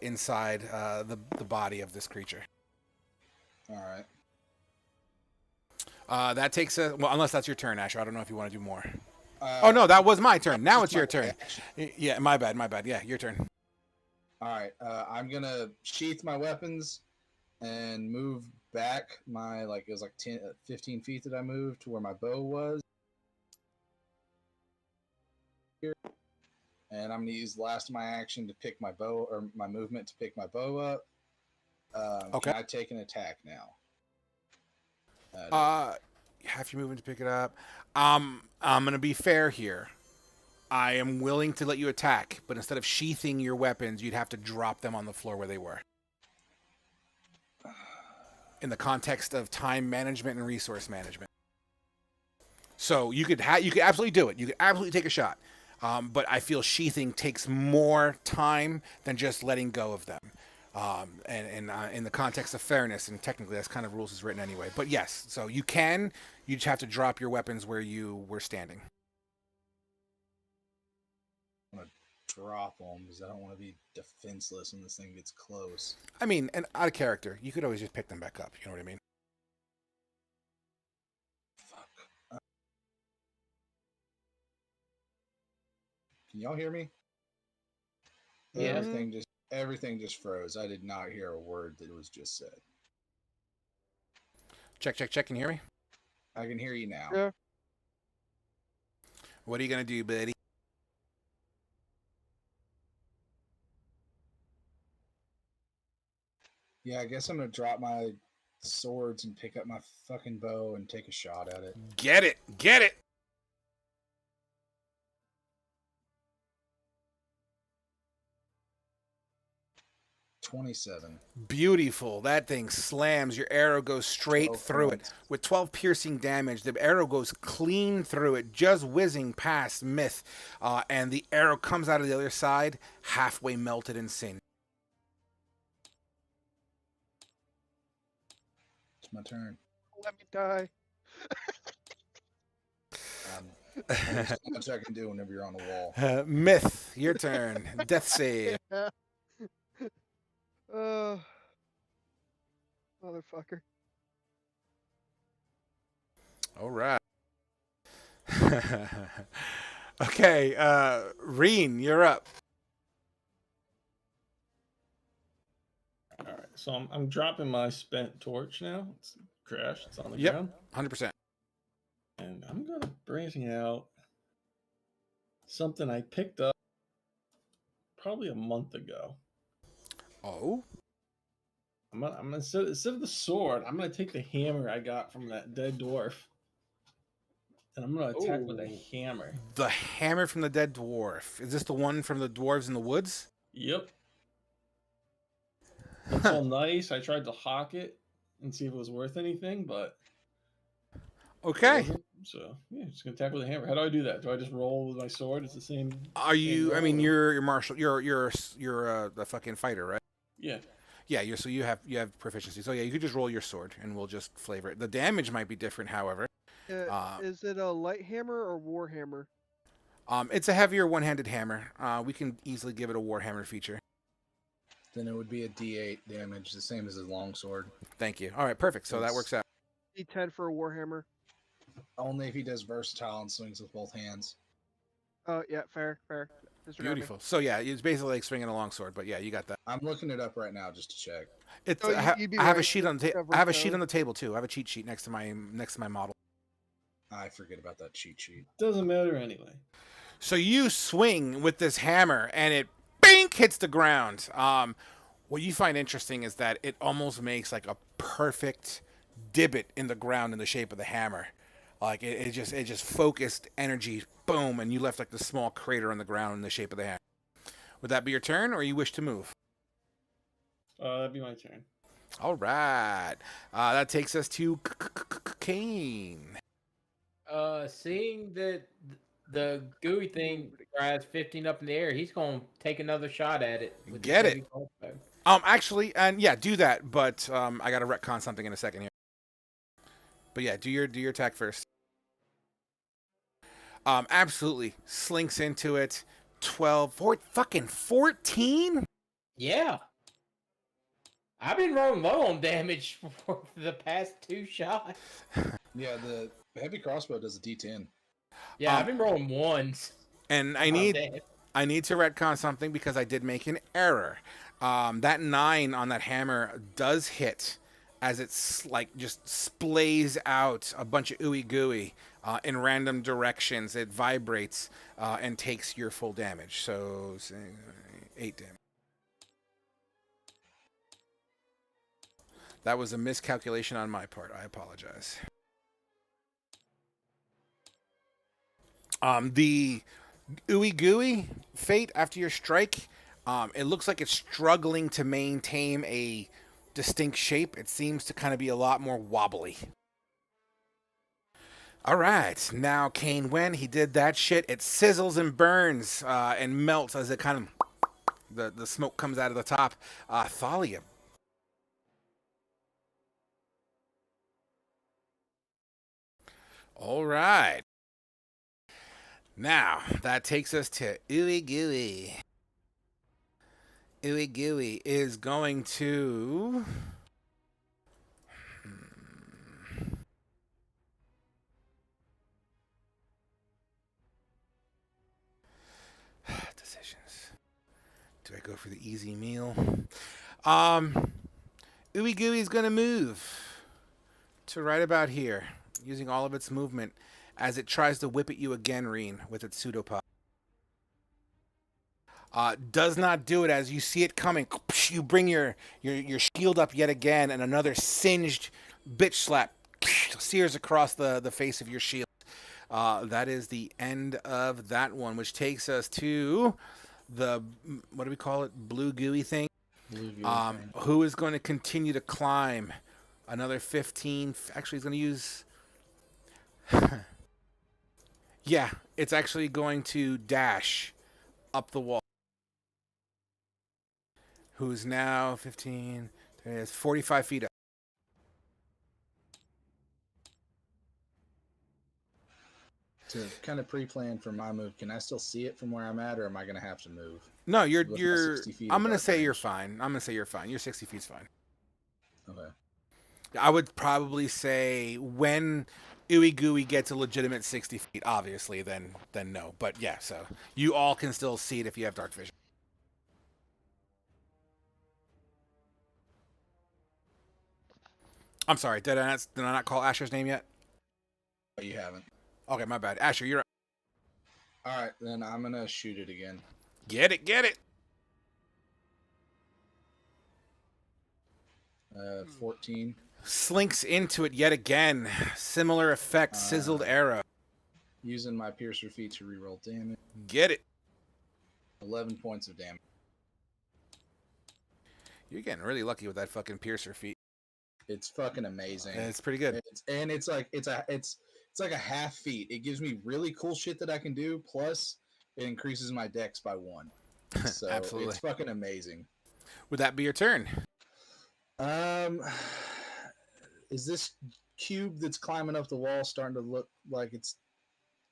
inside the body of this creature. All right. That takes a... Well, unless that's your turn, Asher. I don't know if you want to do more. Uh, Oh, no, that was my turn. Now it's my your turn. reaction. Yeah, my bad. Yeah, your turn. All right. I'm gonna sheath my weapons and move back my it was 10, 15 feet that I moved to where my bow was. Here. And I'm gonna use the last of my action to pick my bow or my movement to pick my bow up. Okay. Can I take an attack now? Have you moving to pick it up? I'm gonna be fair here. I am willing to let you attack, but instead of sheathing your weapons, you'd have to drop them on the floor where they were. In the context of time management and resource management. So you could absolutely do it. You could absolutely take a shot. But I feel sheathing takes more time than just letting go of them. And in the context of fairness, and technically that's kind of rules is written anyway. But yes, so you just have to drop your weapons where you were standing. I'm gonna drop them because I don't want to be defenseless when this thing gets close. I mean, and out of character, you could always just pick them back up. You know what I mean? Fuck. Can y'all hear me? Yeah. Everything just froze. I did not hear a word that was just said. Check. Can you hear me? I can hear you now. Yeah. What are you gonna do, buddy? Yeah, I guess I'm gonna drop my swords and pick up my fucking bow and take a shot at it. Get it! 27. Beautiful. That thing slams. Your arrow goes straight 12 through points. it. With 12 piercing damage, the arrow goes clean through it, just whizzing past Myth. And the arrow comes out of the other side, halfway melted and singed. It's my turn. Let me die. There's not much I can do whenever you're on the wall. Myth, your turn. Death save. Motherfucker. All right. Okay, Reen, you're up. So I'm dropping my spent torch now. It's crashed. It's on the Yep. ground. 100%. And I'm gonna bring out something I picked up probably a month ago. Oh. I'm gonna instead of the sword, I'm gonna take the hammer I got from that dead dwarf, and I'm gonna attack with a Ooh. hammer. The hammer from the dead dwarf. Is this the one from the dwarves in the woods? Yep. Looks all nice. I tried to hawk it and see if it was worth anything, but it Okay. wasn't. So yeah, just gonna attack with a hammer. How do I do that? Do I just roll with my sword? It's the same. Are you? I roll, mean, or- you're martial. You're the fucking fighter, right? Yeah. Yeah. So you have proficiency. So yeah, you could just roll your sword, and we'll just flavor it. The damage might be different, however. Is it a light hammer or war hammer? It's a heavier one-handed hammer. We can easily give it a warhammer feature. Then it would be a D8 damage, the same as a longsword. Thank you. All right, perfect. So that works out. D10 for a war hammer. Only if he does versatile and swings with both hands. Oh yeah, fair. Disregard me. Beautiful. So yeah, it's basically like swinging a longsword, but yeah, you got that. I'm looking it up right now just to check. It's Oh, I, ha- you'd be I have a right. sheet on the Yeah, I have a sheet versatile. on the table too. I have a cheat sheet next to my model. I forget about that cheat sheet. Doesn't matter anyway. So you swing with this hammer, and it bink hits the ground. What you find interesting is that it almost makes like a perfect divot in the ground in the shape of the hammer. Like it just focused energy, boom, and you left like the small crater on the ground in the shape of the hammer. Would that be your turn, or you wish to move? That'd be my turn. All right, that takes us to Kane. Seeing that the gooey thing drives 15 up in the air, he's gonna take another shot at it. With Get his it. heavy crossbow. Actually, and yeah, do that. But I gotta retcon something in a second here. But yeah, do your attack first. Absolutely slinks into it. 12, fucking 14. Yeah. I've been rolling low on damage for the past 2 shots. Yeah, the heavy crossbow does a D10. Yeah, I've been rolling ones. And I on need damage. to retcon something because I did make an error. That 9 on that hammer does hit, as it's like just splays out a bunch of ooey gooey in random directions. It vibrates and takes your full damage. So 8 damage. That was a miscalculation on my part. I apologize. The ooey gooey fate after your strike, it looks like it's struggling to maintain a distinct shape. It seems to kind of be a lot more wobbly. All right, now Kane, when he did that shit, it sizzles and burns and melts as it kind of the smoke comes out of the top. Thalia. All right. Now, that takes us to Ooey Gooey. Ooey Gooey is going to... Decisions. Do I go for the easy meal? Ooey Gooey is going to move to right about here, using all of its movement as it tries to whip at you again, Reen, with its pseudopod. Does not do it. As you see it coming, you bring your shield up yet again, and another singed bitch slap sears across the face of your shield. That is the end of that one, which takes us to the, what do we call it, blue gooey thing? Blue gooey thing. Who is going to continue to climb another 15. Actually, he's going to use... Yeah, it's actually going to dash up the wall. Who's now 15, 45 feet up. To kind of pre-plan for my move, can I still see it from where I'm at, or am I going to have to move? No, With my 60 feet I'm of going to dark say you're range. fine. I'm going to say you're fine. Your 60 feet's fine. Okay. I would probably say when Ooey Gooey gets a legitimate 60 feet, obviously, then no. But yeah, so you all can still see it if you have dark vision. I'm sorry. Did I not call Asher's name yet? Oh, you haven't. Okay, my bad. Asher, you're up. All right, then I'm gonna shoot it again. Get it, get it. 14. Slinks into it yet again. Similar effect, sizzled arrow. Using my piercer feat to reroll damage. Get it. 11 points of damage. You're getting really lucky with that fucking piercer feat. It's fucking amazing. It's pretty good. It's like a half feat. It gives me really cool shit that I can do. Plus, it increases my dex by 1. So Absolutely. it's fucking amazing. Would that be your turn? Is this cube that's climbing up the wall starting to look like it's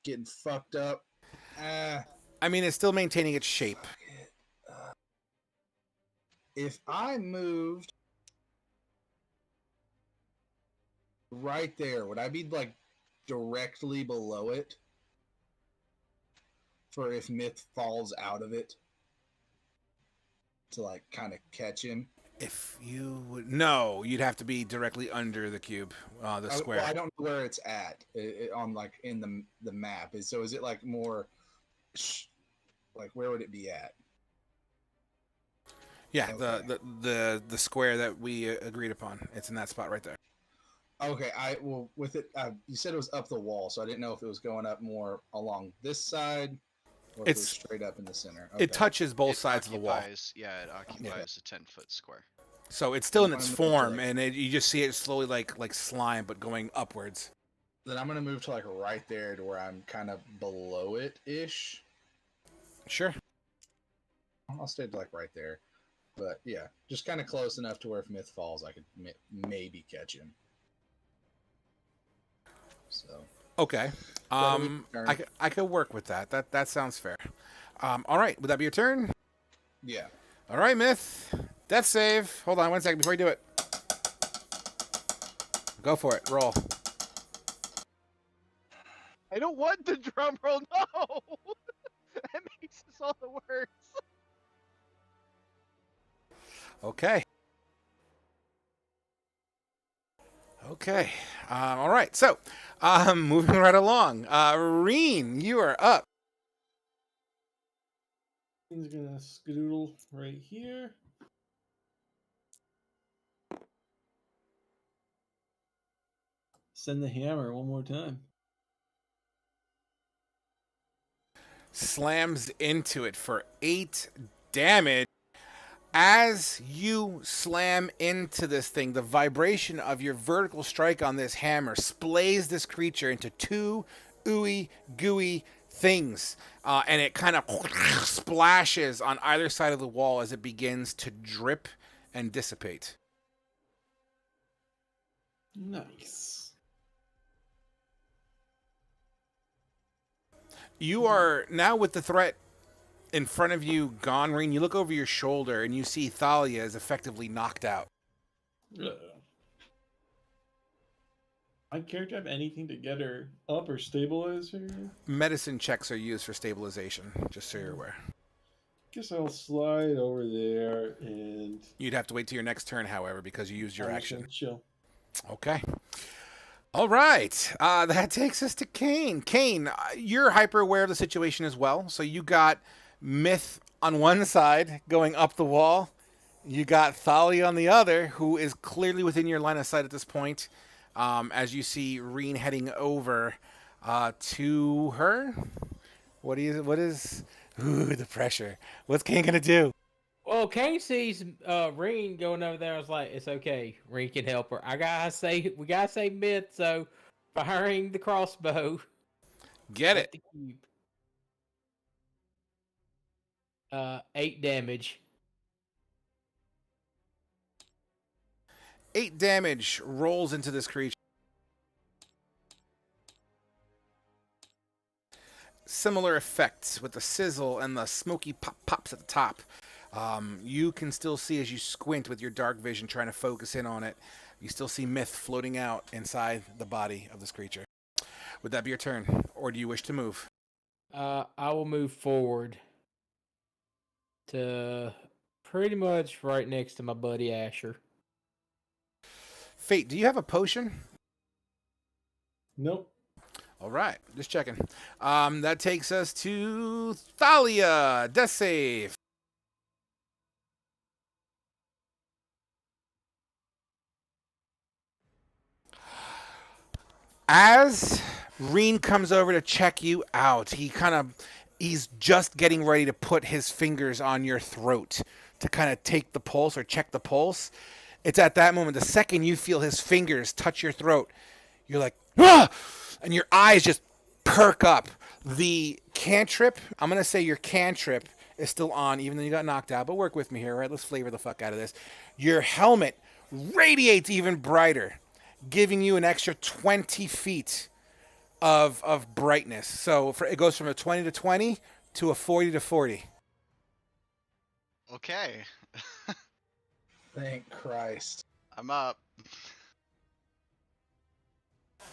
getting fucked up? I mean, it's still maintaining its shape. If I moved right there, would I be like directly below it? For if Myth falls out of it to like kind of catch him. If you would, no, you'd have to be directly under the cube, the square. Well, I don't know where it's at on like in the map. So is it like more like where would it be at? Yeah, Okay. the square that we agreed upon. It's in that spot right there. Okay, with it. You said it was up the wall, so I didn't know if it was going up more along this side or if it was It's straight up in the center. Okay. It touches both It sides of the wall, Yeah, it occupies a 10-foot square. so it's still in I'm its gonna move to, form, like- and you just see it slowly like slime, but going upwards. Then I'm gonna move to like right there to where I'm kind of below it ish. Sure. I'll stay like right there, but yeah, just kind of close enough to where if Myth falls, I could maybe catch him. So Okay. I could work with that. That sounds fair. All right. Would that be your turn? yeah, All right, Myth. Death save. Hold on 1 second before you do it. Go for it. Roll. I don't want the drum roll. No, that makes this all the worse. Okay. Okay. All right. So, moving right along. Reen, you are up. He's gonna skedoodle right here. Send the hammer one more time. Slams into it for 8 damage. As you slam into this thing, the vibration of your vertical strike on this hammer splays this creature into 2 ooey gooey things, and it kind of splashes on either side of the wall as it begins to drip and dissipate. Nice. You are now with the threat in front of you, gone, Reen. You look over your shoulder and you see Thalia is effectively knocked out. My character have anything to get her up or stabilize her? Medicine checks are used for stabilization, just so you're aware. Guess I'll slide over there and You'd have to wait till your next turn, however, because you used your I'm just action. gonna chill. Okay. All right. That takes us to Kane. Kane, you're hyper aware of the situation as well. So you got Myth on one side going up the wall. You got Thalia on the other, who is clearly within your line of sight at this point. As you see Reen heading over to her. What is the pressure? What's Kane gonna do? Well, Kane sees Reen going over there. I was like, it's okay. Reen can help her. We gotta say Myth, so firing the crossbow. Get at it. the cube. 8 damage. 8 damage rolls into this creature. Similar effects with the sizzle and the smoky pops at the top. You can still see as you squint with your dark vision trying to focus in on it. You still see Myth floating out inside the body of this creature. Would that be your turn? Or do you wish to move? I will move forward to pretty much right next to my buddy Asher. Fate, do you have a potion? Nope. All right, just checking. That takes us to Thalia. Death save. As Reen comes over to check you out, he's just getting ready to put his fingers on your throat to kind of take the pulse or check the pulse. It's at that moment, the second you feel his fingers touch your throat, you're like, ah! And your eyes just perk up. The cantrip, I'm going to say your cantrip is still on, even though you got knocked out, but work with me here, right? Let's flavor the fuck out of this. Your helmet radiates even brighter, giving you an extra 20 feet of brightness. So it goes from a 20 to 20 to a 40 to 40. Okay. Thank Christ. I'm up.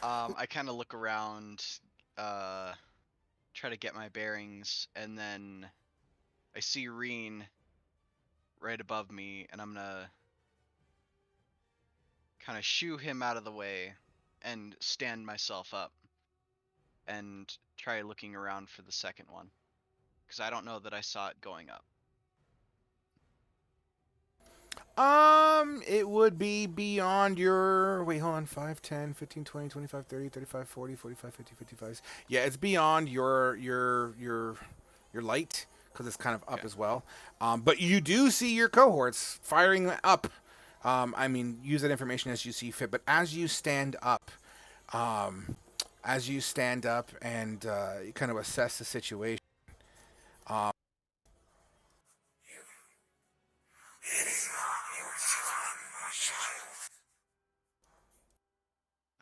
I kind of look around, try to get my bearings, and then I see Reen right above me, and I'm gonna kind of shoo him out of the way and stand myself up and try looking around for the second one, because I don't know that I saw it going up. It would be beyond your, wait, hold on, 5, 10, 15, 20, 25, 30, 35, 40, 45, 50, 55. Yeah, it's beyond your light, because it's kind of up Okay. as well. But you do see your cohorts firing up. I mean, use that information as you see fit. But as you stand up, and you kind of assess the situation,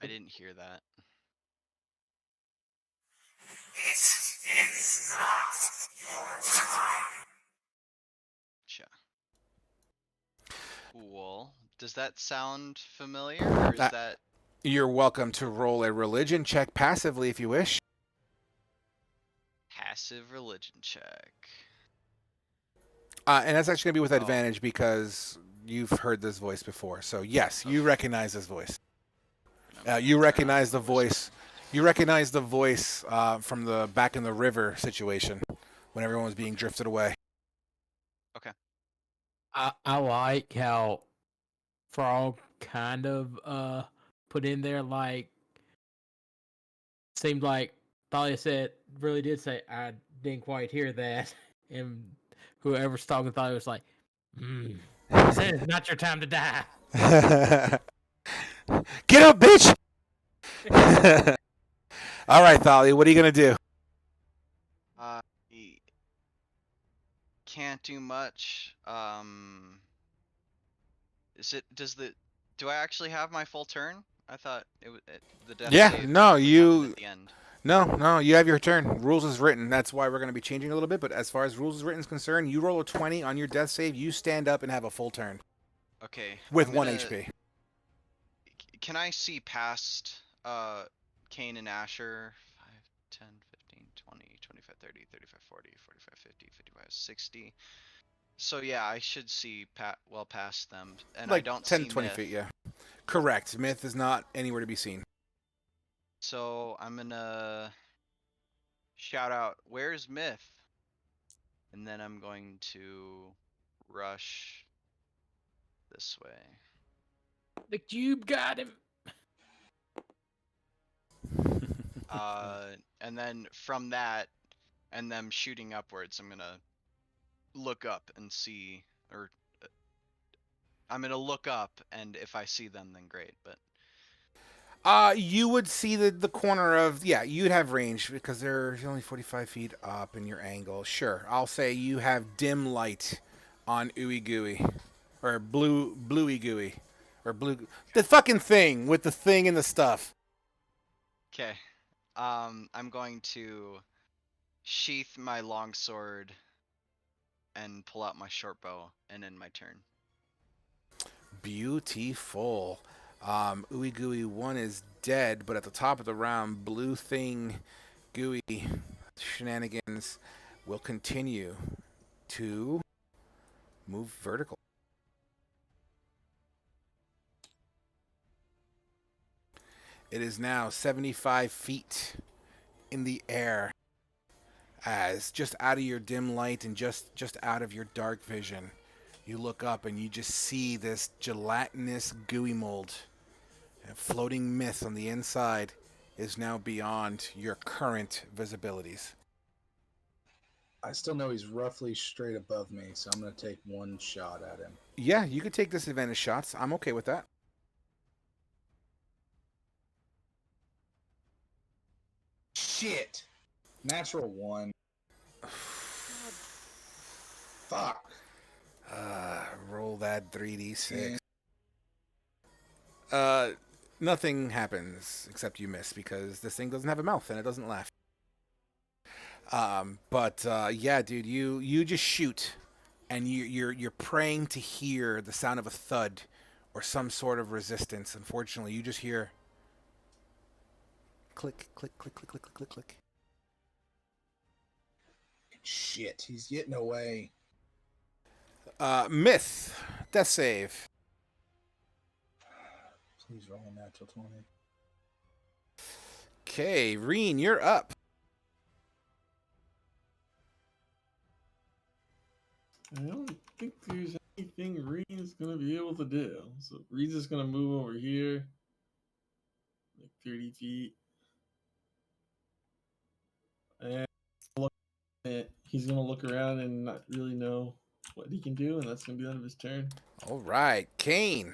I didn't hear that. Cha. Cool. Does that sound familiar, or is That- that you're welcome to roll a religion check passively if you wish. passive religion check? And that's actually going to be with Oh. advantage because you've heard this voice before. So, yes, you recognize this voice. You recognize the voice. You recognize the voice from the back in the river situation when everyone was being drifted away. I like how Frog kind of put in there, like, seemed like Thalia said, really did say, I didn't quite hear that. And whoever's talking Thalia was like, I said it's not your time to die. Get up, bitch! All right, Thalia, what are you going to do? Can't do much. Do I actually have my full turn? I thought the death Yeah, save no, would you- happen at the end. No, you have your turn. Rules is written. That's why we're going to be changing a little bit. But as far as rules is written is concerned, you roll a 20 on your death save, you stand up and have a full turn Okay. with I'm 1 gonna- HP. Can I see past Kane and Asher? 5, 10, 15, 20, 25, 30, 35, 40, 45, 50, 55, 60. So yeah, I should see well past them, and Like I don't 10 see to 20 Myth. feet, yeah. Correct. Myth is not anywhere to be seen. So I'm gonna shout out, "Where's Myth?" And then I'm going to rush this way. The cube got him. And then from that, and them shooting upwards, I'm gonna look up and see, or I'm gonna look up, and if I see them, then great. But You would see the corner of, yeah, you'd have range because they're only 45 feet up in your angle. Sure, I'll say you have dim light on Ooey Gooey, or Bluey Gooey, or blue, the fucking thing with the thing and the stuff. okay, I'm going to sheath my longsword and pull out my short bow and end my turn. Beautiful. Ooey Gooey 1 is dead, but at the top of the round, Blue Thing Gooey shenanigans will continue to move vertical. It is now 75 feet in the air, as just out of your dim light and just out of your dark vision, you look up and you just see this gelatinous gooey mold. A floating myth on the inside is now beyond your current visibilities. I still know he's roughly straight above me, so I'm going to take one shot at him. Yeah, you could take disadvantage shots. I'm okay with that. Shit! Natural 1. Fuck. Roll that 3d6. Yeah. Nothing happens except you miss because this thing doesn't have a mouth and it doesn't laugh. But yeah, dude, you just shoot, and you're praying to hear the sound of a thud or some sort of resistance. Unfortunately, you just hear click, click, click, click, click, click, click, click. Shit, he's getting away. Myth, death save. Please roll a natural 20. Okay, Reen, you're up. I don't think there's anything Reed's gonna be able to do. So Reed's just gonna move over here, like 30 feet, and he's gonna look around and not really know what he can do, and that's gonna be the end of his turn. All right, Kane.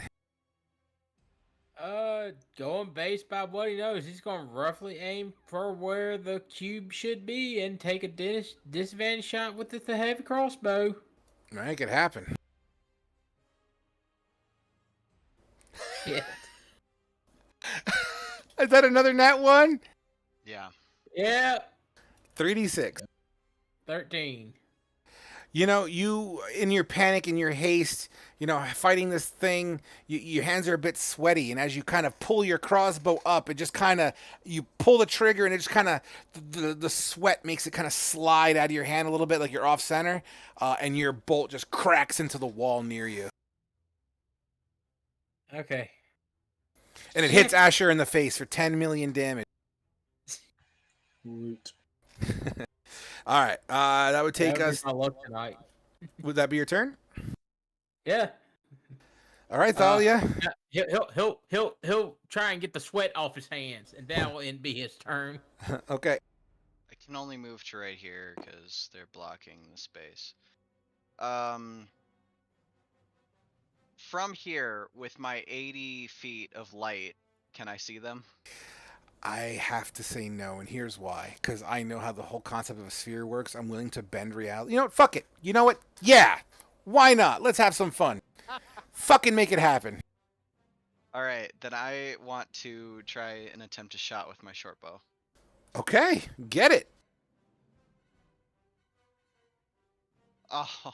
Going based by what he knows, he's going to roughly aim for where the cube should be and take a disadvantage shot with the heavy crossbow. Make it happen. Yeah. Is that another nat one? Yeah. Yeah. 3d6. 13. You know, you, in your panic, in your haste, you know, fighting this thing, your hands are a bit sweaty, and as you kind of pull your crossbow up, it just kind of, you pull the trigger, and it just kind of, the sweat makes it kind of slide out of your hand a little bit, like you're off center, and your bolt just cracks into the wall near you. Okay. And it hits Asher in the face for 10 million damage. Root. All right, that would take That us. my luck tonight. Would that be your turn? Yeah. All right, Thalia. He'll try and get the sweat off his hands, and that will be his turn. Okay. I can only move to right here because they're blocking the space. From here, with my 80 feet of light, can I see them? I have to say no, and here's why. Because I know how the whole concept of a sphere works. I'm willing to bend reality. You know what? Fuck it. You know what? Yeah. Why not? Let's have some fun. Fucking make it happen. Alright, then I want to try and attempt a shot with my short bow. Okay. Get it. Oh,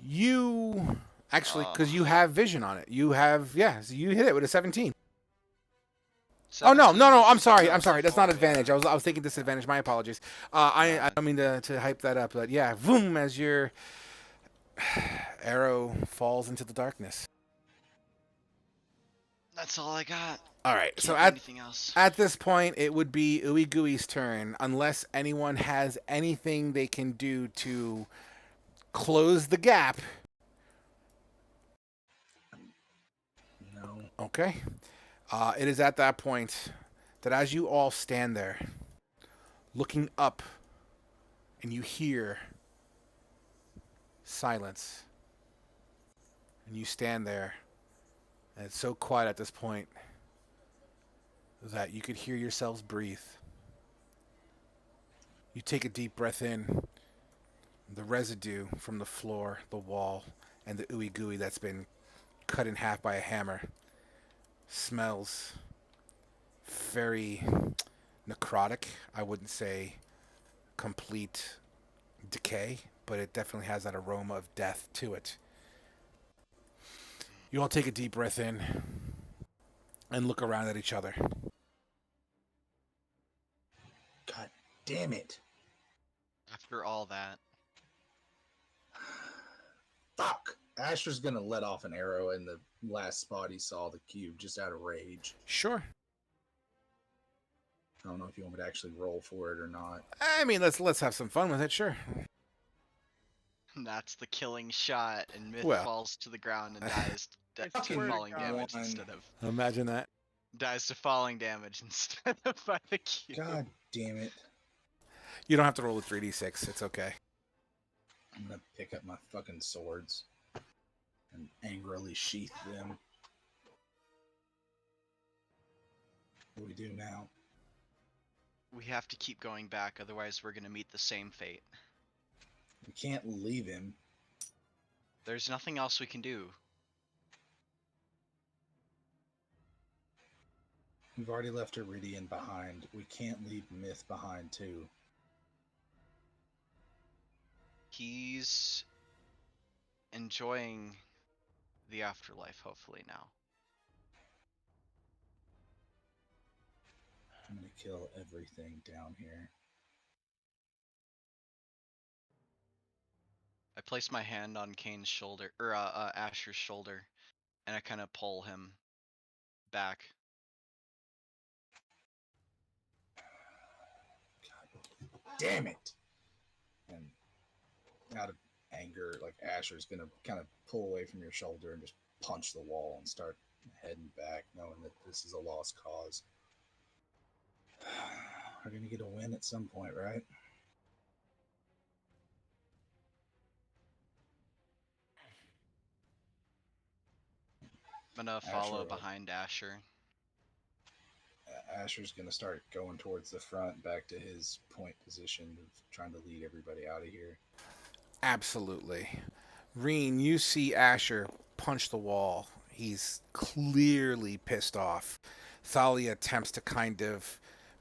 You... Actually, because you have vision on it. You have... Yeah, so you hit it with a 17. Oh, no. 17? I'm sorry. I'm sorry. That's not advantage. I was thinking disadvantage. My apologies. I don't mean to hype that up, but yeah. Boom, as your arrow falls into the darkness. That's all I got. All right. Can't So do at anything else. At this point, it would be Ooey Gooey's turn, unless anyone has anything they can do to close the gap. No. Okay. It is at that point that as you all stand there, looking up, and you hear silence, and you stand there, and it's so quiet at this point that you could hear yourselves breathe. You take a deep breath in. The residue from the floor, the wall, and the ooey gooey that's been cut in half by a hammer smells very necrotic. I wouldn't say complete decay, but it definitely has that aroma of death to it. You all take a deep breath in and look around at each other. God damn it. After all that. Fuck. Asher's gonna let off an arrow in the last spot he saw the cube, just out of rage. Sure. I don't know if you want me to actually roll for it or not. I mean, let's have some fun with it. Sure. And that's the killing shot, and Myth Well. falls to the ground and dies I to swear to falling God. damage One. instead of Imagine that. dies to falling damage instead of by the cube. God damn it. You don't have to roll a 3d6. It's okay. I'm gonna pick up my fucking swords and angrily sheath them. What do we do now? We have to keep going back, otherwise we're gonna meet the same fate. We can't leave him. There's nothing else we can do. We've already left Iridian behind. We can't leave Myth behind, too. He's enjoying the afterlife, hopefully, now. I'm gonna kill everything down here. I place my hand on Kane's shoulder, or Asher's shoulder, and I kind of pull him back. God damn it! And out of anger, like Asher's gonna kind of pull away from your shoulder and just punch the wall and start heading back, knowing that this is a lost cause. We're gonna get a win at some point, right? I'm gonna follow Asher. behind Asher. Asher's gonna start going towards the front, back to his point position of trying to lead everybody out of here. Absolutely. Reen, you see Asher punch the wall. He's clearly pissed off. Thalia attempts to kind of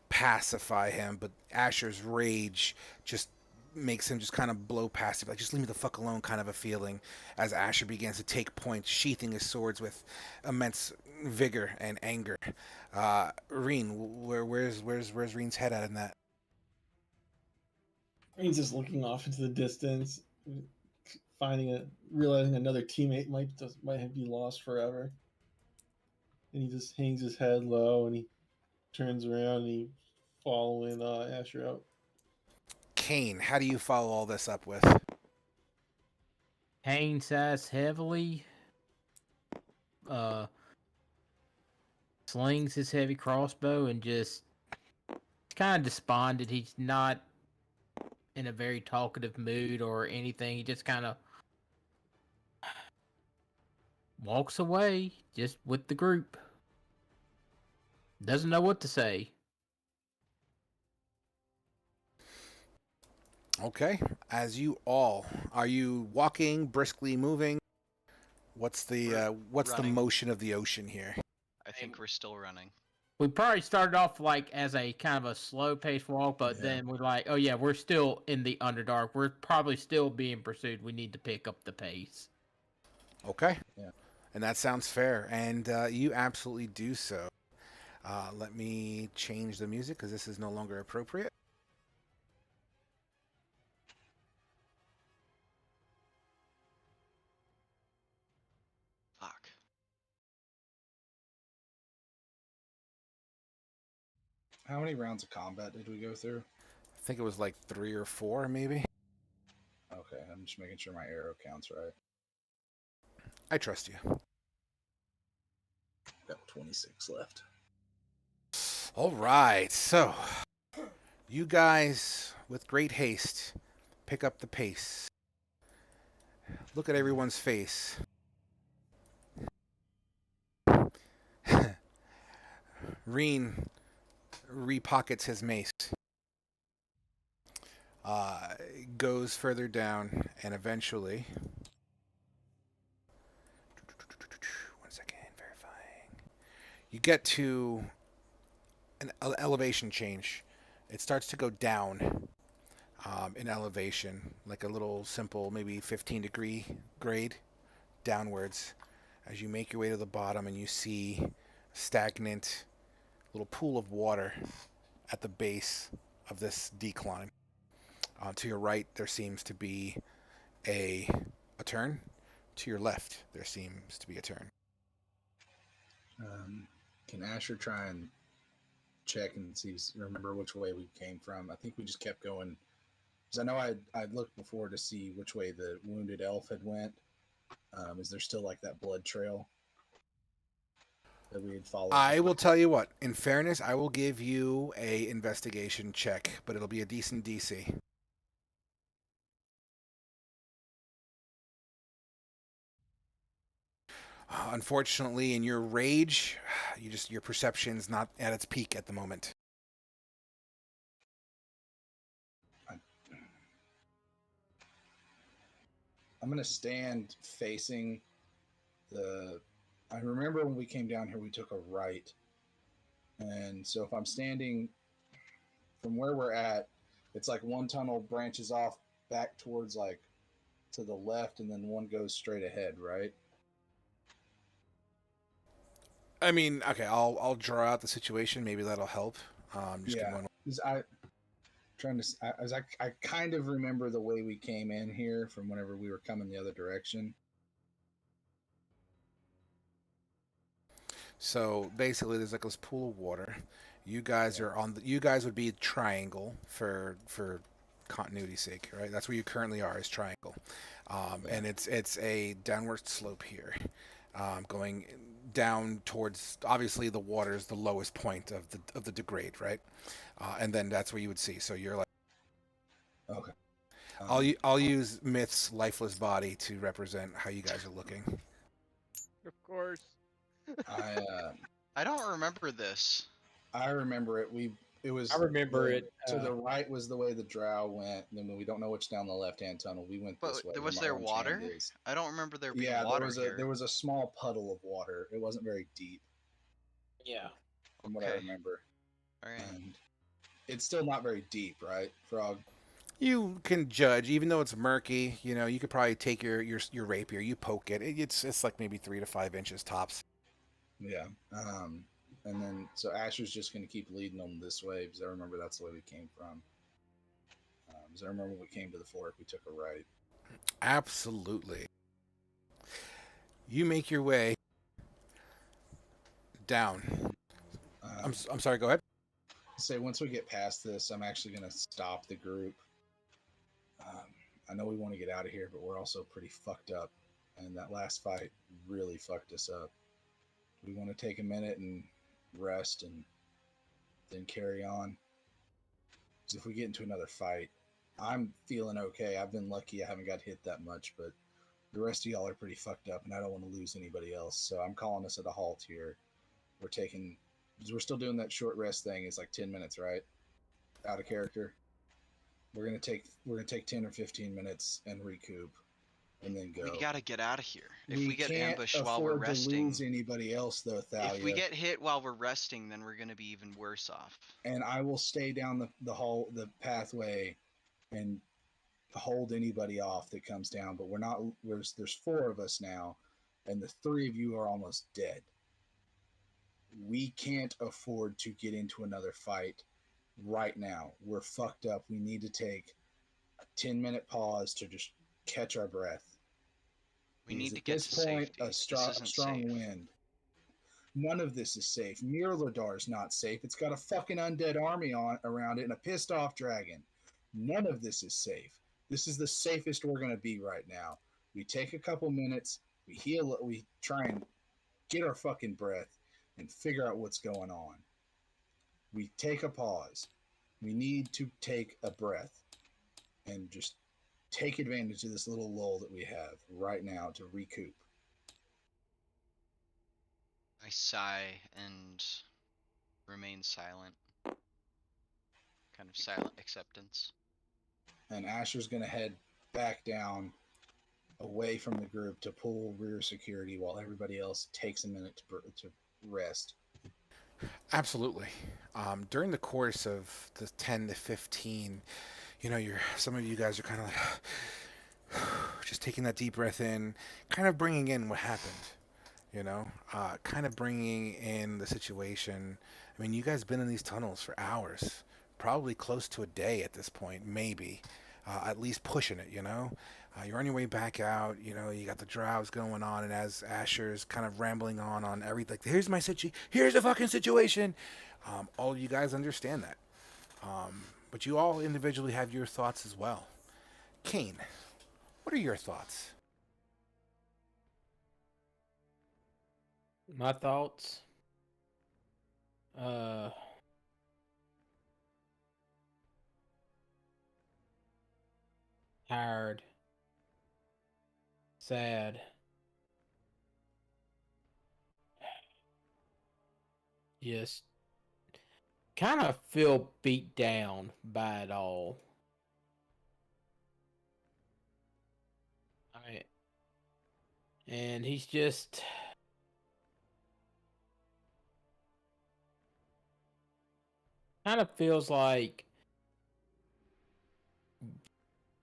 pacify him, but Asher's rage just makes him just kind of blow past it, like, just leave me the fuck alone kind of a feeling, as Asher begins to take points, sheathing his swords with immense vigor and anger. Reen, where's Reen's head at in that? He's just looking off into the distance, realizing another teammate might be lost forever. And he just hangs his head low and he turns around and he following Asher out. Kane, how do you follow all this up with? Kane sighs heavily, slings his heavy crossbow and just kind of despondent. He's not in a very talkative mood or anything. He just kind of walks away just with the group. Doesn't know what to say. Okay. As you all, are you walking, briskly moving? What's the running. motion of the ocean here? I think we're still running. We probably started off like as a kind of a slow paced walk, but Yeah. then we're like, oh yeah, we're still in the Underdark. We're probably still being pursued. We need to pick up the pace. Okay. Yeah. And that sounds fair. And you absolutely do so. Let me change the music because this is no longer appropriate. Fuck. How many rounds of combat did we go through? I think it was like 3 or 4, maybe. Okay, I'm just making sure my arrow counts right. I trust you. Got 26 left. All right. So, you guys, with great haste, pick up the pace. Look at everyone's face. Reen repockets his mace. Goes further down, and eventually... One second, verifying. You get to an elevation change. It starts to go down in elevation, like a little simple, maybe 15-degree grade downwards. As you make your way to the bottom and you see stagnant little pool of water at the base of this decline. To your right, there seems to be a turn. to your left, there seems to be a turn. Can Asher try and check and see, remember which way we came from? I think we just kept going. Because I know I'd looked before to see which way the wounded elf had went. Is there still like that blood trail that we had followed? I will tell you what. In fairness, I will give you a investigation check, but it'll be a decent DC. Unfortunately, in your rage, your perception's not at its peak at the moment. I'm gonna stand facing the. I remember when we came down here, we took a right, and so if I'm standing from where we're at, it's like one tunnel branches off back towards like to the left, and then one goes straight ahead, right? I mean, okay, I'll draw out the situation. Maybe that'll help. Just give me Yeah, one. because I kind of remember the way we came in here from whenever we were coming the other direction. So basically, there's like this pool of water. You guys are on. You guys would be triangle for continuity's sake, right? That's where you currently are, is triangle, and it's a downward slope here, going down towards, obviously the water is the lowest point of the degrade, right? And then that's where you would see. So you're like, Okay. I'll use Myth's lifeless body to represent how you guys are looking. Of course. I don't remember this. I remember it. It was. I remember it. To the right was the way the drow went. And then we don't know which down the left-hand tunnel. We went But this way. was where there my orange water? hand is. I don't remember there being Yeah, water here. there was a small puddle of water. It wasn't very deep, Yeah. from what I remember. All right. And it's still not very deep, right, Frog? You can judge, even though it's murky. You know, you could probably take your rapier, you poke it. It's like maybe 3 to 5 inches tops. Yeah. And then so Asher's just going to keep leading them this way because I remember that's the way we came from. Because I remember when we came to the fork, we took a right. Absolutely. You make your way down. I'm sorry. Go ahead. Say once we get past this, I'm actually going to stop the group. I know we want to get out of here, but we're also pretty fucked up, and that last fight really fucked us up. We want to take a minute and rest and then carry on. Because if we get into another fight, I'm feeling okay. I've been lucky. I haven't got hit that much, but the rest of y'all are pretty fucked up, and I don't want to lose anybody else. So I'm calling us at a halt here. We're still doing that short rest thing. It's like 10 minutes, right? Out of character. We're gonna take 10 or 15 minutes and recoup, and then go. We gotta get out of here. If we get can't ambushed while we're afford to resting, lose anybody else, though, Thalia. if we get hit while we're resting, then we're gonna be even worse off. And I will stay down the pathway, and hold anybody off that comes down. But we're not. There's 4 of us now, and the 3 of you are almost dead. We can't afford to get into another fight right now. We're fucked up. We need to take a 10-minute pause to just catch our breath. We need to get to safety. A strong wind. None of this is safe. Mirladar's not safe. It's got a fucking undead army around it and a pissed off dragon. None of this is safe. This is the safest we're going to be right now. We take a couple minutes, we heal, we try and get our fucking breath and figure out what's going on. We take a pause. We need to take a breath and just take advantage of this little lull that we have right now to recoup. I sigh and remain silent. Kind of silent acceptance. And Asher's going to head back down away from the group to pull rear security while everybody else takes a minute to rest. Absolutely. During the course of the 10 to 15, some of you guys are kind of like just taking that deep breath in, kind of bringing in what happened, kind of bringing in the situation. I mean, you guys been in these tunnels for hours, probably close to a day at this point, maybe. at least pushing it. You're on your way back out. You got the drowse going on, and as Asher's kind of rambling on everything, here's the fucking situation. All of you guys understand that, but you all individually have your thoughts as well. Kane, what are your thoughts? My thoughts. Tired. Sad. Just kind of feel beat down by it all. I and he's just kind of feels like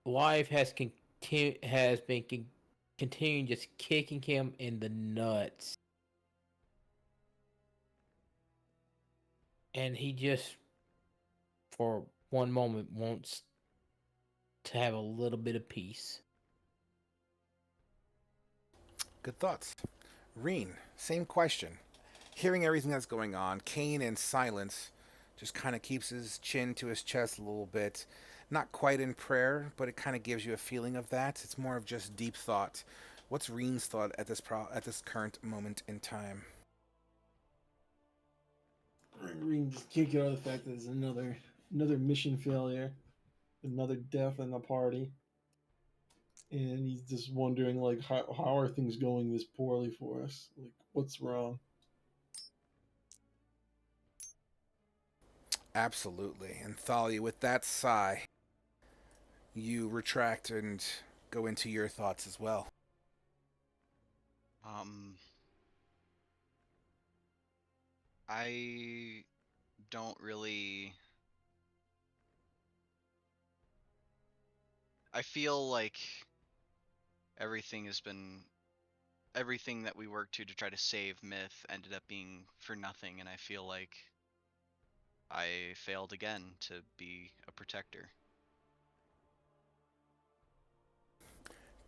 life has been continuing just kicking him in the nuts, and he just for one moment wants to have a little bit of peace. Good thoughts. Reen, same question. Hearing everything that's going on, Kane in silence just kind of keeps his chin to his chest a little bit. Not quite in prayer, but it kind of gives you a feeling of that. It's more of just deep thought. What's Reen's thought at this current moment in time? Green just can't get over the fact that there's another mission failure, another death in the party, and he's just wondering like how are things going this poorly for us? Like what's wrong? Absolutely. And Thalia, with that sigh, you retract and go into your thoughts as well. I don't really. I feel like everything has been everything that we worked to try to save Myth ended up being for nothing, and I feel like I failed again to be a protector.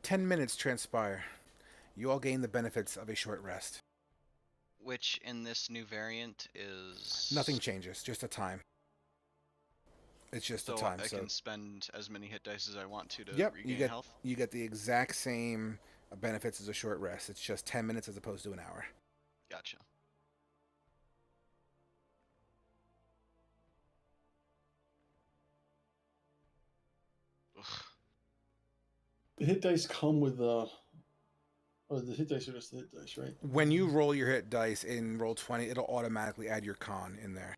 10 minutes transpire. You all gain the benefits of a short rest. Which in this new variant is Nothing changes, just a time. It's just so a time. I So can spend as many hit dice as I want to yep, regain health. you get the exact same benefits as a short rest. It's just 10 minutes as opposed to an hour. Gotcha. Ugh. The hit dice come with the hit dice are just the hit dice, right? When you roll your hit dice in roll 20, it'll automatically add your con in there.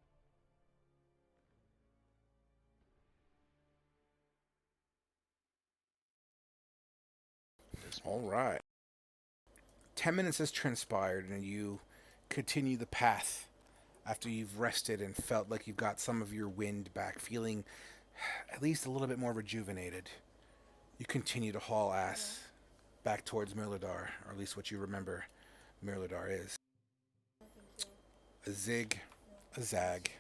All right. 10 minutes has transpired, and you continue the path after you've rested and felt like you've got some of your wind back, feeling at least a little bit more rejuvenated. You continue to haul ass back towards Mirladar, or at least what you remember Mirladar is. A zig, a zag,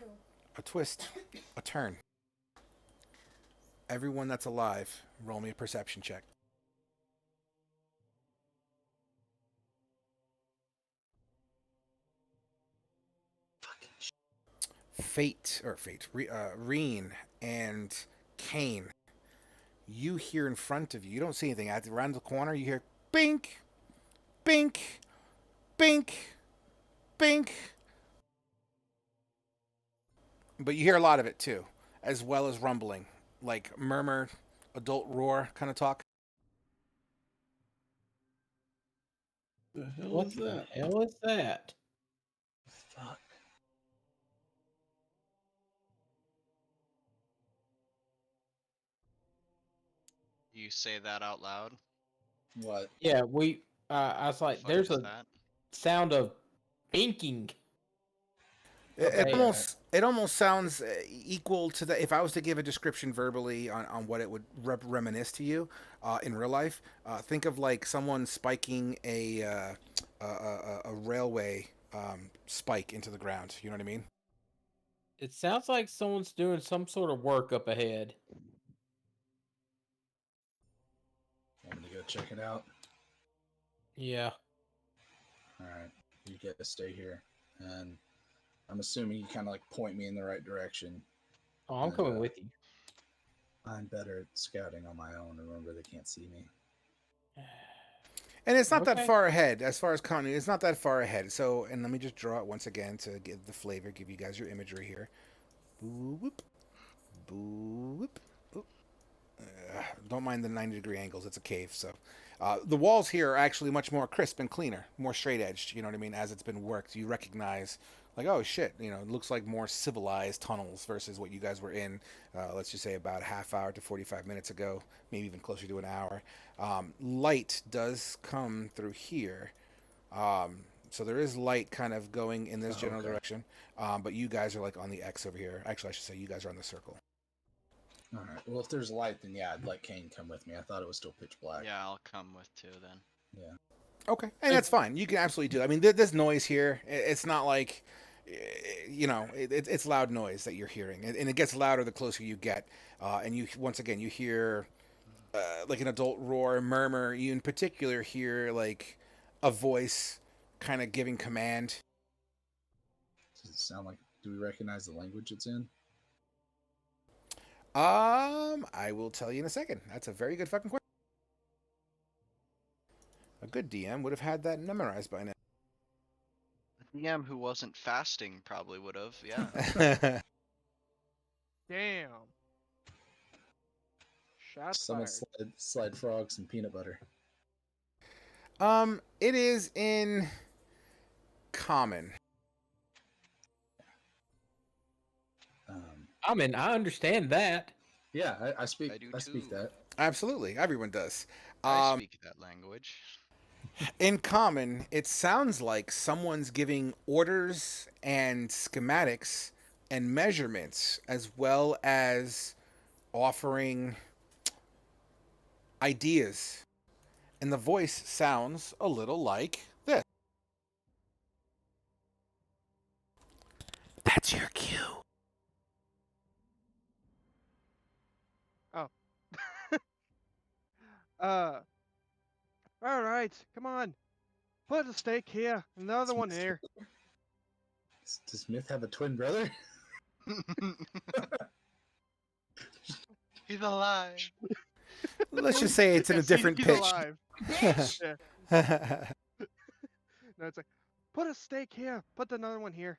a twist, a turn. Everyone that's alive, roll me a perception check. Reen and Kane, you hear in front of you, you don't see anything. Around the corner, you hear bink, bink, bink, bink. But you hear a lot of it too, as well as rumbling, like murmur, adult roar kind of talk. The hell What is the that? hell is that? Fuck. You say that out loud? What? Yeah, we. I was like, Fuck there's is a that? sound of binking. It, Okay. it almost sounds equal to the. If I was to give a description verbally on what it would reminisce to you in real life, think of like someone spiking a railway spike into the ground. You know what I mean? It sounds like someone's doing some sort of work up ahead. Want me to go check it out? Yeah. All right, you get to stay here, and I'm assuming you kind of like point me in the right direction. Oh, I'm coming with you. I'm better at scouting on my own. Remember, they can't see me. And it's not that Okay. far ahead as far as continuity. It's not that far ahead. So, and let me just draw it once again to give the flavor, give you guys your imagery here. Boo whoop, boo whoop. Don't mind the 90-degree angles. It's a cave, so the walls here are actually much more crisp and cleaner, more straight edged. You know what I mean? As it's been worked, you recognize, like, oh shit, you know, it looks like more civilized tunnels versus what you guys were in. Let's just say about a half hour to 45 minutes ago, maybe even closer to an hour. Light does come through here. So there is light kind of going in this general direction, but you guys are like on the X over here. Actually, I should say you guys are on the circle. All right. Well, if there's light, then yeah, I'd let Kane come with me. I thought it was still pitch black. Yeah, I'll come with two then. Yeah. Okay, and that's fine. You can absolutely do. I mean, there's noise here. It's not like, you know, it's loud noise that you're hearing, and it gets louder the closer you get. And you once again you hear like an adult roar, murmur. You in particular hear like a voice kind of giving command. Does it sound like? Do we recognize the language it's in? I will tell you in a second. That's a very good fucking question. A good DM would have had that memorized by now. The DM who wasn't fasting probably would have. Yeah. Damn. Shots Someone fired. slide frogs and peanut butter. It is in common. I understand that. Yeah, I speak. I do I speak too. that. Absolutely, everyone does. I speak that language. In common, it sounds like someone's giving orders and schematics and measurements, as well as offering ideas. And the voice sounds a little like this. That's your cue. All right, come on. Put a steak here, another one here. Does Myth have a twin brother? He's alive. Let's just say it's in a different He's pitch. alive. No, it's like, put a steak here, put another one here.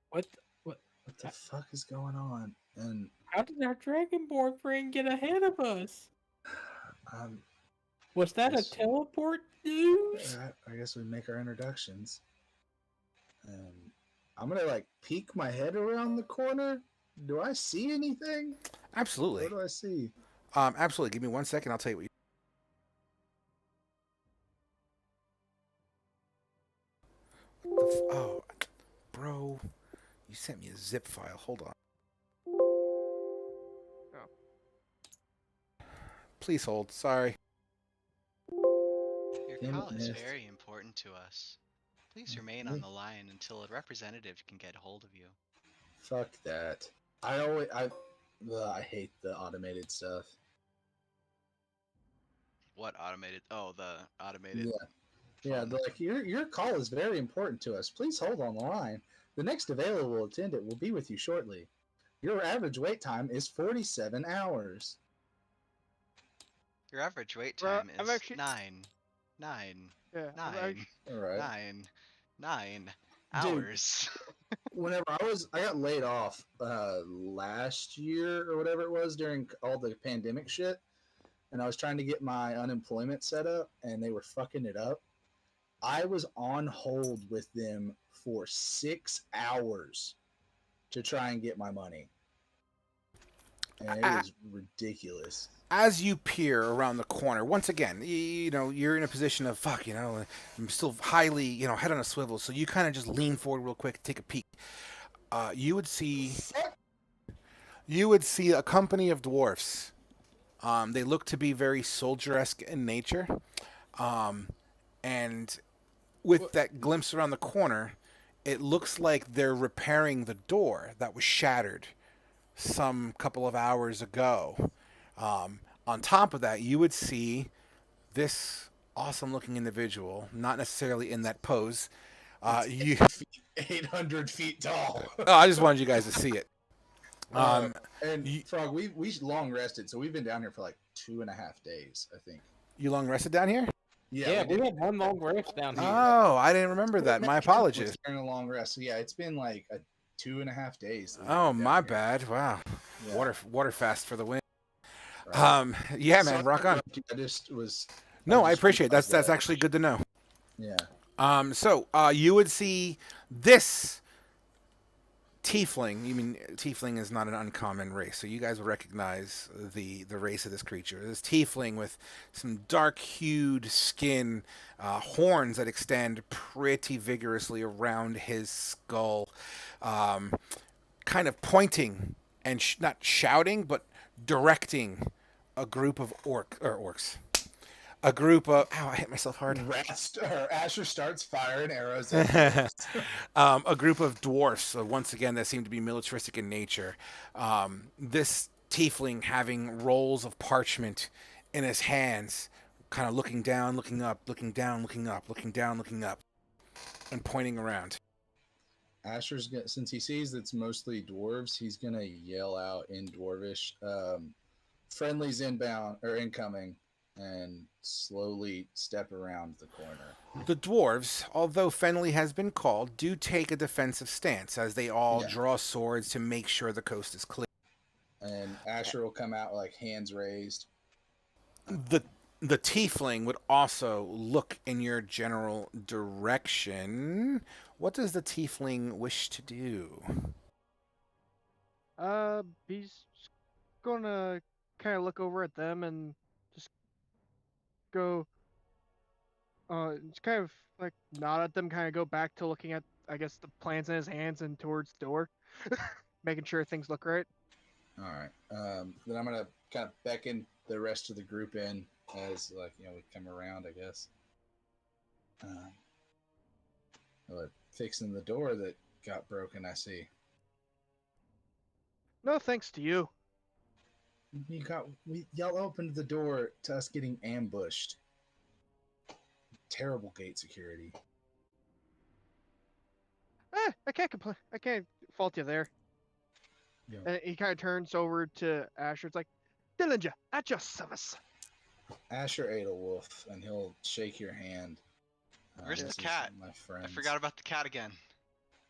What What the fuck is going on? And how did our Dragonborn friend get ahead of us? Was that a Yes. teleport news? I guess we make our introductions. I'm gonna like peek my head around the corner. Do I see anything? Absolutely. What do I see? Absolutely. Give me 1 second. I'll tell you what you. What the oh, bro, you sent me a zip file. Hold on. Oh. Please hold. Sorry. Your Damn it, call is Myth. very important to us. Please remain on the line until a representative can get hold of you. Fuck that. I hate the automated stuff. What automated? Oh, the automated. Yeah, phone. they're like your call is very important to us. Please hold on the line. The next available attendant will be with you shortly. Your average wait time is 47 hours. Your average wait Well, time I've is actually- nine Yeah. I'm Nine. All right. nine Dude. hours. Whenever I got laid off last year or whatever it was during all the pandemic shit, and I was trying to get my unemployment set up, and they were fucking it up. I was on hold with them for 6 hours to try and get my money, and it was ridiculous. As you peer around the corner, once again, you know, you're in a position of fuck, you know, I'm still highly, you know, head on a swivel. So you kind of just lean forward real quick, take a peek. You would see a company of dwarfs. They look to be very soldier-esque in nature. And with that glimpse around the corner, it looks like they're repairing the door that was shattered some couple of hours ago. On top of that, you would see this awesome-looking individual, not necessarily in that pose. You, 800 feet tall. oh, I just wanted you guys to see it. And you- Frog, we long rested, so we've been down here for like 2.5 days, I think. You long rested down here? Yeah, we we did. had one long rest down here. Oh, I didn't remember that. My apologies. During a long rest, so yeah, it's been like 2.5 days. that we've Oh, been down my here. bad. Wow. Yeah. Water fast for the win. Right. Yeah, So man, rock on. I just was. No, I just appreciate it. That's realized that. actually good to know. Yeah. So you would see this tiefling. You mean tiefling is not an uncommon race, so you guys would recognize the race of this creature. This tiefling with some dark-hued skin, horns that extend pretty vigorously around his skull, kind of pointing and not shouting, but directing a group of orcs. A group of... Ow, I hit myself hard. Asher starts firing arrows. A group of dwarfs, once again, that seem to be militaristic in nature. This tiefling having rolls of parchment in his hands, kind of looking down, looking up, looking down, looking up, looking down, looking up, and pointing around. Asher's gonna, since he sees it's mostly dwarves, he's gonna yell out in dwarvish, "Friendlies inbound or incoming," and slowly step around the corner. The dwarves, although Fenley has been called, do take a defensive stance as they all draw swords to make sure the coast is clear. And Asher will come out like hands raised. The tiefling would also look in your general direction. What does the tiefling wish to do? He's gonna kind of look over at them and just go, just kind of like nod at them, kind of go back to looking at, I guess, the plans in his hands and towards the door, making sure things look right. All right. Then I'm gonna kind of beckon the rest of the group in as, like, we come around, I guess. Fixing the door that got broken, I see. No thanks to you. Y'all opened the door to us getting ambushed. Terrible gate security. I can't complain. I can't fault you there. Yeah. And he kind of turns over to Asher. It's like, Dillinger, at your service. Asher ate a wolf, and he'll shake your hand. Where's the this is cat? My friend. I forgot about the cat again.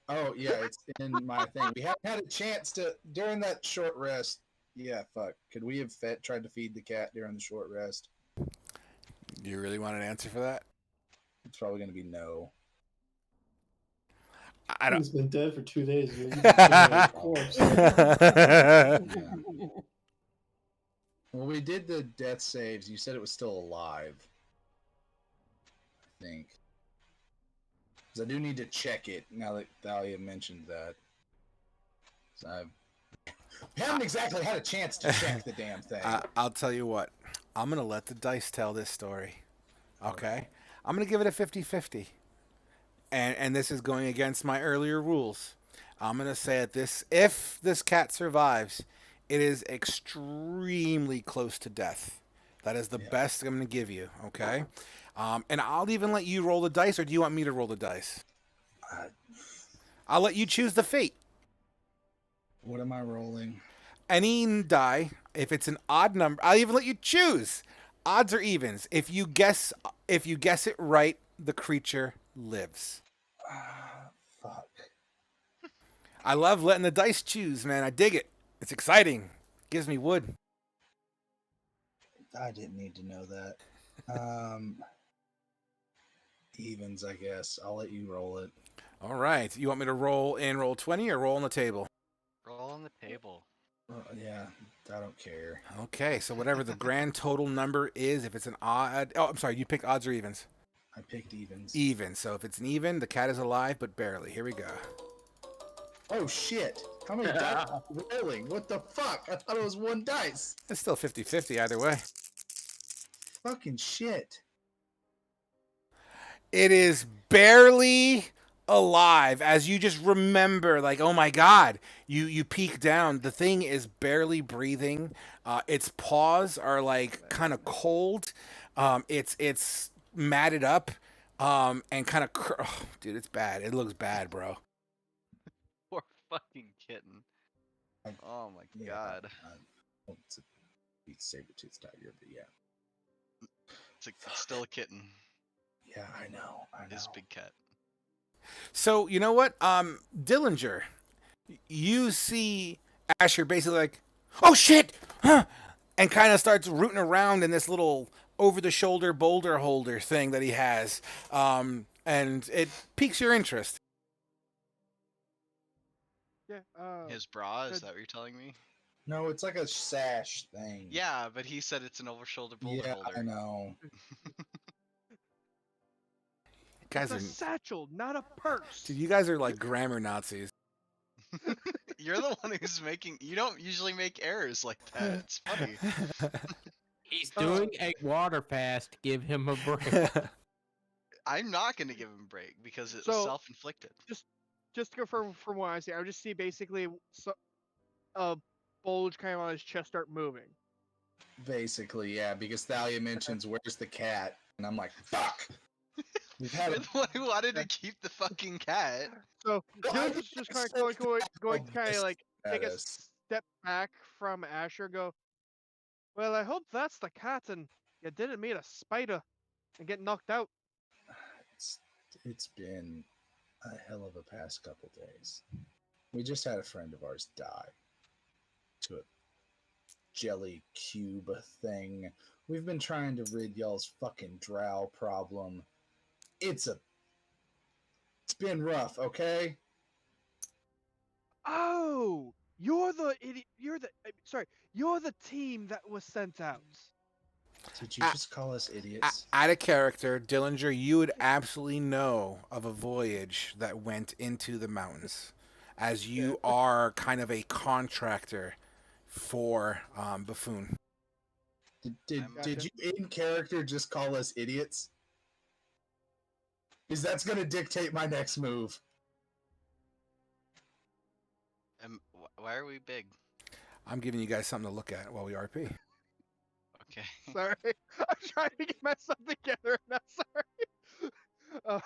Oh yeah, it's in my thing. We haven't had a chance to during that short rest. Yeah, fuck. Could we have tried to feed the cat during the short rest? Do you really want an answer for that? It's probably going to be no. I don't. He's been dead for 2 days. You've been a corpse. Yeah. Well, we did the death saves. You said it was still alive. I think. Because I do need to check it now that Thalia mentioned that. So I haven't exactly had a chance to check the damn thing. I'll tell you what. I'm going to let the dice tell this story. Okay? I'm going to give it a 50-50. And this is going against my earlier rules. I'm going to say if this cat survives, it is extremely close to death. That is the best I'm going to give you, okay? And I'll even let you roll the dice, or do you want me to roll the dice? I'll let you choose the fate. What am I rolling? Any die. If it's an odd number, I'll even let you choose. Odds or evens. If you guess it right, the creature lives. Fuck. I love letting the dice choose, man. I dig it. It's exciting. Gives me wood. I didn't need to know that. Evens, I guess. I'll let you roll it. All right. You want me to roll 20 or roll on the table? Roll on the table. Yeah, I don't care. Okay, so whatever the grand total number is, if it's an odd... Oh, I'm sorry. You picked odds or evens? I picked evens. Even. So if it's an even, the cat is alive, but barely. Here we go. Oh, shit. How many dice am I rolling? What the fuck? I thought it was one dice. It's still 50-50 either way. Fucking shit. It is barely alive as you just remember, like, oh my god, you peek down, the thing is barely breathing. Its paws are like kind of cold. It's matted up, and kind of oh, dude, it's bad. It looks bad, bro. Poor fucking kitten. I- Oh my Yeah, god. it's a saber-toothed tiger, but yeah. It's still a kitten. Yeah, I know. It's a big cat. So you know what, Dillinger, you see Asher basically like, oh shit, huh, and kind of starts rooting around in this little over-the-shoulder boulder holder thing that he has, and it piques your interest. Yeah. His bra, is good. that what you're telling me? No, it's like a sash thing. Yeah, but he said it's an over-shoulder boulder Yeah, holder. I know. Guys It's are, a satchel, not a purse. dude, you guys are like grammar Nazis. You're the one who's making. You don't usually make errors like that. It's funny. He's doing a water fast. Give him a break. I'm not gonna give him a break because it was So- self-inflicted. Just to confirm from what I see, I just see basically a bulge kind of on his chest start moving. Basically, yeah, because Thalia mentions where's the cat, and I'm like, fuck. We've had You're a the one who wanted to keep the fucking cat. So Well, I Dylan's just kind said of going to kind this of like take a status. step back from Asher. Go. Well, I hope that's the cat, and you didn't meet a spider and get knocked out. It's been a hell of a past couple days. We just had a friend of ours die to a jelly cube thing. We've been trying to rid y'all's fucking drow problem. It's been rough, okay? Oh, you're the idiot. Sorry. You're the team that was sent out. Did you Ah, just call us idiots? Out of character, Dillinger, you would absolutely know of a voyage that went into the mountains, as you are kind of a contractor for Buffoon. Did Gotcha. you in character just call us idiots? Because that's gonna dictate my next move. Why are we big? I'm giving you guys something to look at while we RP. Okay. Sorry, I'm trying to get myself together. And I'm sorry.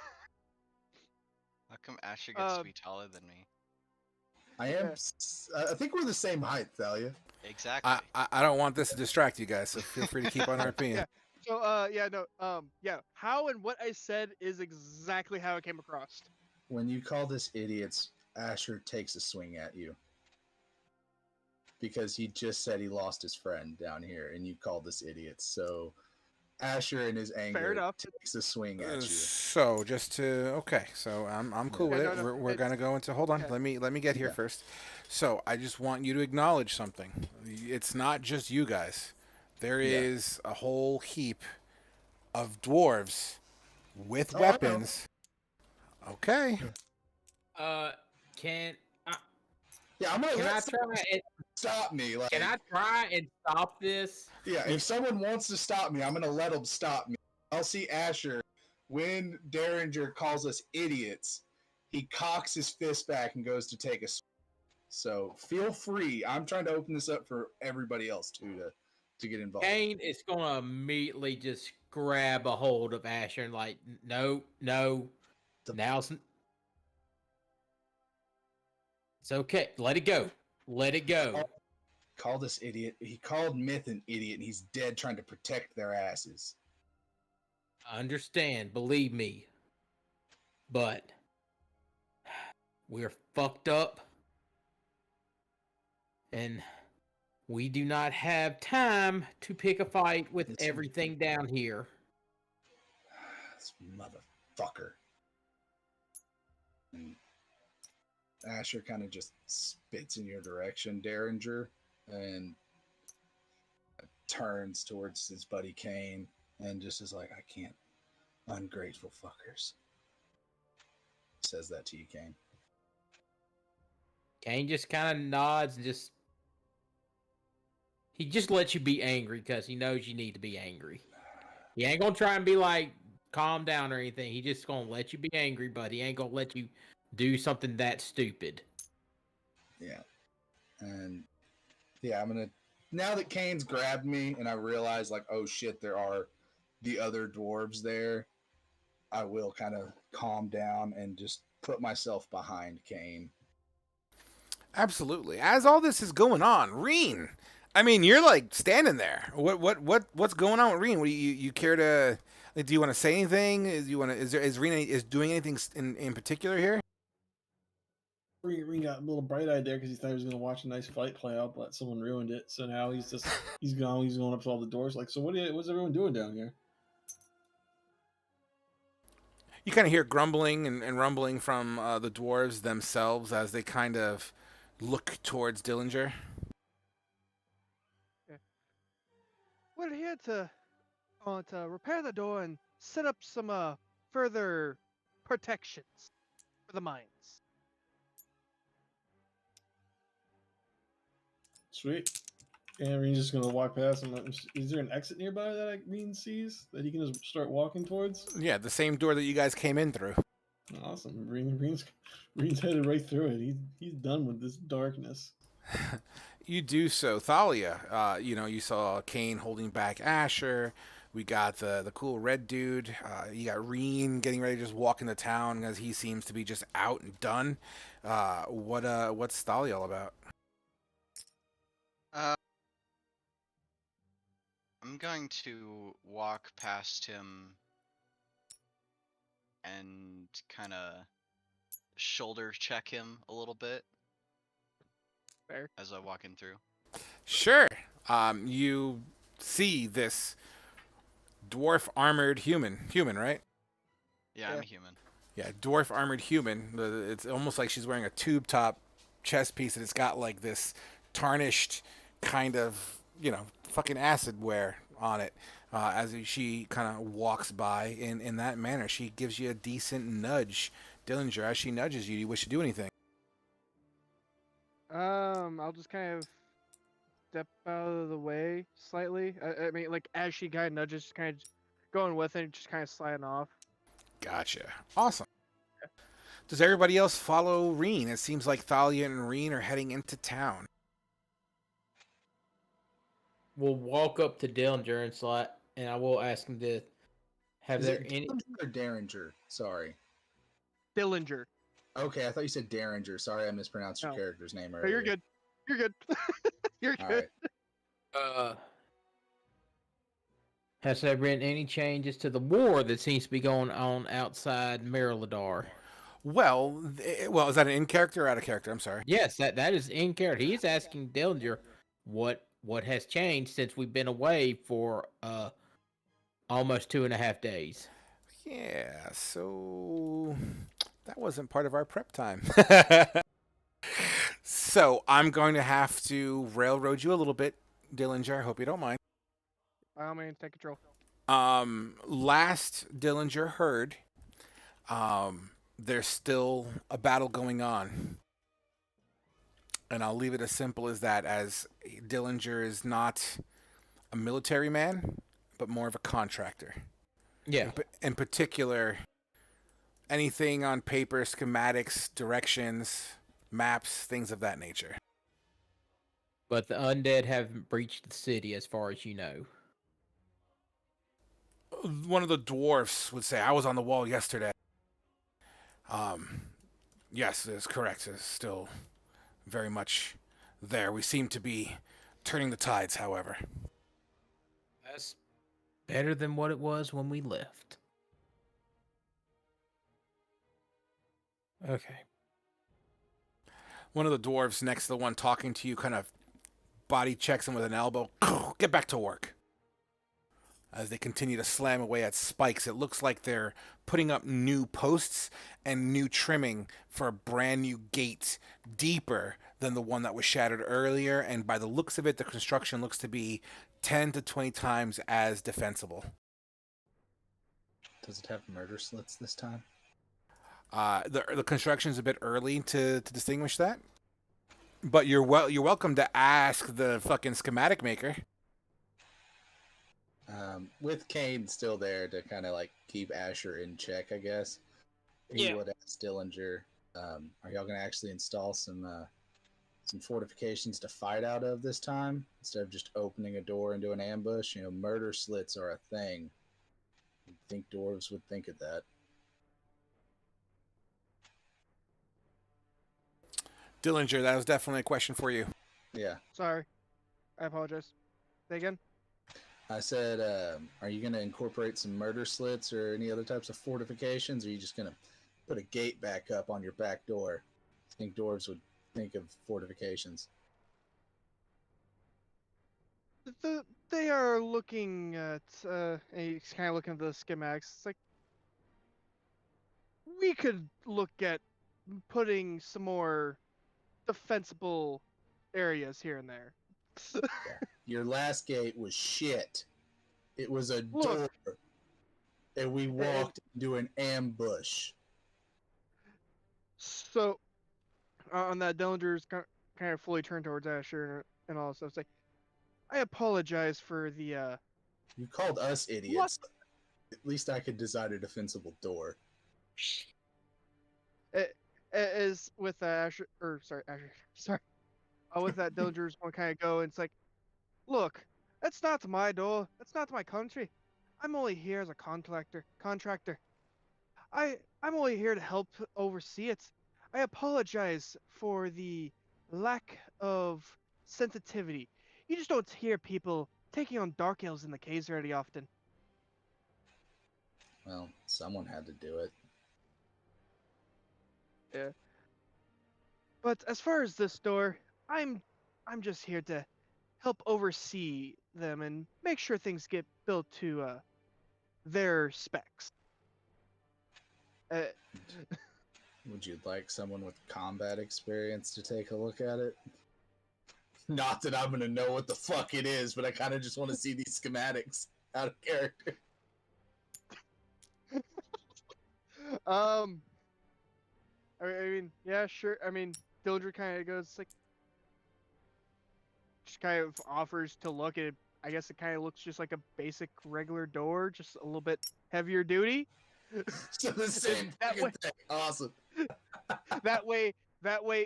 How come Asher gets to Um, be taller than me? I am. Yeah. I think we're the same height, Thalia. Exactly. I don't want this to distract you guys, so feel free to keep on RPing. Yeah. So yeah. How and what I said is exactly how it came across. When you call us idiots, Asher takes a swing at you. Because he just said he lost his friend down here, and you called us idiots. So Asher, in his anger, enough. takes a swing at you. So just to so I'm cool Yeah, with no, it. no, We're it's- gonna go into hold on. yeah. Let me get here Yeah. first. So I just want you to acknowledge something. It's not just you guys. There Yeah. is a whole heap of dwarves with Oh, I know. weapons. Okay. Can Yeah, I'm gonna can I let try someone and stop me. Like, can I try and stop this? yeah, if someone wants to stop me, I'm gonna let them stop me. I'll see Asher when Derringer calls us idiots. He cocks his fist back and goes to take a swing. So feel free. I'm trying to open this up for everybody else too to get involved. Kane is gonna immediately just grab a hold of Asher and like, no. The- Now's it's okay. Let it go. Let it go. Called this idiot. He called Myth an idiot, and he's dead trying to protect their asses. I understand, believe me. But we're fucked up. And we do not have time to pick a fight with It's- everything down here. This motherfucker. And Asher kind of just spits in your direction, Derringer, and turns towards his buddy Kane and just is like, I can't. Ungrateful fuckers. Says that to you, Kane. Kane just kind of nods and he just lets you be angry because he knows you need to be angry. He ain't gonna try and be like, calm down or anything. He just gonna let you be angry, but he ain't gonna let you do something that stupid. Yeah. And yeah, I'm gonna now that Kane's grabbed me and I realize like, oh shit, there are the other dwarves there, I will kind of calm down and just put myself behind Kane. Absolutely. As all this is going on, Reen, I mean, you're like standing there. What's going on with Reen? What do you care to? Like, do you want to say anything? Do you want to? Is Reen is doing anything in particular here? Ring got a little bright eyed there because he thought he was going to watch a nice fight play out, but someone ruined it. So now he's gone. He's going up to all the doors. Like, so what's everyone doing down here? You kind of hear grumbling and rumbling from the dwarves themselves as they kind of look towards Dillinger. We're here to repair the door and set up some further protections for the mines. Sweet. And Reen's just gonna walk past him. Is there an exit nearby that Reen sees that he can just start walking towards? Yeah, the same door that you guys came in through. Awesome. Reen's headed right through it. He's done with this darkness. You do so, Thalia. You saw Kane holding back Asher. We got the cool red dude. You got Reen getting ready to just walk into town as he seems to be just out and done. What's Thalia all about? I'm going to walk past him and kind of shoulder check him a little bit. Fair. As I walk in through. Sure. You see this dwarf armored human, right? Yeah, I'm a human. Yeah, dwarf armored human. It's almost like she's wearing a tube top chest piece, and it's got like this tarnished kind of, fucking acid wear on it. As she kind of walks by in that manner, she gives you a decent nudge. Dillinger, as she nudges you, do you wish to do anything? I'll just kind of step out of the way slightly. I mean, like as she kind of nudges, just kind of going with it, just kind of sliding off. Gotcha. Awesome. Does everybody else follow Reen? It seems like Thalia and Reen are heading into town. We'll walk up to Dillinger and I will ask him to have Is there it any. Dillinger or Derringer? Sorry. Dillinger. Okay, I thought you said Derringer. Sorry, I mispronounced your No. character's name No, earlier. you're good. You're good. You're All good. right. Has there been any changes to the war that seems to be going on outside Mariladar? Well, is that an in character or out of character? I'm sorry. Yes, that is in character. He's asking Dillinger what has changed since we've been away for almost 2.5 days. Yeah, so that wasn't part of our prep time. So I'm going to have to railroad you a little bit, Dillinger. I hope you don't mind. By all means, take control. Last Dillinger heard, there's still a battle going on. And I'll leave it as simple as that, as Dillinger is not a military man, but more of a contractor. Yeah. In particular, anything on paper, schematics, directions, maps, things of that nature. But the undead haven't breached the city as far as you know. One of the dwarfs would say, I was on the wall yesterday. Yes, it is correct. It's still very much there. We seem to be turning the tides, however. That's better than what it was when we left. Okay. One of the dwarves next to the one talking to you kind of body checks him with an elbow. Get back to work. As they continue to slam away at spikes, it looks like they're putting up new posts and new trimming for a brand new gate deeper than the one that was shattered earlier. And by the looks of it, the construction looks to be 10 to 20 times as defensible. Does it have murder slits this time? The construction's a bit early to distinguish that. But you're welcome to ask the fucking schematic maker. With Kane still there to kind of like keep Asher in check, I guess. He Yeah. would ask Dillinger, are y'all going to actually install some fortifications to fight out of this time instead of just opening a door into an ambush? You know, murder slits are a thing. You'd think dwarves would think of that. Dillinger, that was definitely a question for you. Yeah. Sorry. I apologize. Say again? I said, are you going to incorporate some murder slits or any other types of fortifications, or are you just going to put a gate back up on your back door? I think dwarves would think of fortifications. They are looking at, and he's kind of looking at the schematics. It's like, we could look at putting some more defensible areas here and there. Your last gate was shit. It was a Look. door, and we walked into an ambush. So, on that, Dillinger's kind of fully turned towards Asher and all that stuff. It's like, I apologize for the, You called us idiots. At least I could design a defensible door. As with Asher, sorry. With that, Dillinger's going to kind of go, and it's like, look, that's not my door. That's not my country. I'm only here as a contractor. I'm only here to help oversee it. I apologize for the lack of sensitivity. You just don't hear people taking on dark elves in the caves very often. Well, someone had to do it. Yeah. But as far as this door, I'm just here to help oversee them and make sure things get built to their specs. Would you like someone with combat experience to take a look at it? Not that I'm gonna know what the fuck it is, but I kind of just want to see these schematics out of character. I mean, yeah, sure. I mean, Dillinger kind of goes like, just kind of offers to look at it. I guess it kind of looks just like a basic regular door, just a little bit heavier duty. So the same That way- thing. Awesome. that way,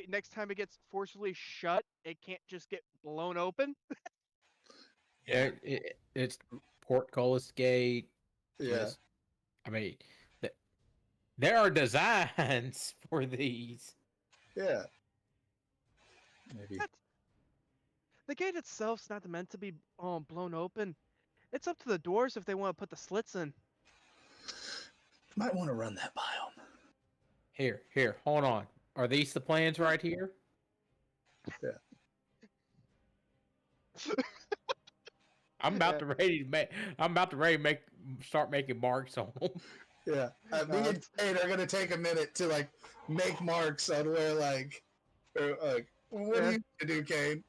next time it gets forcibly shut, it can't just get blown open. Yeah, it's portcullis gate. Yeah. Just, I mean, there are designs for these. Yeah. Maybe. What? The gate itself's not meant to be blown open. It's up to the dwarves if they want to put the slits in. Might want to run that by them. Here, hold on. Are these the plans right here? Yeah. I'm about to ready to make. I'm about to ready to start making marks on them. Yeah. Me and Kate are gonna take a minute to like make marks on where like, what are you gonna do, Kane?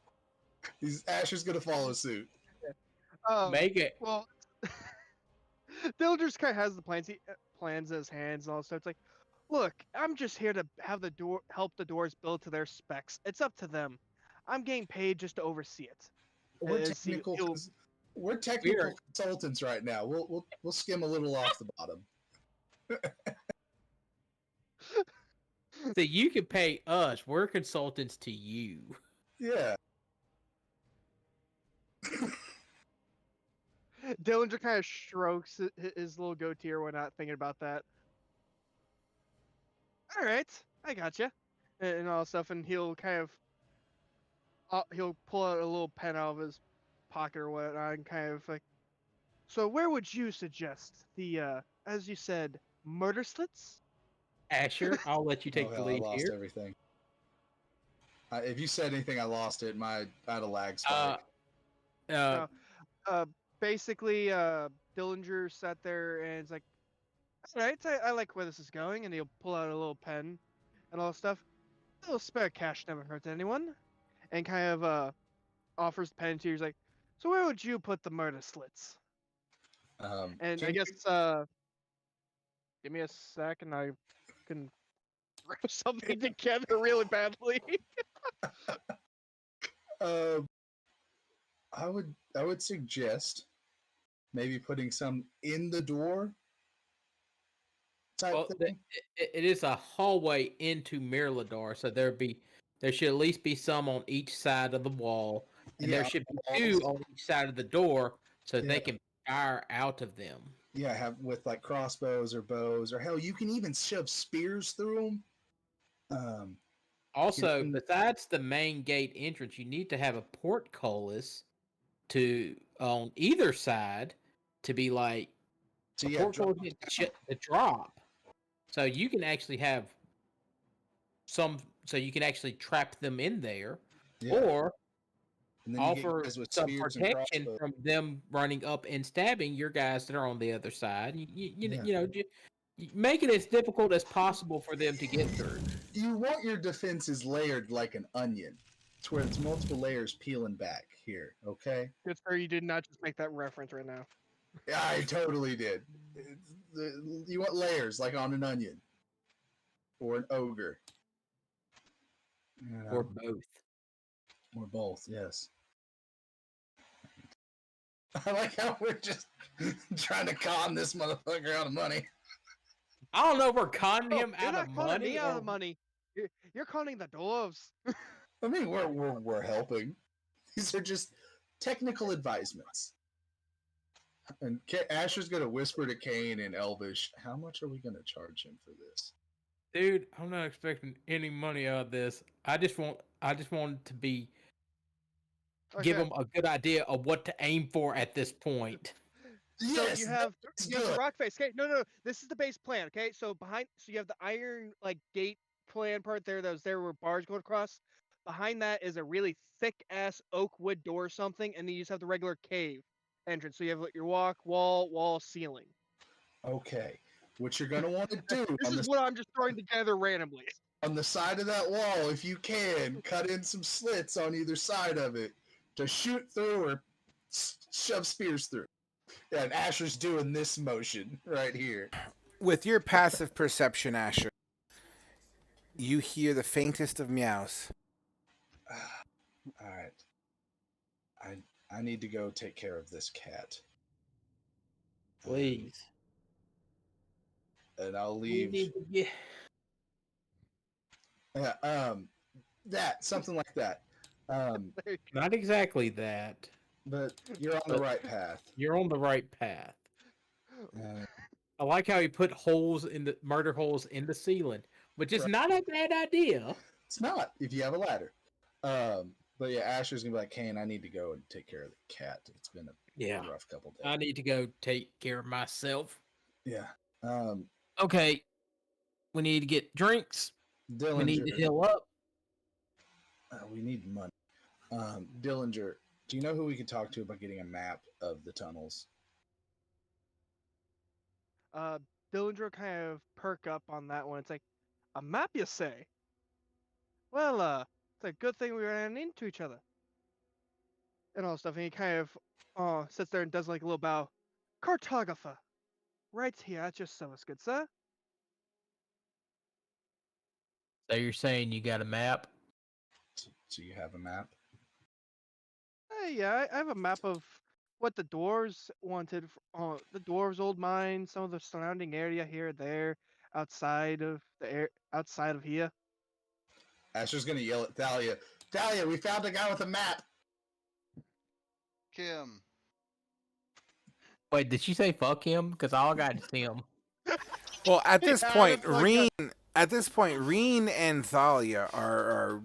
Asher's gonna follow suit. Make it. Well, Dillinger's kind of has the plans. He plans in his hands and all that stuff. It's like, look, I'm just here to have the door help the doors build to their specs. It's up to them. I'm getting paid just to oversee it. We're technical consultants right now. We'll skim a little off the bottom. So you can pay us. We're consultants to you. Yeah. Dillinger kind of strokes his little goatee or whatnot, thinking about that. All right, I gotcha, and all stuff, and he'll kind of he'll pull out a little pen out of his pocket or whatnot, and kind of like, so where would you suggest the as you said, murder slits? Asher, I'll let you take the lead I lost here. everything. If you said anything, I lost it. I had a lag spike. Basically, Dillinger sat there and it's like, all right, I like where this is going, and he'll pull out a little pen and all that stuff. A little spare cash never hurts anyone, and kind of offers the pen to you. He's like, so where would you put the murder slits? And I guess give me a sec, and I can throw something together really badly. I would suggest maybe putting some in the door type Well, thing. it is a hallway into Mirador, so there should at least be some on each side of the wall, and there Yeah, should be walls. 2 on each side of the door, so Yeah. they can fire out of them. Yeah, have with like crossbows or bows, or hell, you can even shove spears through them. Also, can- besides the main gate entrance, you need to have a portcullis to on either side to be like So a yeah, portcullis to drop, so you can actually have so you can actually trap them in there, yeah, or and then you get offer guys with some spears and protection crossbows. from them running up and stabbing your guys that are on the other side. Yeah. Make it as difficult as possible for them to get through. You want your defenses layered like an onion. It's where it's multiple layers peeling back here, okay? Good sir, you did not just make that reference right now. Yeah, I totally did. You want layers like on an onion. Or an ogre. You know, Or both. or both, yes. I like how we're just trying to con this motherfucker out of money. I don't know if we're conning No, him you're out not of conning money. me out of money. You're conning the dwarves. I mean, we're helping. These are just technical advisements. And Asher's gonna whisper to Kane in Elvish, "How much are we gonna charge him for this?" Dude, I'm not expecting any money out of this. I just want to be give Okay. them a good idea of what to aim for at this point. So Yes, you have that's the good. rock face. Okay, no. This is the base plan. Okay, so you have the iron like gate plan part there that was there where bars go across. Behind that is a really thick ass oak wood door or something, and then you just have the regular cave entrance. So you have like, your wall, ceiling. Okay, what you're gonna want to do This is what I'm just throwing together randomly. on the side of that wall, if you can, cut in some slits on either side of it to shoot through or shove spears through. Yeah, and Asher's doing this motion right here. With your passive perception, Asher, you hear the faintest of meows. All right, I need to go take care of this cat, Please. and I'll We leave. need to get Yeah, something like that. not exactly that. But you're on the right path. You're on the right path. Uh, I like how he put murder holes in the ceiling, which is not a bad idea. it's not if you have a ladder. But yeah, Asher's gonna be like, Kane, I need to go and take care of the cat. It's been a rough couple days. I need to go take care of myself. Yeah. Okay. We need to get drinks. Dillinger, We need to heal up. we need money. Dillinger, do you know who we could talk to about getting a map of the tunnels? Dillinger kind of perk up on that one. It's like, a map, you say? Well, it's a good thing we ran into each other. And all stuff. And he kind of sits there and does like a little bow. Cartographer. Right here at your service, good sir. So you're saying you got a map? So you have a map? Yeah, I have a map of what the dwarves wanted. The dwarves' old mine, some of the surrounding area here, there, outside of here. Asher's gonna yell at Thalia. Thalia, we found a guy with a map. Kim. Wait, did she say fuck him? Because all I got is him. Well, at this Yeah, point, that's like Reen and Thalia are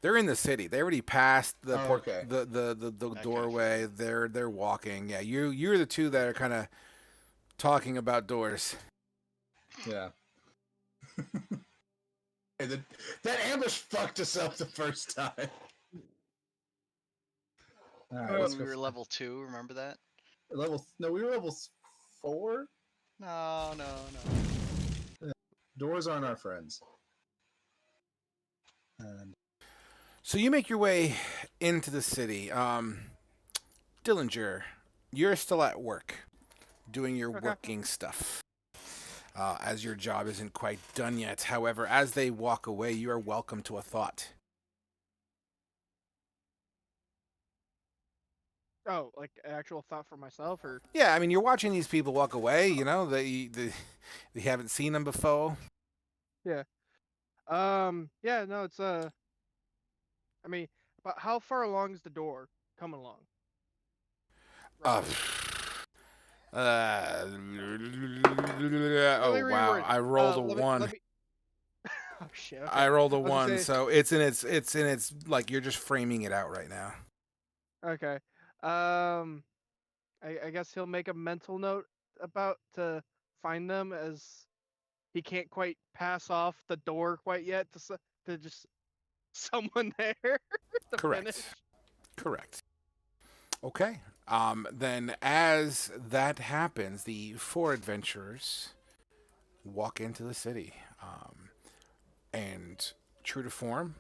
they're in the city. They already passed the okay. the doorway. They're walking. Yeah, you're the two that are kind of talking about doors. Yeah. Hey, that ambush fucked us up the first time. All right, let's When go. we were level 2, remember that? No, we were level 4. No. Doors aren't our friends. And So you make your way into the city. Dillinger, you're still at work, doing your working stuff. As your job isn't quite done yet. However, as they walk away, you are welcome to a thought. Oh, like actual thought for myself, or Yeah, I mean, you're watching these people walk away. You know, they haven't seen them before. yeah. Yeah. No, it's I mean, but how far along is the door coming along? Uh, Roughly. oh Let me wow! reword. I rolled a Let me. one. Oh shit. Okay. I rolled a I was gonna one, say. so it's like you're just framing it out right now. Okay. I guess he'll make a mental note about to find them, as he can't quite pass off the door quite yet to just someone there to finish. Correct. Okay. Then as that happens, the four adventurers walk into the city, and true to form,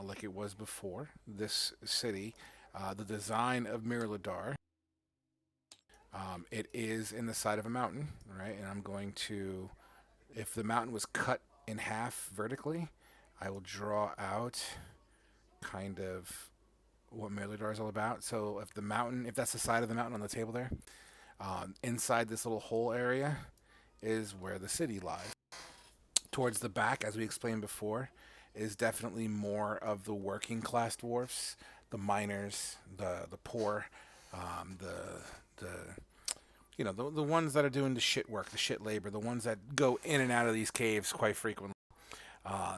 like it was before, this city, the design of Mirladar. It is in the side of a mountain, right? And I'm going to, if the mountain was cut in half vertically, I will draw out kind of what Mirladar is all about. So if the mountain, if that's the side of the mountain on the table there, inside this little hole area is where the city lies. Towards the back, as we explained before, is definitely more of the working class dwarfs, the miners, the poor, the the ones that are doing the shit work, the shit labor, the ones that go in and out of these caves quite frequently.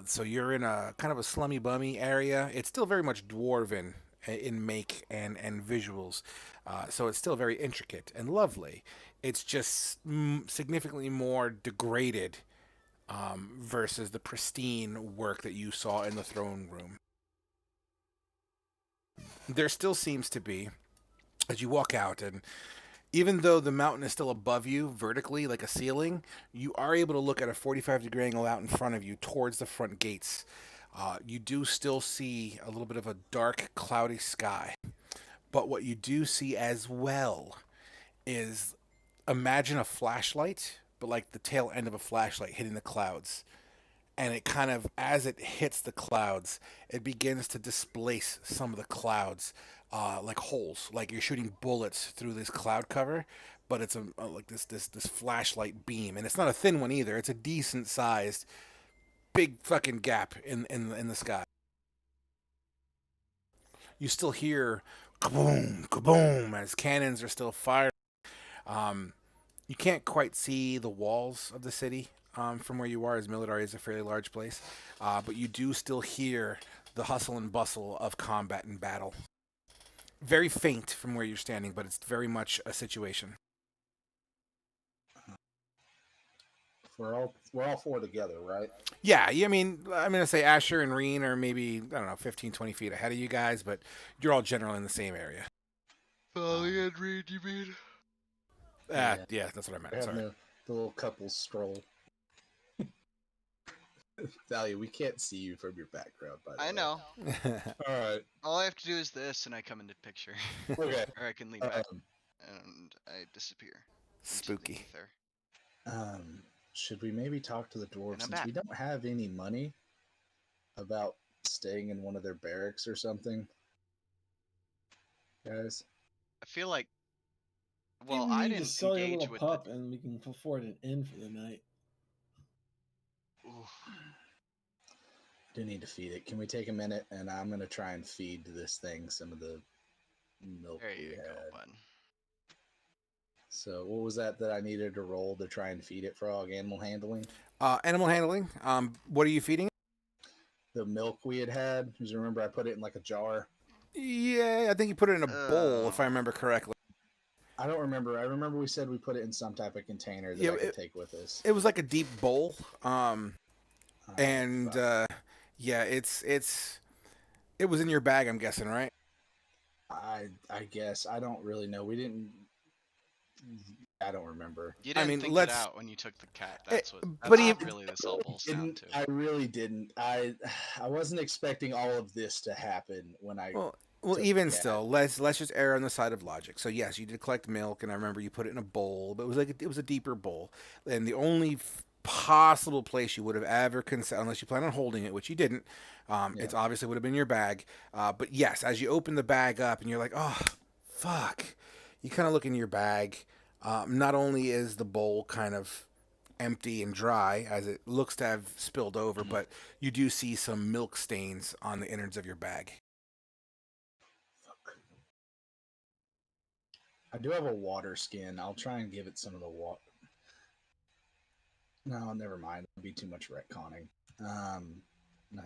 So you're in a kind of a slummy bummy area. It's still very much dwarven in make and visuals, so it's still very intricate and lovely. It's just significantly more degraded versus the pristine work that you saw in the throne room. There still seems to be, as you walk out, and even though the mountain is still above you vertically like a ceiling, you are able to look at a 45-degree angle out in front of you towards the front gates. You do still see a little bit of a dark, cloudy sky. But what you do see as well is, imagine a flashlight, but like the tail end of a flashlight hitting the clouds. And it kind of, as it hits the clouds, it begins to displace some of the clouds, like holes, like you're shooting bullets through this cloud cover. But it's like this flashlight beam, and it's not a thin one either. It's a decent sized, big fucking gap in the sky. You still hear kaboom, kaboom as cannons are still firing. You can't quite see the walls of the city from where you are, as Military is a fairly large place, but you do still hear the hustle and bustle of combat and battle. Very faint from where you're standing, but it's very much a situation. We're all four together, right? Yeah, I mean, I'm going to say Asher and Reen are maybe, I don't know, 15, 20 feet ahead of you guys, but you're all generally in the same area. Folly and Reed, you mean? Yeah, that's what I meant. We're having Sorry. the little couple stroll. Thalia, we can't see you from your background, by the way. I know. All right. All I have to do is this, and I come into picture. Okay. Or I can lean back, Um, and I disappear. into the Spooky. ether. Should we maybe talk to the dwarves, And I'm since we back. don't have any money, about staying in one of their barracks or something? Guys? I feel like. Maybe Well, we I need to didn't sell your engage little with pup, and we can afford an inn for the night. the. Oof. Do need to feed it. Can we take a minute, and I'm gonna try and feed this thing some of the milk There we you had. go, bud. So what was that I needed to roll to try and feed it, Frog? Animal handling? Animal handling. What are you feeding? The milk we had. Because remember, I put it in like a jar. Yeah, I think you put it in a bowl, if I remember correctly. I don't remember. I remember we said we put it in some type of container that Yeah, I could take with us. It was like a deep bowl. And fuck. yeah, it was in your bag, I'm guessing, right? I guess I don't really know. We didn't. I don't remember. You didn't mean, think let's- it out when you took the cat. That's what. That's but what even- really this all boils down to. I really didn't. I wasn't expecting all of this to happen when I. Well, took even the cat. still, let's just err on the side of logic. So yes, you did collect milk, and I remember you put it in a bowl, but it was a deeper bowl, and the only possible place you would have ever considered, unless you plan on holding it, which you didn't, it's obviously would have been your bag. But yes, as you open the bag up, and you're like, oh, fuck. You kind of look in your bag. Not only is the bowl kind of empty and dry, as it looks to have spilled over, but you do see some milk stains on the innards of your bag. I do have a water skin. I'll try and give it some of the water. No, never mind. It'd be too much retconning. I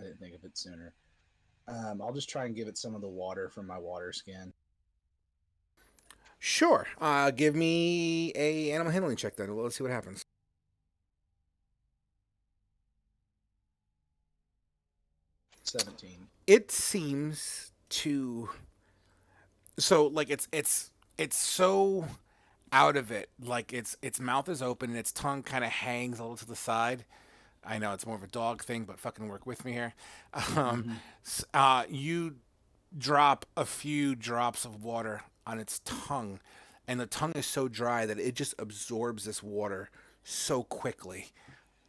didn't think of it sooner. I'll just try and give it some of the water from my water skin. Sure. Give me a animal handling check then. Let's see what happens. 17. It seems to so like it's so out of it, like its mouth is open and its tongue kind of hangs a little to the side. I know it's more of a dog thing, but fucking work with me here. You drop a few drops of water on its tongue, and the tongue is so dry that it just absorbs this water so quickly,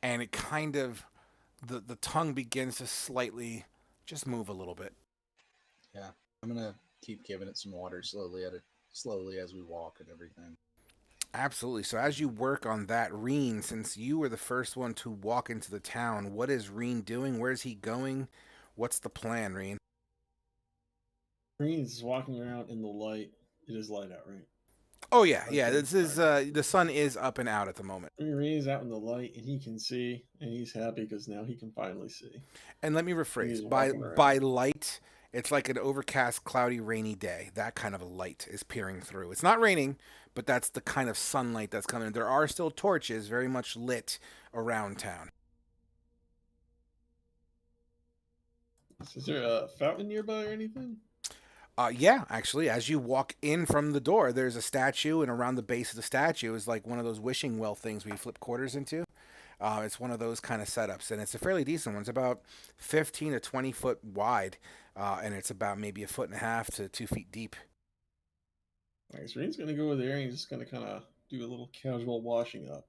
and it kind of the tongue begins to slightly just move a little bit. Yeah, I'm gonna keep giving it some water slowly as we walk and everything. Absolutely. So as you work on that, Reen, since you were the first one to walk into the town, what is Reen doing? Where's he going? What's the plan, Reen? Green's walking around in the light. It is light out, right? Oh yeah, Okay, yeah. This is the sun is up and out at the moment. Green's out in the light, and he can see, and he's happy because now he can finally see. And let me He's rephrase. walking around. By light, it's like an overcast, cloudy, rainy day. That kind of a light is peering through. It's not raining, but that's the kind of sunlight that's coming. There are still torches very much lit around town. Is there a fountain nearby or anything? Yeah, actually, as you walk in from the door, there's a statue, and around the base of the statue is like one of those wishing well things where you flip quarters into. It's one of those kind of setups, and it's a fairly decent one. It's about 15 to 20 foot wide, and it's about maybe a foot and a half to 2 feet deep. Alright, so Green's gonna go over there and he's just gonna kind of do a little casual washing up,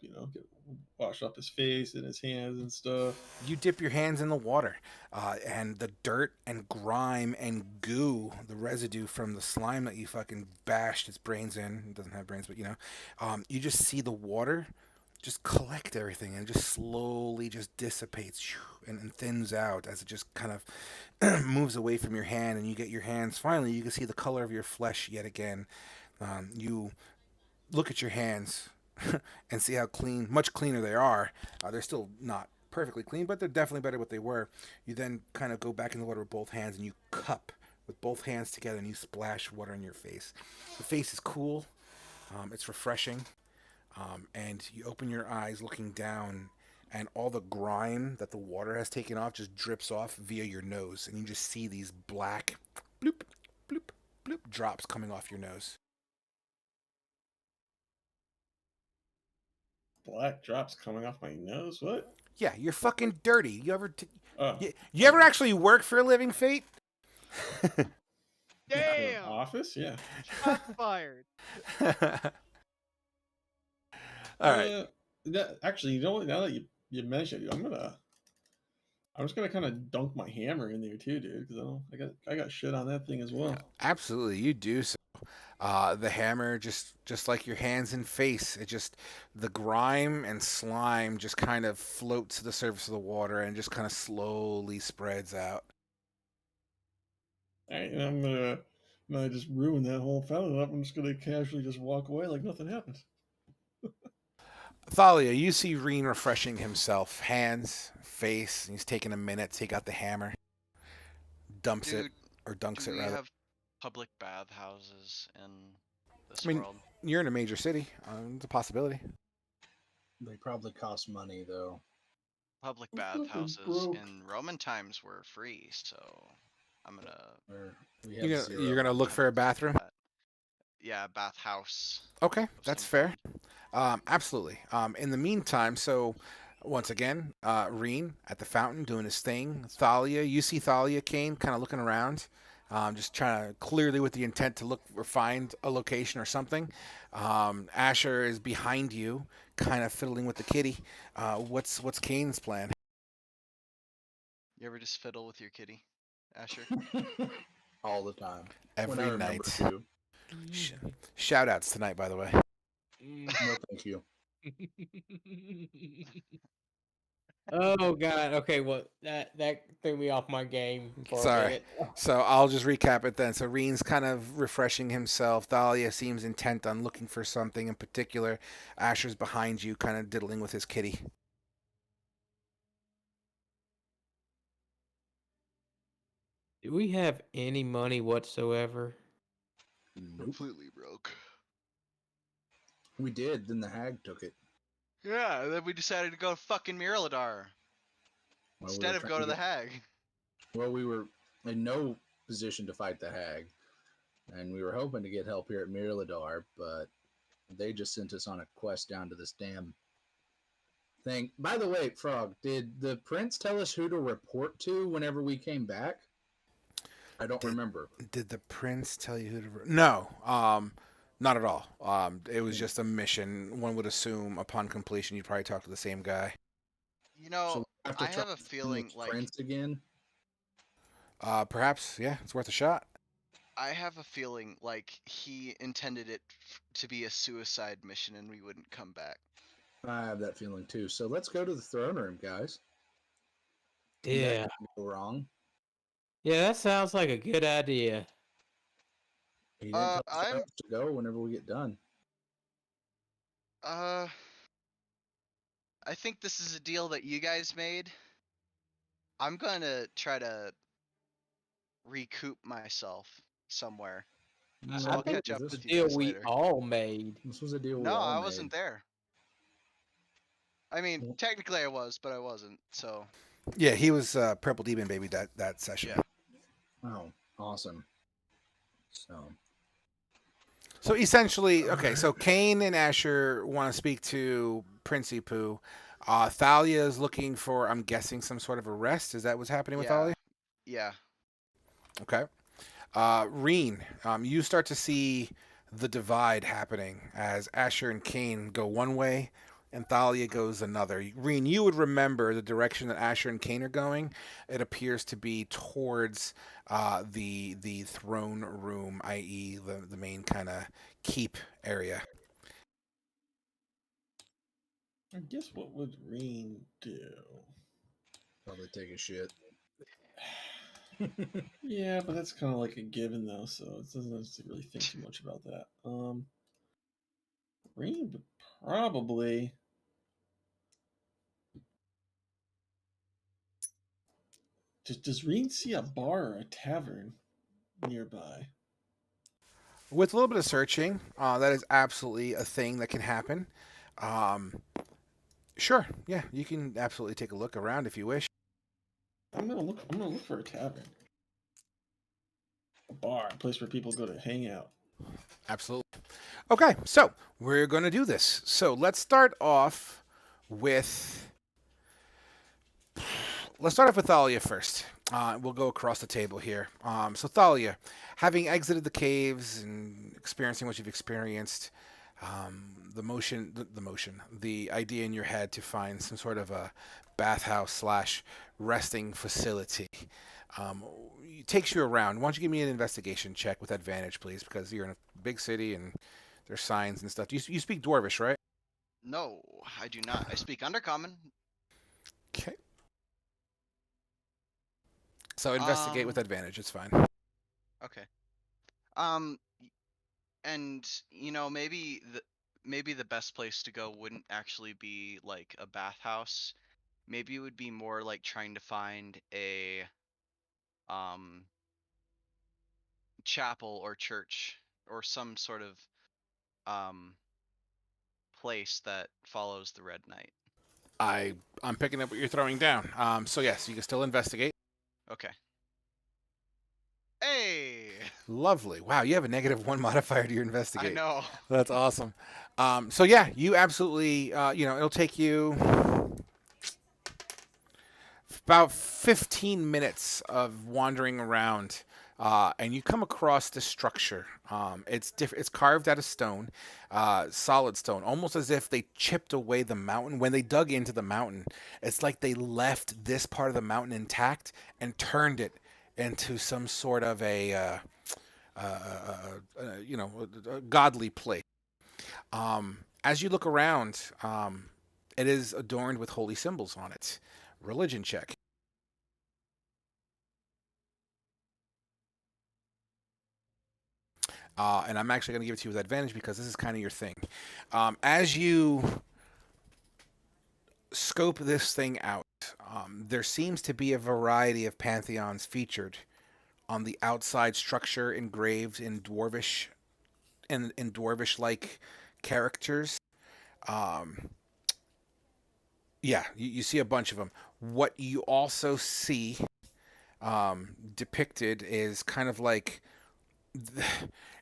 wash up his face and his hands and stuff. You dip your hands in the water, and the dirt and grime and goo, the residue from the slime that you fucking bashed its brains in, it doesn't have brains, but you just see the water just collect everything and just slowly just dissipates and thins out as it just kind of moves away from your hand, and you get your hands, finally you can see the color of your flesh yet again. You look at your hands and see how clean, much cleaner they are. They're still not perfectly clean, but they're definitely better than what they were. You then kind of go back in the water with both hands and you cup with both hands together and you splash water in your face. The face is cool. It's refreshing. And you open your eyes looking down, and all the grime that the water has taken off just drips off via your nose, and you just see these black bloop, bloop, bloop drops coming off your nose. Black drops coming off my nose. What? Yeah, you're fucking dirty. You ever Oh, you ever actually work for a living, Fate? Damn! office? Yeah. Shots fired. All right. Actually, you know what? Now that you mentioned it, I'm just gonna kind of dunk my hammer in there too, dude, because I got shit on that thing as well. Absolutely, you do so. The hammer, just like your hands and face, it just, the grime and slime just kind of floats to the surface of the water and just kind of slowly spreads out. All right, and I'm gonna just ruin that whole fountain up. I'm just gonna casually just walk away like nothing happened. Thalia, you see Reen refreshing himself, hands, face, and he's taking a minute to take out the hammer, dumps it, Dude, or dunks do it we rather. have public bathhouses in this I mean, world? you're in a major city. It's a possibility. They probably cost money though. Public I'm fucking bathhouses broke. in Roman times were free, so I'm gonna Or we have You're gonna look for a bathroom. yeah, bathhouse. Okay, of that's some fair. kind. Absolutely. In the meantime, so once again, Reen at the fountain doing his thing. Thalia, you see Thalia, Kane, kind of looking around, just trying to clearly with the intent to look or find a location or something. Asher is behind you, kind of fiddling with the kitty. What's Kane's plan? You ever just fiddle with your kitty, Asher? All the time. Every When I remember night. to. Shout outs tonight, by the way. No, thank you. Oh God. Okay. Well, that threw me off my game for a Sorry. minute. So I'll just recap it then. So Reen's kind of refreshing himself. Thalia seems intent on looking for something in particular. Asher's behind you, kind of diddling with his kitty. Do we have any money whatsoever? Nope. Completely broke. We did. Then the hag took it. Yeah, and then we decided to go fucking Miraladar While we instead were of trying go to the get- hag. Well, we were in no position to fight the hag, and we were hoping to get help here at Miraladar, but they just sent us on a quest down to this damn thing. By the way, Frog, did the prince tell us who to report to whenever we came back? I don't remember. Did the prince tell you who to? No, not at all. It was just a mission. One would assume upon completion, you'd probably talk to the same guy. You know, So we have to I try have a to find feeling this like prince again. Perhaps, yeah, it's worth a shot. he intended it to be a suicide mission and we wouldn't come back. I have that feeling too. So let's go to the throne room, guys. Yeah. That can't go wrong. Yeah, that sounds like a good idea. He didn't tell us where I'm else to go whenever we get done. I think this is a deal that you guys made. I'm gonna try to recoup myself somewhere. So I I'll think catch up the with you deal guys we later. all made. This was a deal we No, all I made. wasn't there. I mean, Well- technically I was, but I wasn't. So Yeah, he was Purple Demon Baby that session. Yeah. Oh, awesome. So So essentially, okay, so Kane and Asher want to speak to Princey Poo. Thalia is looking for, I'm guessing, some sort of arrest. Is that what's happening with yeah, Thalia? yeah. Okay. Reen, you start to see the divide happening as Asher and Kane go one way and Thalia goes another. Reen, you would remember the direction that Asher and Kane are going. It appears to be towards the throne room, i.e., the main kind of keep area. I guess what would Reen do? probably take a shit. Yeah, but that's kind of like a given though, so it doesn't have to really think too much about that. Reen would probably does Reen see a bar or a tavern nearby? With a little bit of searching, that is absolutely a thing that can happen. Sure, yeah, you can absolutely take a look around if you wish. I'm gonna look for a tavern, a bar, a place where people go to hang out. Absolutely. Okay, so we're going to do this. So let's start off with Thalia first. We'll go across the table here. So Thalia, having exited the caves and experiencing what you've experienced, the idea in your head to find some sort of a bathhouse / resting facility. Takes you around. Why don't you give me an investigation check with advantage, please? Because you're in a big city and there's signs and stuff. You speak Dwarvish, right? No, I do not. I speak Undercommon. Okay. So investigate with advantage. It's fine. Okay. And maybe the best place to go wouldn't actually be like a bathhouse. Maybe it would be more like trying to find a chapel or church or some sort of place that follows the Red Knight. I'm picking up what you're throwing down. So yes, you can still investigate. Okay. Hey, Lovely. Wow, you have a -1 modifier to your investigate. I know. That's awesome. So yeah, you absolutely, it'll take you about 15 minutes of wandering around, and you come across this structure. It's carved out of stone, solid stone, almost as if they chipped away the mountain. When they dug into the mountain, it's like they left this part of the mountain intact and turned it into some sort of a a godly place. As you look around, it is adorned with holy symbols on it. Religion check. And I'm actually going to give it to you with advantage because this is kind of your thing. As you scope this thing out, there seems to be a variety of pantheons featured on the outside structure, engraved in dwarvish like characters. Um, yeah, you see a bunch of them. What you also see depicted is kind of like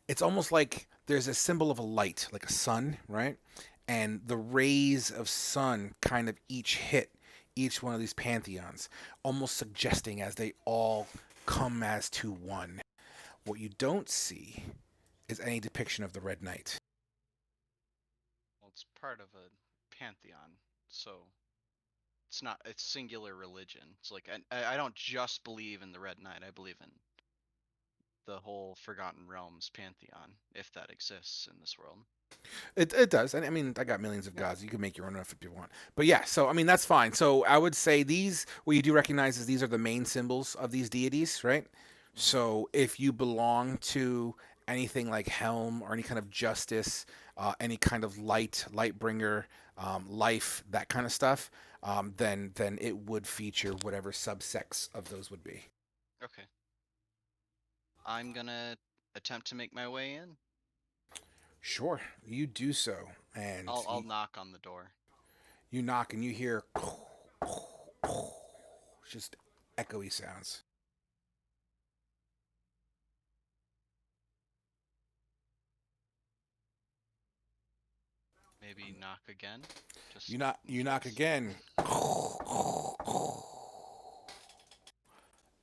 it's almost like there's a symbol of a light, like a sun, right? And the rays of sun kind of each hit each one of these pantheons, almost suggesting as they all come as to one. What you don't see is any depiction of the Red Knight. Well, it's part of a pantheon, so it's not. It's singular religion. It's like I don't just believe in the Red Knight. I believe in the whole Forgotten Realms pantheon, if that exists in this world. It does, and I mean, I got millions of gods. You can make your own if you want. But yeah, so I mean, that's fine. So I would say these, what you do recognize is these are the main symbols of these deities, right? So if you belong to anything like Helm or any kind of justice, any kind of light bringer, life, that kind of stuff, then it would feature whatever subsects of those would be. Okay. I'm gonna attempt to make my way in. Sure, you do so, and I'll knock on the door. you knock and you hear just echoey sounds. Maybe knock again. Just You knock case. again.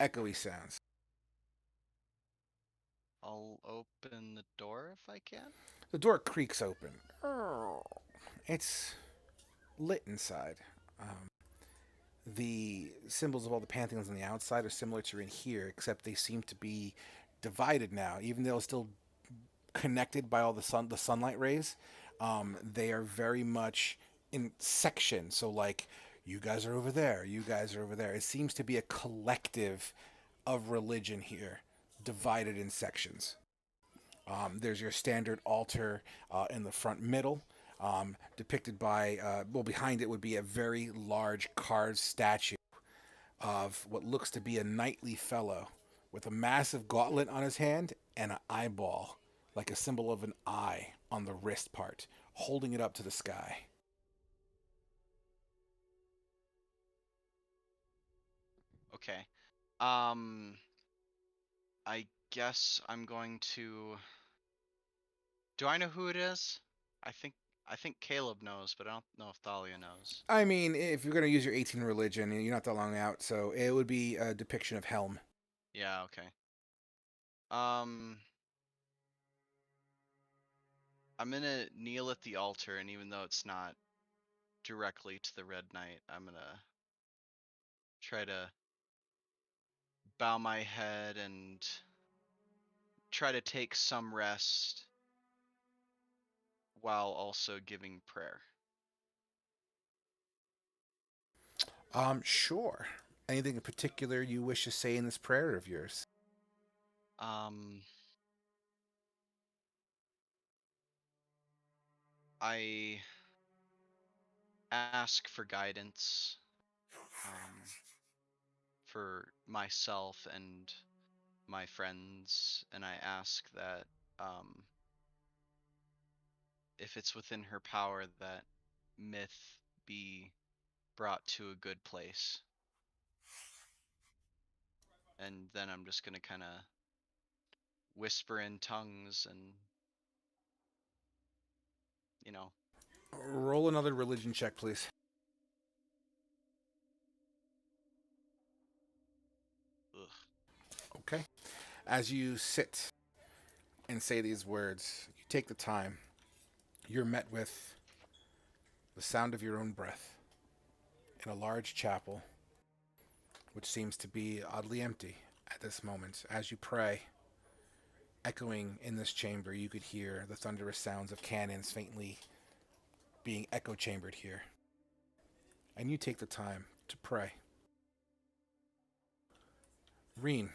Echoey sounds. I'll open the door if I can. The door creaks open. It's lit inside. The symbols of all the pantheons on the outside are similar to in here, except they seem to be divided now. Even though still connected by all the sunlight rays, they are very much in sections. So like, you guys are over there, you guys are over there. It seems to be a collective of religion here, divided in sections. There's your standard altar in the front middle, depicted by, behind it would be a very large carved statue of what looks to be a knightly fellow with a massive gauntlet on his hand and an eyeball, like a symbol of an eye on the wrist part, holding it up to the sky. Okay. I guess I'm going to. Do I know who it is? I think I think Caleb knows, but I don't know if Thalia knows. I mean, if you're going to use your 18 religion, you're not that long out, so it would be a depiction of Helm. Yeah, okay. Um I'm gonna kneel at the altar, and even though it's not directly to the Red Knight, I'm gonna try to bow my head and try to take some rest while also giving prayer. Sure. Anything in particular you wish to say in this prayer of yours? Um I ask for guidance for myself and my friends, and I ask that um, if it's within her power, that myth be brought to a good place. And then I'm just gonna kind of whisper in tongues and, you know, Roll another religion check, please. ugh. Okay. As you sit and say these words, you take the time. You're met with the sound of your own breath in a large chapel, which seems to be oddly empty at this moment. As you pray echoing in this chamber. You could hear the thunderous sounds of cannons faintly being echo chambered here. And you take the time to pray. Reen,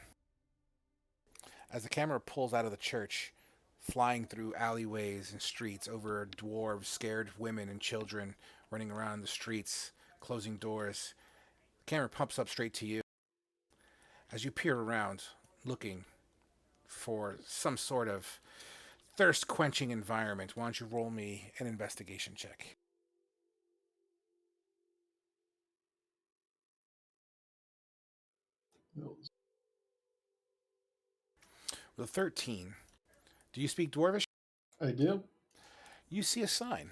as the camera pulls out of the church, flying through alleyways and streets over dwarves, scared women and children running around the streets, closing doors, the camera pumps up straight to you. As you peer around, looking for some sort of thirst-quenching environment, why don't you roll me an investigation check? With a 13, do you speak Dwarvish? I do. You see a sign.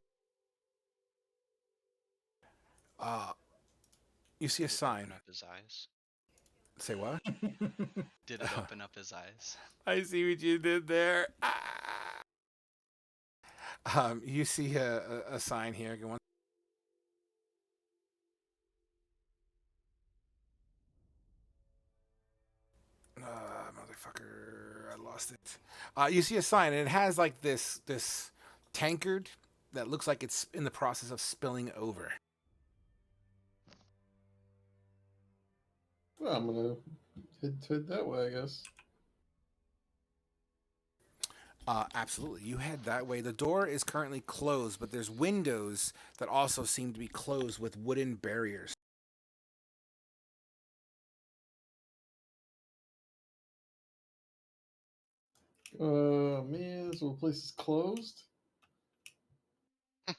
You see a Did it sign. open up his eyes? Say what? Did it open up his eyes? I see what you did there. You see a sign here. Go on. Motherfucker, I lost it. You see a sign, and it has like this tankard that looks like it's in the process of spilling over. Well, I'm gonna head that way, I guess. Absolutely. You head that way. The door is currently closed, but there's windows that also seem to be closed with wooden barriers. Man, so the place is closed. I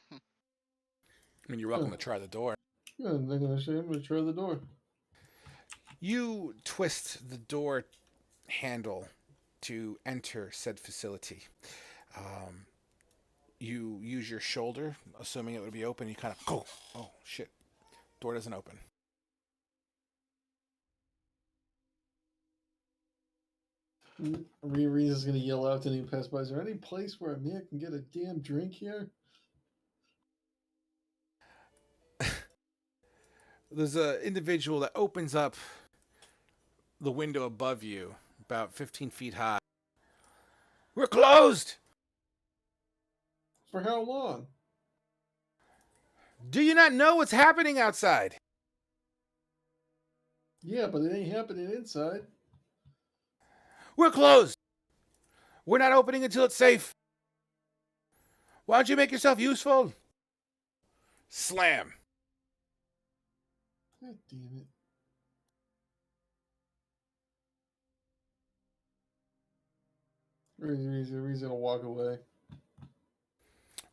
mean, you're welcome to try the door. Yeah, I'm gonna try the door. You twist the door handle to enter said facility. You use your shoulder, assuming it would be open. You kind of, oh shit, door doesn't open. Reese's gonna yell out to any pass by. Is there any place where a man can get a damn drink here? There's an individual that opens up the window above you, about 15 feet high. We're closed! For how long? Do you not know what's happening outside? Yeah, but it ain't happening inside. We're closed! We're not opening until it's safe. Why don't you make yourself useful? Slam. God damn it. Reese's gonna walk away.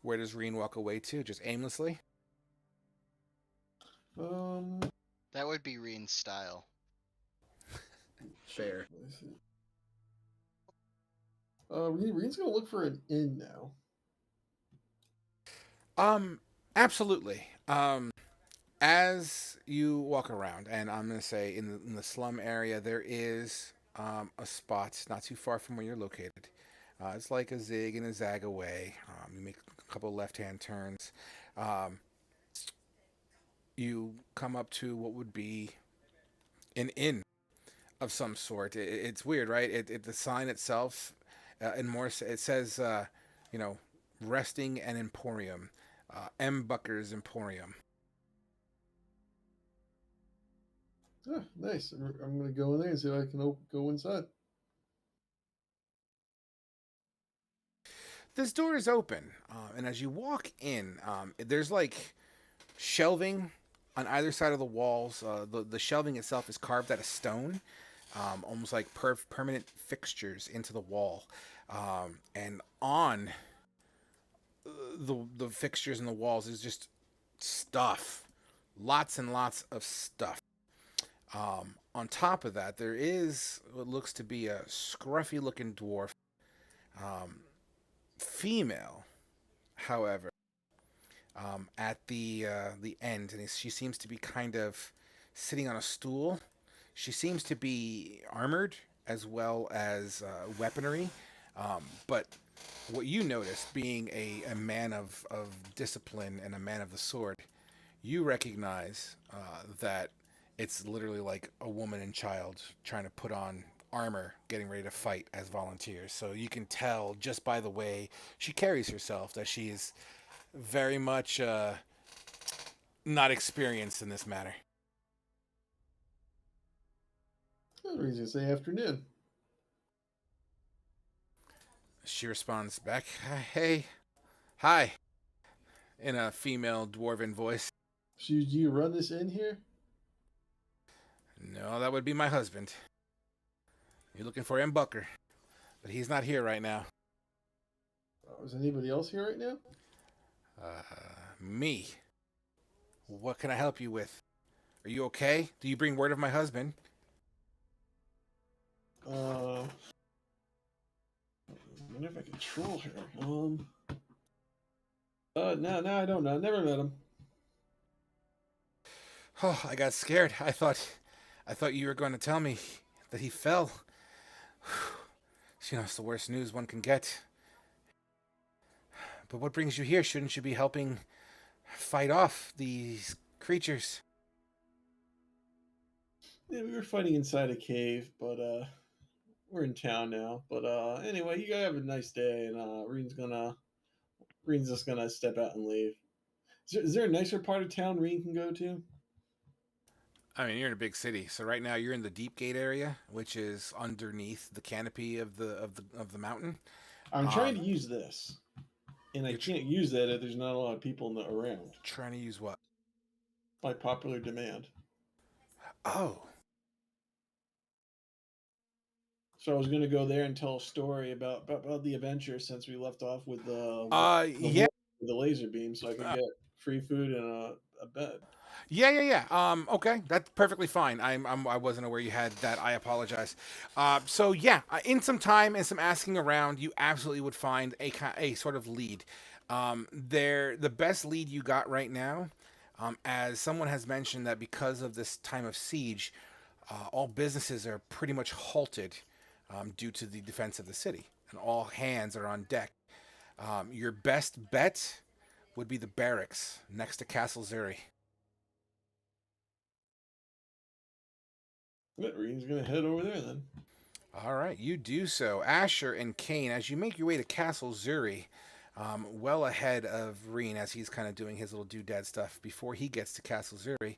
Where does Reen walk away to? Just aimlessly? That would be Reen's style. Fair. Reen's gonna look for an inn now. Absolutely. As you walk around, and I'm gonna say in the slum area, there is a spot not too far from where you're located. It's like a zig and a zag away. You make a couple left-hand turns. You come up to what would be an inn of some sort. It's weird, right? The sign itself, in Morse, it says, resting and emporium, M. Bucker's Emporium. Ah, nice. I'm gonna go in there and see if I can go inside. This door is open, and as you walk in, there's like shelving on either side of the walls. The shelving itself is carved out of stone, almost like permanent fixtures into the wall. And on the fixtures and the walls is just stuff, lots and lots of stuff. On top of that, there is what looks to be a scruffy-looking dwarf, female, however, at the end, and she seems to be kind of sitting on a stool. She seems to be armored as well as weaponry, but what you notice, being a man of discipline and a man of the sword, you recognize that it's literally like a woman and child trying to put on armor getting ready to fight as volunteers. So you can tell just by the way she carries herself that she is very much not experienced in this matter. The reason to say afternoon. She responds back, "Hey, hi," in a female dwarven voice. So do you run this in here? No, that would be my husband. You're looking for M. Bucker, but he's not here right now. Is anybody else here right now? Me. What can I help you with? Are you okay? Do you bring word of my husband? I wonder if I can troll her. No, I don't know. I never met him. Oh, I got scared. I thought you were going to tell me that he fell. It's the worst news one can get. But what brings you here? Shouldn't you be helping fight off these creatures? Yeah, we were fighting inside a cave, but we're in town now. But anyway, you guys have a nice day, and Reen's just gonna step out and leave. Is there a nicer part of town Reen can go to? I mean, you're in a big city, so right now you're in the Deep Gate area, which is underneath the canopy of the mountain. I'm trying to use this, and I can't use that if there's not a lot of people around. Trying to use what? By popular demand. Oh. So I was going to go there and tell a story about the adventure since we left off with the Yeah. the laser beam, so I could get free food and a bed. Yeah. Okay, that's perfectly fine. I wasn't aware you had that. I apologize. So yeah, in some time and some asking around, you absolutely would find a sort of lead. The best lead you got right now, as someone has mentioned that because of this time of siege, all businesses are pretty much halted due to the defense of the city, and all hands are on deck. Your best bet would be the barracks next to Castle Zuri. Reen's going to head over there then. All right, you do so. Asher and Kane, as you make your way to Castle Zuri, well ahead of Reen as he's kind of doing his little doodad stuff before he gets to Castle Zuri,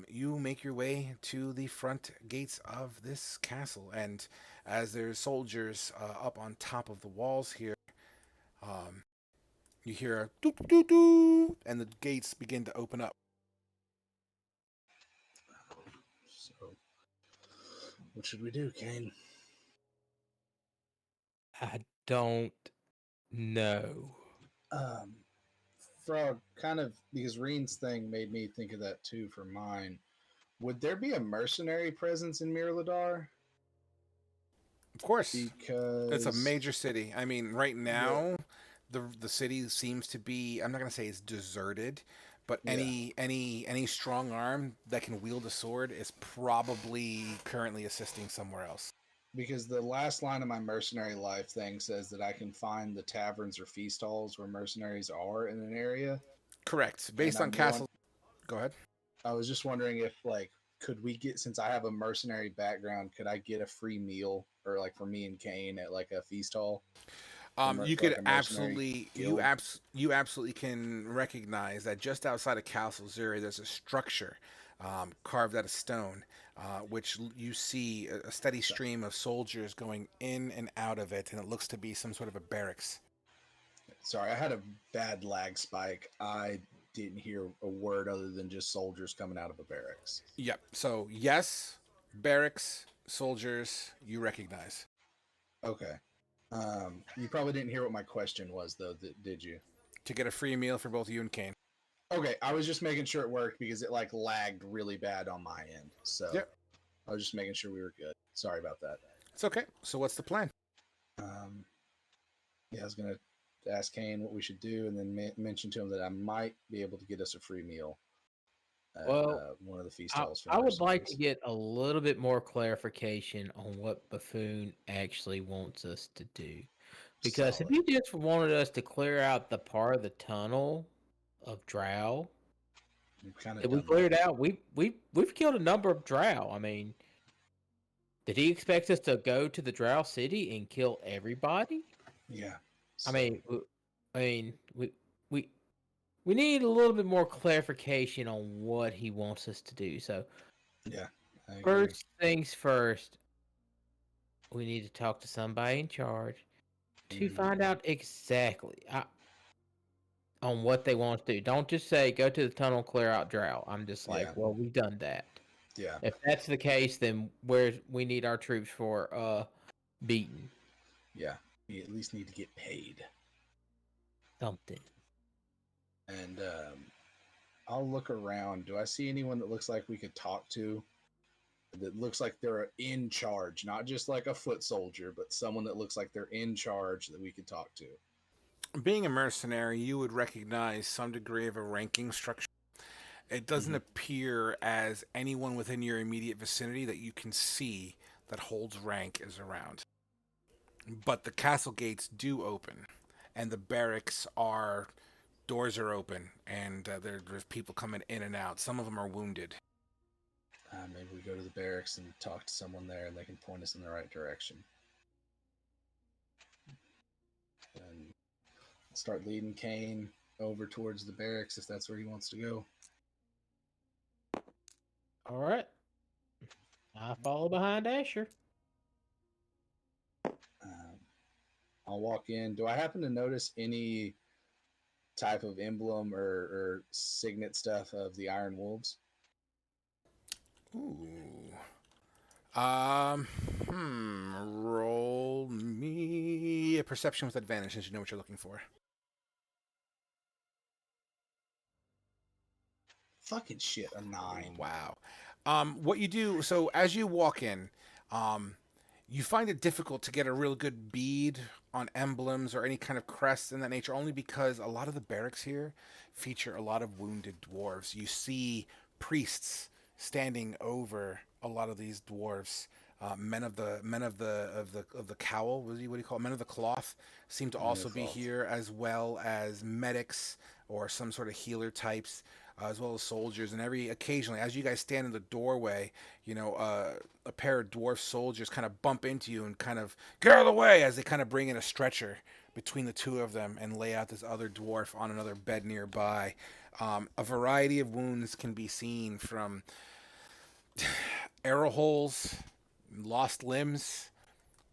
you make your way to the front gates of this castle. And as there's soldiers up on top of the walls here, you hear a doo doo doo, and the gates begin to open up. So, what should we do, Kane? I don't know. Frog, kind of, because Reen's thing made me think of that too for mine. Would there be a mercenary presence in Mirladar? Of course, because it's a major city. I mean, right now, the city seems to be. I'm not gonna say it's deserted, but any strong arm that can wield a sword is probably currently assisting somewhere else. Because the last line of my mercenary life thing says that I can find the taverns or feast halls where mercenaries are in an area. Correct. Based on castle. Go ahead. I was just wondering if, like, could we get, since I have a mercenary background, could I get a free meal or like for me and Kane at like a feast hall? You could absolutely, you absolutely can recognize that just outside of Castle Zuri, there's a structure carved out of stone, which you see a steady stream of soldiers going in and out of it, and it looks to be some sort of a barracks. Sorry, I had a bad lag spike. I didn't hear a word other than just soldiers coming out of a barracks. Yep. So yes, barracks, soldiers, you recognize. Okay. You probably didn't hear what my question was, though, did you? To get a free meal for both you and Kane. Okay, I was just making sure it worked because it like lagged really bad on my end. So yep. I was just making sure we were good. Sorry about that. It's okay. So what's the plan? Yeah, I was gonna ask Kane what we should do, and then mention to him that I might be able to get us a free meal at one of the feast halls. I would like to get a little bit more clarification on what Buffoon actually wants us to do. Because if he just wanted us to clear out the part of the tunnel of drow that we cleared out, we've killed a number of drow. I mean, Did he expect us to go to the Drow City and kill everybody? Yeah. I So, mean, we we need a little bit more clarification on what he wants us to do. So yeah, I agree. first things first, we need to talk to somebody in charge to Mhm. find out exactly on what they want to do. Don't just say go to the tunnel, clear out Drow. I'm just like, Yeah. well, we've done that. Yeah. If that's the case, then we need our troops for beaten Yeah. We at least need to get paid. something. And I'll look around. Do I see anyone that looks like we could talk to? That looks like they're in charge, not just like a foot soldier, but someone that looks like they're in charge that we could talk to. Being a mercenary, you would recognize some degree of a ranking structure. It doesn't appear as anyone within your immediate vicinity that you can see that holds rank is around. But the castle gates do open, and the barracks are doors are open, and there's people coming in and out. Some of them are wounded. Maybe we go to the barracks and talk to someone there, and they can point us in the right direction. And I'll start leading Kane over towards the barracks if that's where he wants to go. All right. I follow behind Asher. I'll walk in. Do I happen to notice any type of emblem or signet stuff of the Iron Wolves? Ooh. Roll me a perception with advantage since you know what you're looking for. Fucking shit, a 9. Wow. What you do, so as you walk in, you find it difficult to get a real good bead on emblems or any kind of crests in that nature, only because a lot of the barracks here feature a lot of wounded dwarves. You see priests standing over a lot of these dwarves. Men of the cowl, what do you call it? Men of the cloth seem to also be here, as well as medics or some sort of healer types, as well as soldiers. And occasionally, as you guys stand in the doorway, a pair of dwarf soldiers kind of bump into you and kind of get out of the way as they kind of bring in a stretcher between the two of them and lay out this other dwarf on another bed nearby. A variety of wounds can be seen, from arrow holes, lost limbs,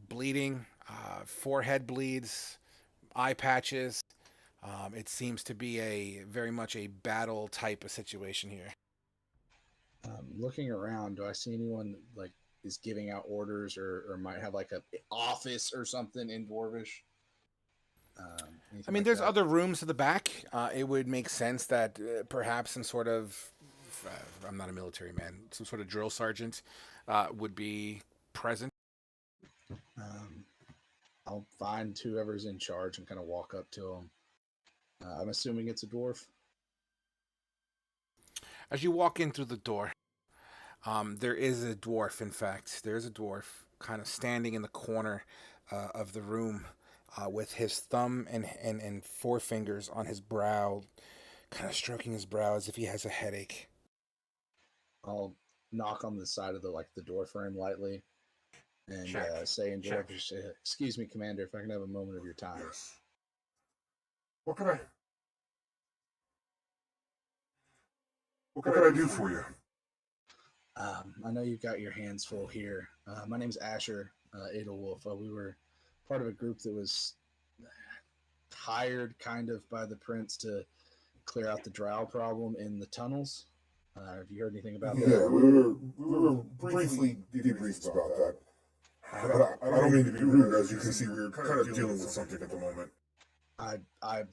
bleeding, forehead bleeds, eye patches. It seems to be very much a battle type of situation here. Looking around, do I see anyone that, like, is giving out orders or might have like a office or something in Dwarvish? I mean, there's other rooms to the back. It would make sense that perhaps some sort of, I'm not a military man, some sort of drill sergeant would be present. I'll find whoever's in charge and kind of walk up to him. I'm assuming it's a dwarf. As you walk in through the door, there is a dwarf. In fact, there is a dwarf kind of standing in the corner of the room, with his thumb and forefingers on his brow, kind of stroking his brow as if he has a headache. I'll knock on the side of the door frame lightly and say in Dwarvish, "Excuse me, Commander, if I can have a moment of your time." Yes. What can I do for you? I know you've got your hands full here. My name's Asher Edelwolf. We were part of a group that was hired kind of by the prince to clear out the drow problem in the tunnels. Have you heard anything about that? Yeah, we were briefly debriefed about that. I don't mean to be rude. As you can see, we're kind of dealing with something at the moment. I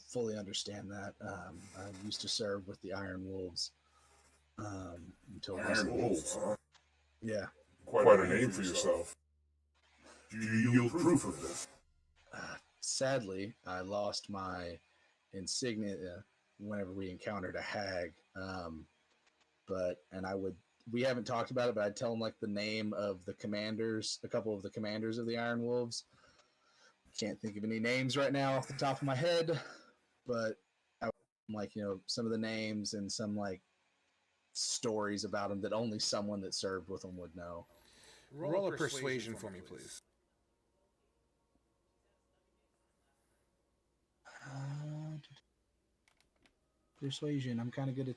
fully understand that. I used to serve with the Iron Wolves. Until Iron Wolves, huh? Yeah. Quite a name for yourself. Do you yield proof of this? Sadly, I lost my insignia whenever we encountered a hag. We haven't talked about it, but I'd tell him like the name of the commanders, a couple of the commanders of the Iron Wolves. Can't think of any names right now off the top of my head, but I like, some of the names and some like stories about them that only someone that served with them would know. Roll a persuasion for me, please. Persuasion. I'm kind of good at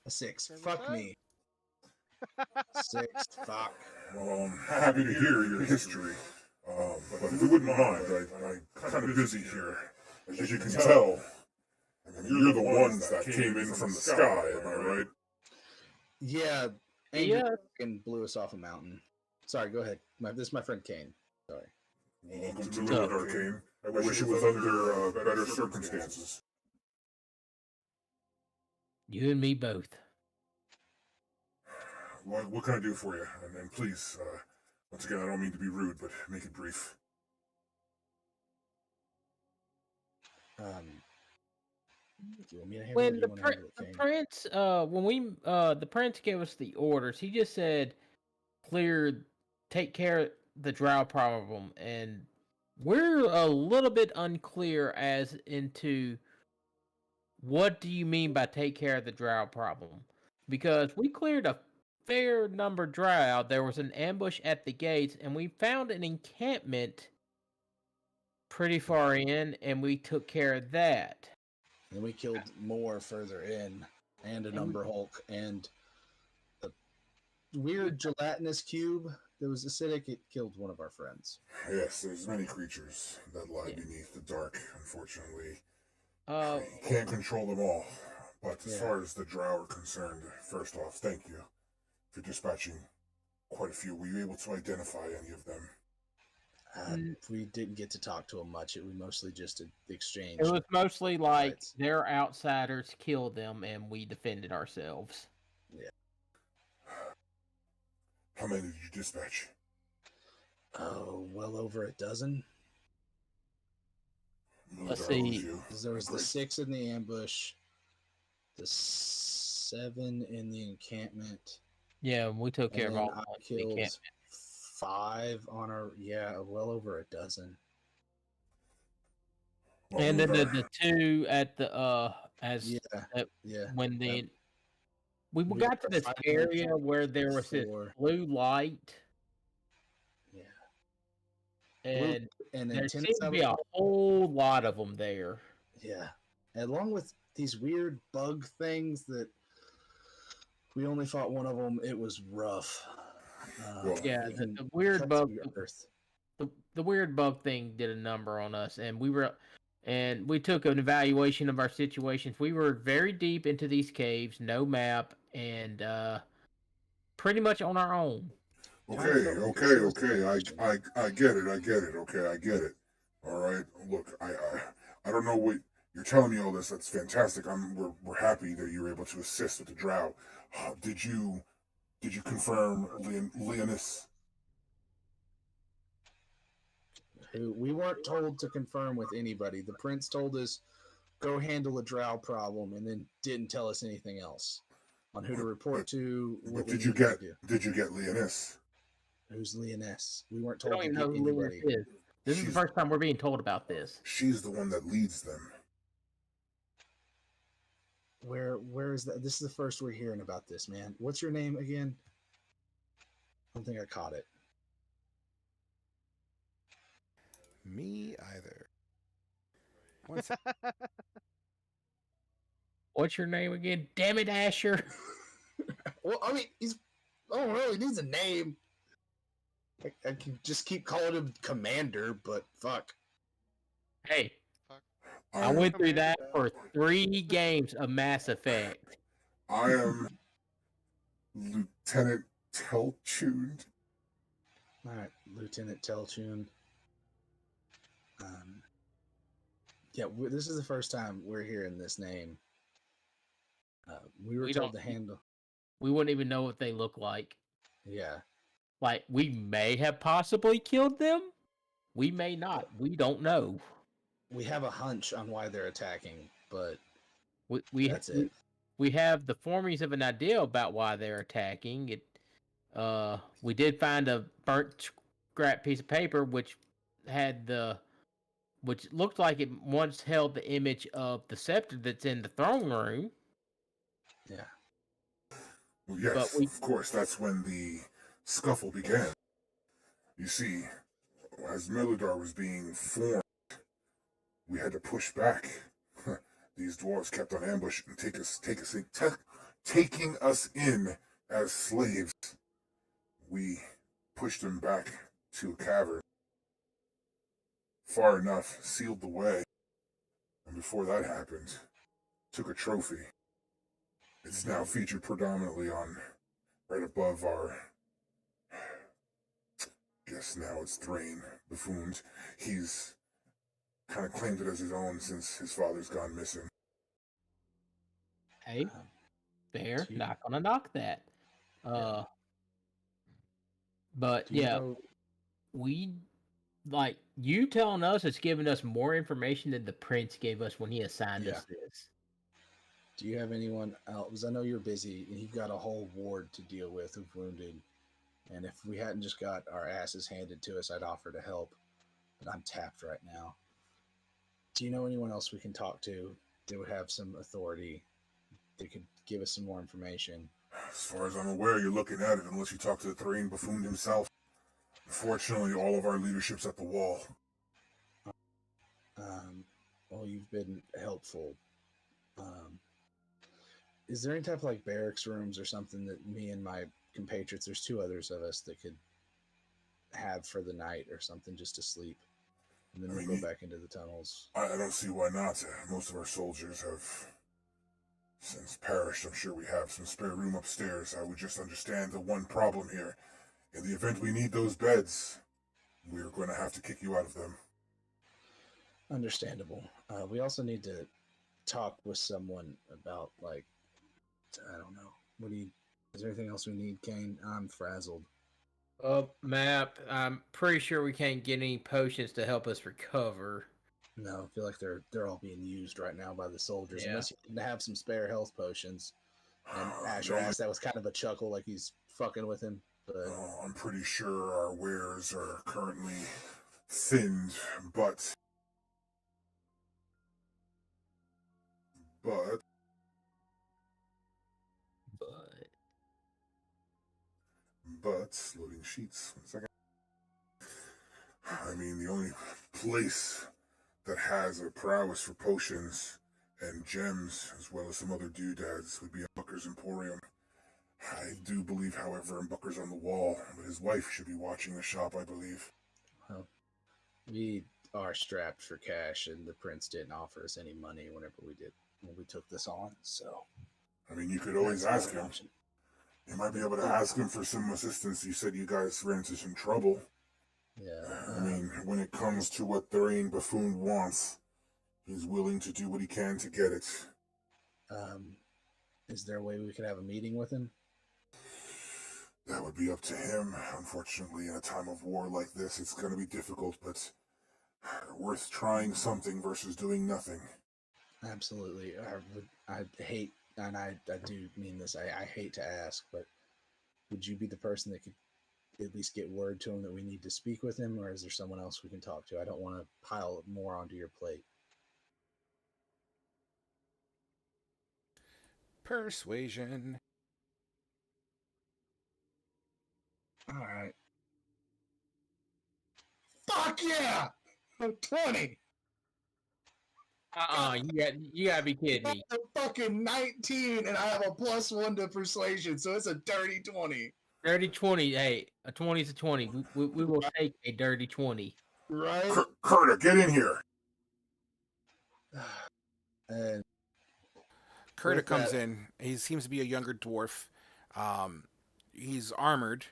a 6. Can we Fuck say? me. 6. Fuck. Well, I'm happy to hear your history. But if you wouldn't mind, I'm kind of busy here. As you can tell, I mean, you're the ones that came in from the sky, am I right? Yeah. Yeah. And blew us off a mountain. Sorry, go ahead. This is my friend Kane. Sorry. Welcome to Lord Arcane. I wish it was under better circumstances. You and me both. What can I do for you? And please, once again, I don't mean to be rude, but make it brief. Do you want me to handle it? When Or do the, you want to handle it, the Kane? prince, the prince gave us the orders, he just said, take care of the drow problem, and we're a little bit unclear as into what do you mean by take care of the drow problem, because we cleared a fair number of drow. There was an ambush at the gates, and we found an encampment pretty far in, and we took care of that. And we killed more further in, and a number hulk, and a weird gelatinous cube that was acidic. It killed one of our friends. Yes, there's many creatures that lie beneath the dark, unfortunately. Uh, You can't control them all. But as Yeah. far as the drow are concerned, first off, thank you for dispatching quite a few. Were you able to identify any of them? We didn't get to talk to them much. We mostly just exchanged. It was mostly like Right. their outsiders killed them, and we defended ourselves. How many did you dispatch? Oh, well over a dozen. Let's That was see. you. There was the Great. 6 in the ambush, the 7 in the encampment, Yeah, we took care and of then all I of the killed encampment. 5 on our well over a dozen. Well, And then Lugar, the two at the Yeah, at- yeah. when the we We got to were this fighting area where there was this before. blue light, Yeah. and And then there 10 seemed to be a whole lot of them there. Yeah. Along with these weird bug things that we only fought one of them. It was rough. Well, Yeah, even the weird cut bug, through earth. the weird bug thing did a number on us, and we took an evaluation of our situations. We were very deep into these caves, no map, and pretty much on our own. okay. I get it. Okay, I get it. All right. Look, I don't know what you're telling me. All this, that's fantastic. We're happy that you were able to assist with the drow. Did you confirm Leonis? Who we weren't told to confirm with anybody. The prince told us go handle a drow problem, and then didn't tell us anything else on who to report to. But we did you needed get to do. Leonis? Who's Leoness? We weren't We told don't to even get know who Lewis anybody. is. This is the She's- first time we're being told about this. She's the one that leads them. Where is that? This is the first we're hearing about this, man. What's your name again? I don't think I caught it. Me either. One sec. What's your name again? Damn it, Asher. Well, I mean, he's. I don't know. He needs a name. I can just keep calling him Commander, but fuck. Hey, I am- went through that for 3 games of Mass Effect. I am Lieutenant Telchund. All right, Lieutenant Telchun. Yeah, this is the first time we're hearing this name. We were We told to don't- handle. We wouldn't even know what they look like. Yeah, Like, we may have possibly killed them. We may not. We don't know. we have a hunch on why they're attacking, but We that's it. We have the formies of an idea about why they're attacking. We did find a burnt scrap piece of paper which looked like it once held the image of the scepter that's in the throne room. Yeah. Well, yes, But we- of course. That's when the scuffle began. You see, as Meludar was being formed, we had to push back. These dwarves kept on ambush and taking us in as slaves. We pushed them back to a cavern. Far enough, sealed the way. And before that happened, took a trophy. It's now featured predominantly on right above our, guess now it's Thrain, buffooned. He's kind of claimed it as his own since his father's gone missing. Hey, fair. do you- Not gonna knock that. But Do you yeah, know, we like you telling us it's giving us more information than the prince gave us when he assigned us this. do you have anyone else? Because I know you're busy and you've got a whole ward to deal with of wounded. And if we hadn't just got our asses handed to us, I'd offer to help. But I'm tapped right now. Do you know anyone else we can talk to that would have some authority that could give us some more information? As far as I'm aware, you're looking at it unless you talk to the Thrain buffoon himself. Unfortunately, all of our leadership's at the wall. Well, you've been helpful. Is there any type of like barracks rooms or something that me and my compatriots, there's two others of us that could have for the night or something just to sleep? And then we'll go back into the tunnels. I don't see why not. Most of our soldiers have since perished. I'm sure we have some spare room upstairs. I would just understand the one problem here. In the event we need those beds, we're going to have to kick you out of them. Understandable. We also need to talk with someone about, like, I don't know. Is there anything else we need, Kane? I'm frazzled. Map. I'm pretty sure we can't get any potions to help us recover. No, I feel like they're all being used right now by the soldiers. Yeah. Unless you can have some spare health potions. And Asher asked, that was kind of a chuckle, like he's fucking with him. But I'm pretty sure our wares are currently thinned, but loading sheets. 1 second. I mean, the only place that has a prowess for potions and gems, as well as some other doodads, would be Bucker's Emporium. I do believe, however, Bucker's on the wall, but his wife should be watching the shop, I believe. well, we are strapped for cash, and the prince didn't offer us any money when we took this on. So, I mean, you could always that's ask an him. option. You might be able to ask him for some assistance. You said you guys ran into some trouble. Yeah. I mean, when it comes to what Thrain Buffoon wants, he's willing to do what he can to get it. Is there a way we could have a meeting with him? That would be up to him. Unfortunately, in a time of war like this, it's going to be difficult, but worth trying something versus doing nothing. Absolutely. I hate, and I do mean this, I hate to ask, but would you be the person that could at least get word to him that we need to speak with him, or is there someone else we can talk to? I don't want to pile more onto your plate. Persuasion. All right. Fuck yeah! 20! You gotta be kidding me. That's a fucking 19, and I have a +1 to persuasion, so it's a dirty 20. Dirty 20. Hey, a 20 is a 20. We will take a dirty 20. Right? Curta, get in here! And Curta with comes that- in. He seems to be a younger dwarf. He's armored,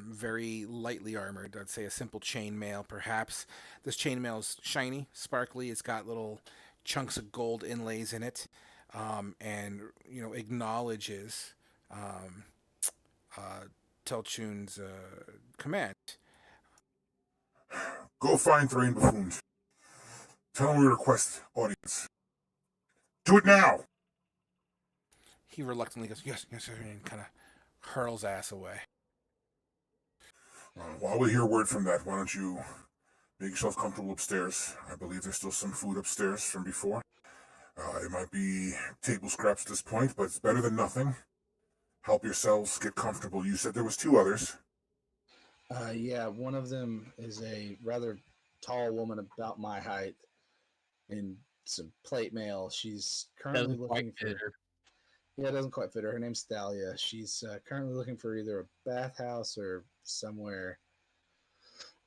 very lightly armored. I'd say a simple chainmail, perhaps. This chainmail is shiny, sparkly. It's got little chunks of gold inlays in it, and acknowledges Telchun's command. Go find Thrain Buffoon. Tell him we request audience. Do it now! He reluctantly goes, yes, sir, and kind of hurls ass away. While we hear word from that, why don't you make yourself comfortable upstairs? I believe there's still some food upstairs from before. It might be table scraps at this point, but it's better than nothing. Help yourselves get comfortable. You said there was 2 others. Yeah, one of them is a rather tall woman about my height in some plate mail. She's currently Doesn't quite looking fit for. her. Yeah, it doesn't quite fit her. Her name's Thalia. She's currently looking for either a bathhouse or somewhere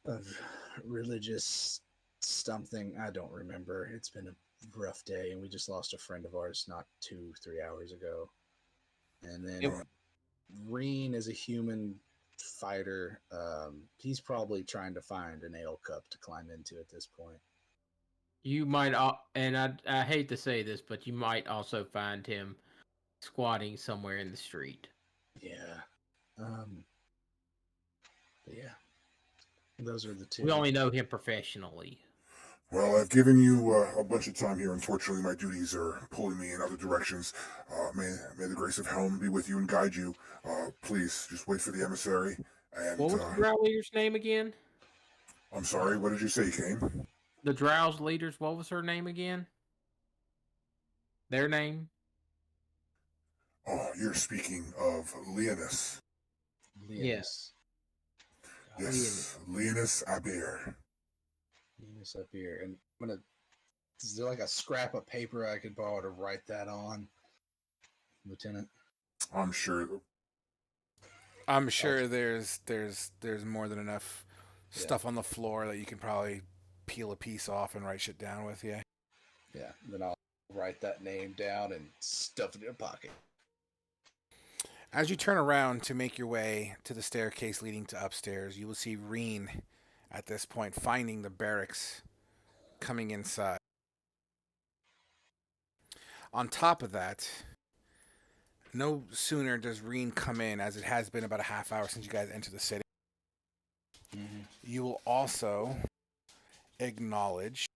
of religious something. I don't remember. It's been a rough day, and we just lost a friend of ours not 2-3 hours ago. And then It- Reen is a human fighter. He's probably trying to find an ale cup to climb into at this point. You might, and I hate to say this, but you might also find him squatting somewhere in the street. Yeah. But yeah. Those are the two. We only know him professionally. Well, I've given you a bunch of time here. Unfortunately, my duties are pulling me in other directions. May the grace of Helm be with you and guide you. Please, just wait for the emissary. And What was the drow leader's name again? I'm sorry, what did you say, Kane? The drow's leaders, what was her name again? Their name? Oh, you're speaking of Leonis. Leonis. Yes, Leonis Aber. Leonis up here. And I'm going to. Is there like a scrap of paper I could borrow to write that on, Lieutenant? I'm sure. there's more than enough stuff on the floor that you can probably peel a piece off and write shit down with. Yeah. Yeah. Then I'll write that name down and stuff it in a pocket. As you turn around to make your way to the staircase leading to upstairs, you will see Reen at this point finding the barracks coming inside. On top of that, no sooner does Reen come in, as it has been about a half hour since you guys entered the city, you will also acknowledge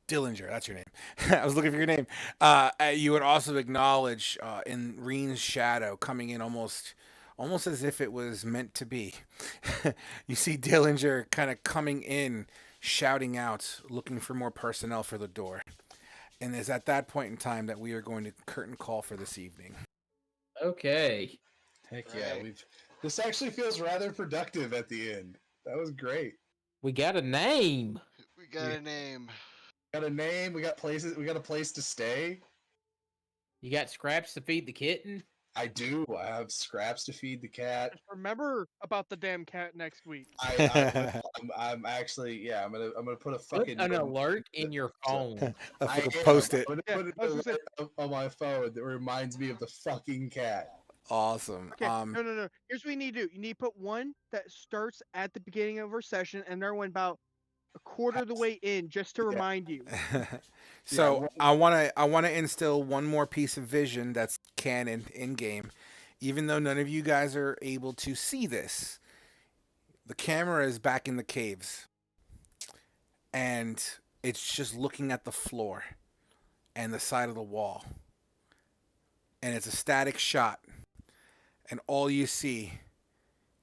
Dillinger, that's your name. I was looking for your name. You would also acknowledge in Reen's shadow coming in almost as if it was meant to be. You see Dillinger kind of coming in, shouting out, looking for more personnel for the door. And it's at that point in time that we are going to curtain call for this evening. Okay. Heck yeah, this actually feels rather productive at the end. That was great. We got a name. We got a name. Got a name, we got places, we got a place to stay. You got scraps to feed the kitten? I do. I have scraps to feed the cat. Just remember about the damn cat next week. I'm actually, yeah. I'm gonna put a Put fucking an alert in your phone. I am. Post it. I'm gonna Yeah, I was put gonna it on my phone that reminds me of the fucking cat. Awesome. Okay, no. Here's what you need to do. You need to put one that starts at the beginning of our session and another one about a quarter of the way in, just to remind you. So I want to instill one more piece of vision that's canon in game, even though none of you guys are able to see this. The camera is back in the caves, and it's just looking at the floor and the side of the wall, and it's a static shot, and all you see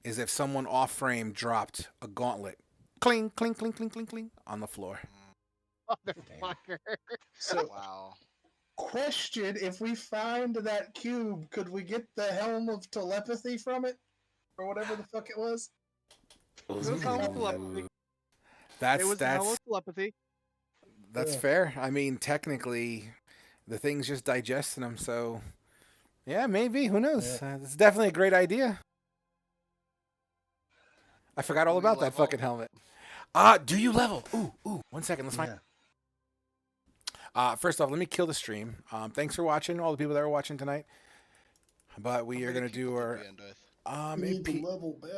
is if someone off frame dropped a gauntlet, cling, cling, cling, cling, cling, cling, on the floor. Motherfucker. So, Wow. Question: if we find that cube, could we get the helm of telepathy from it, or whatever the fuck it was? It was helm of telepathy. That's It was helm of telepathy. That's fair. I mean, technically, the thing's just digesting them. So, yeah, maybe. Who knows? It's definitely a great idea. I forgot all Do we about that level? fucking helmet. Do you level? Ooh. 1 second. Let's find. First off, let me kill the stream. Thanks for watching, all the people that are watching tonight. But we How are many gonna do people did our we end with? We need the level back.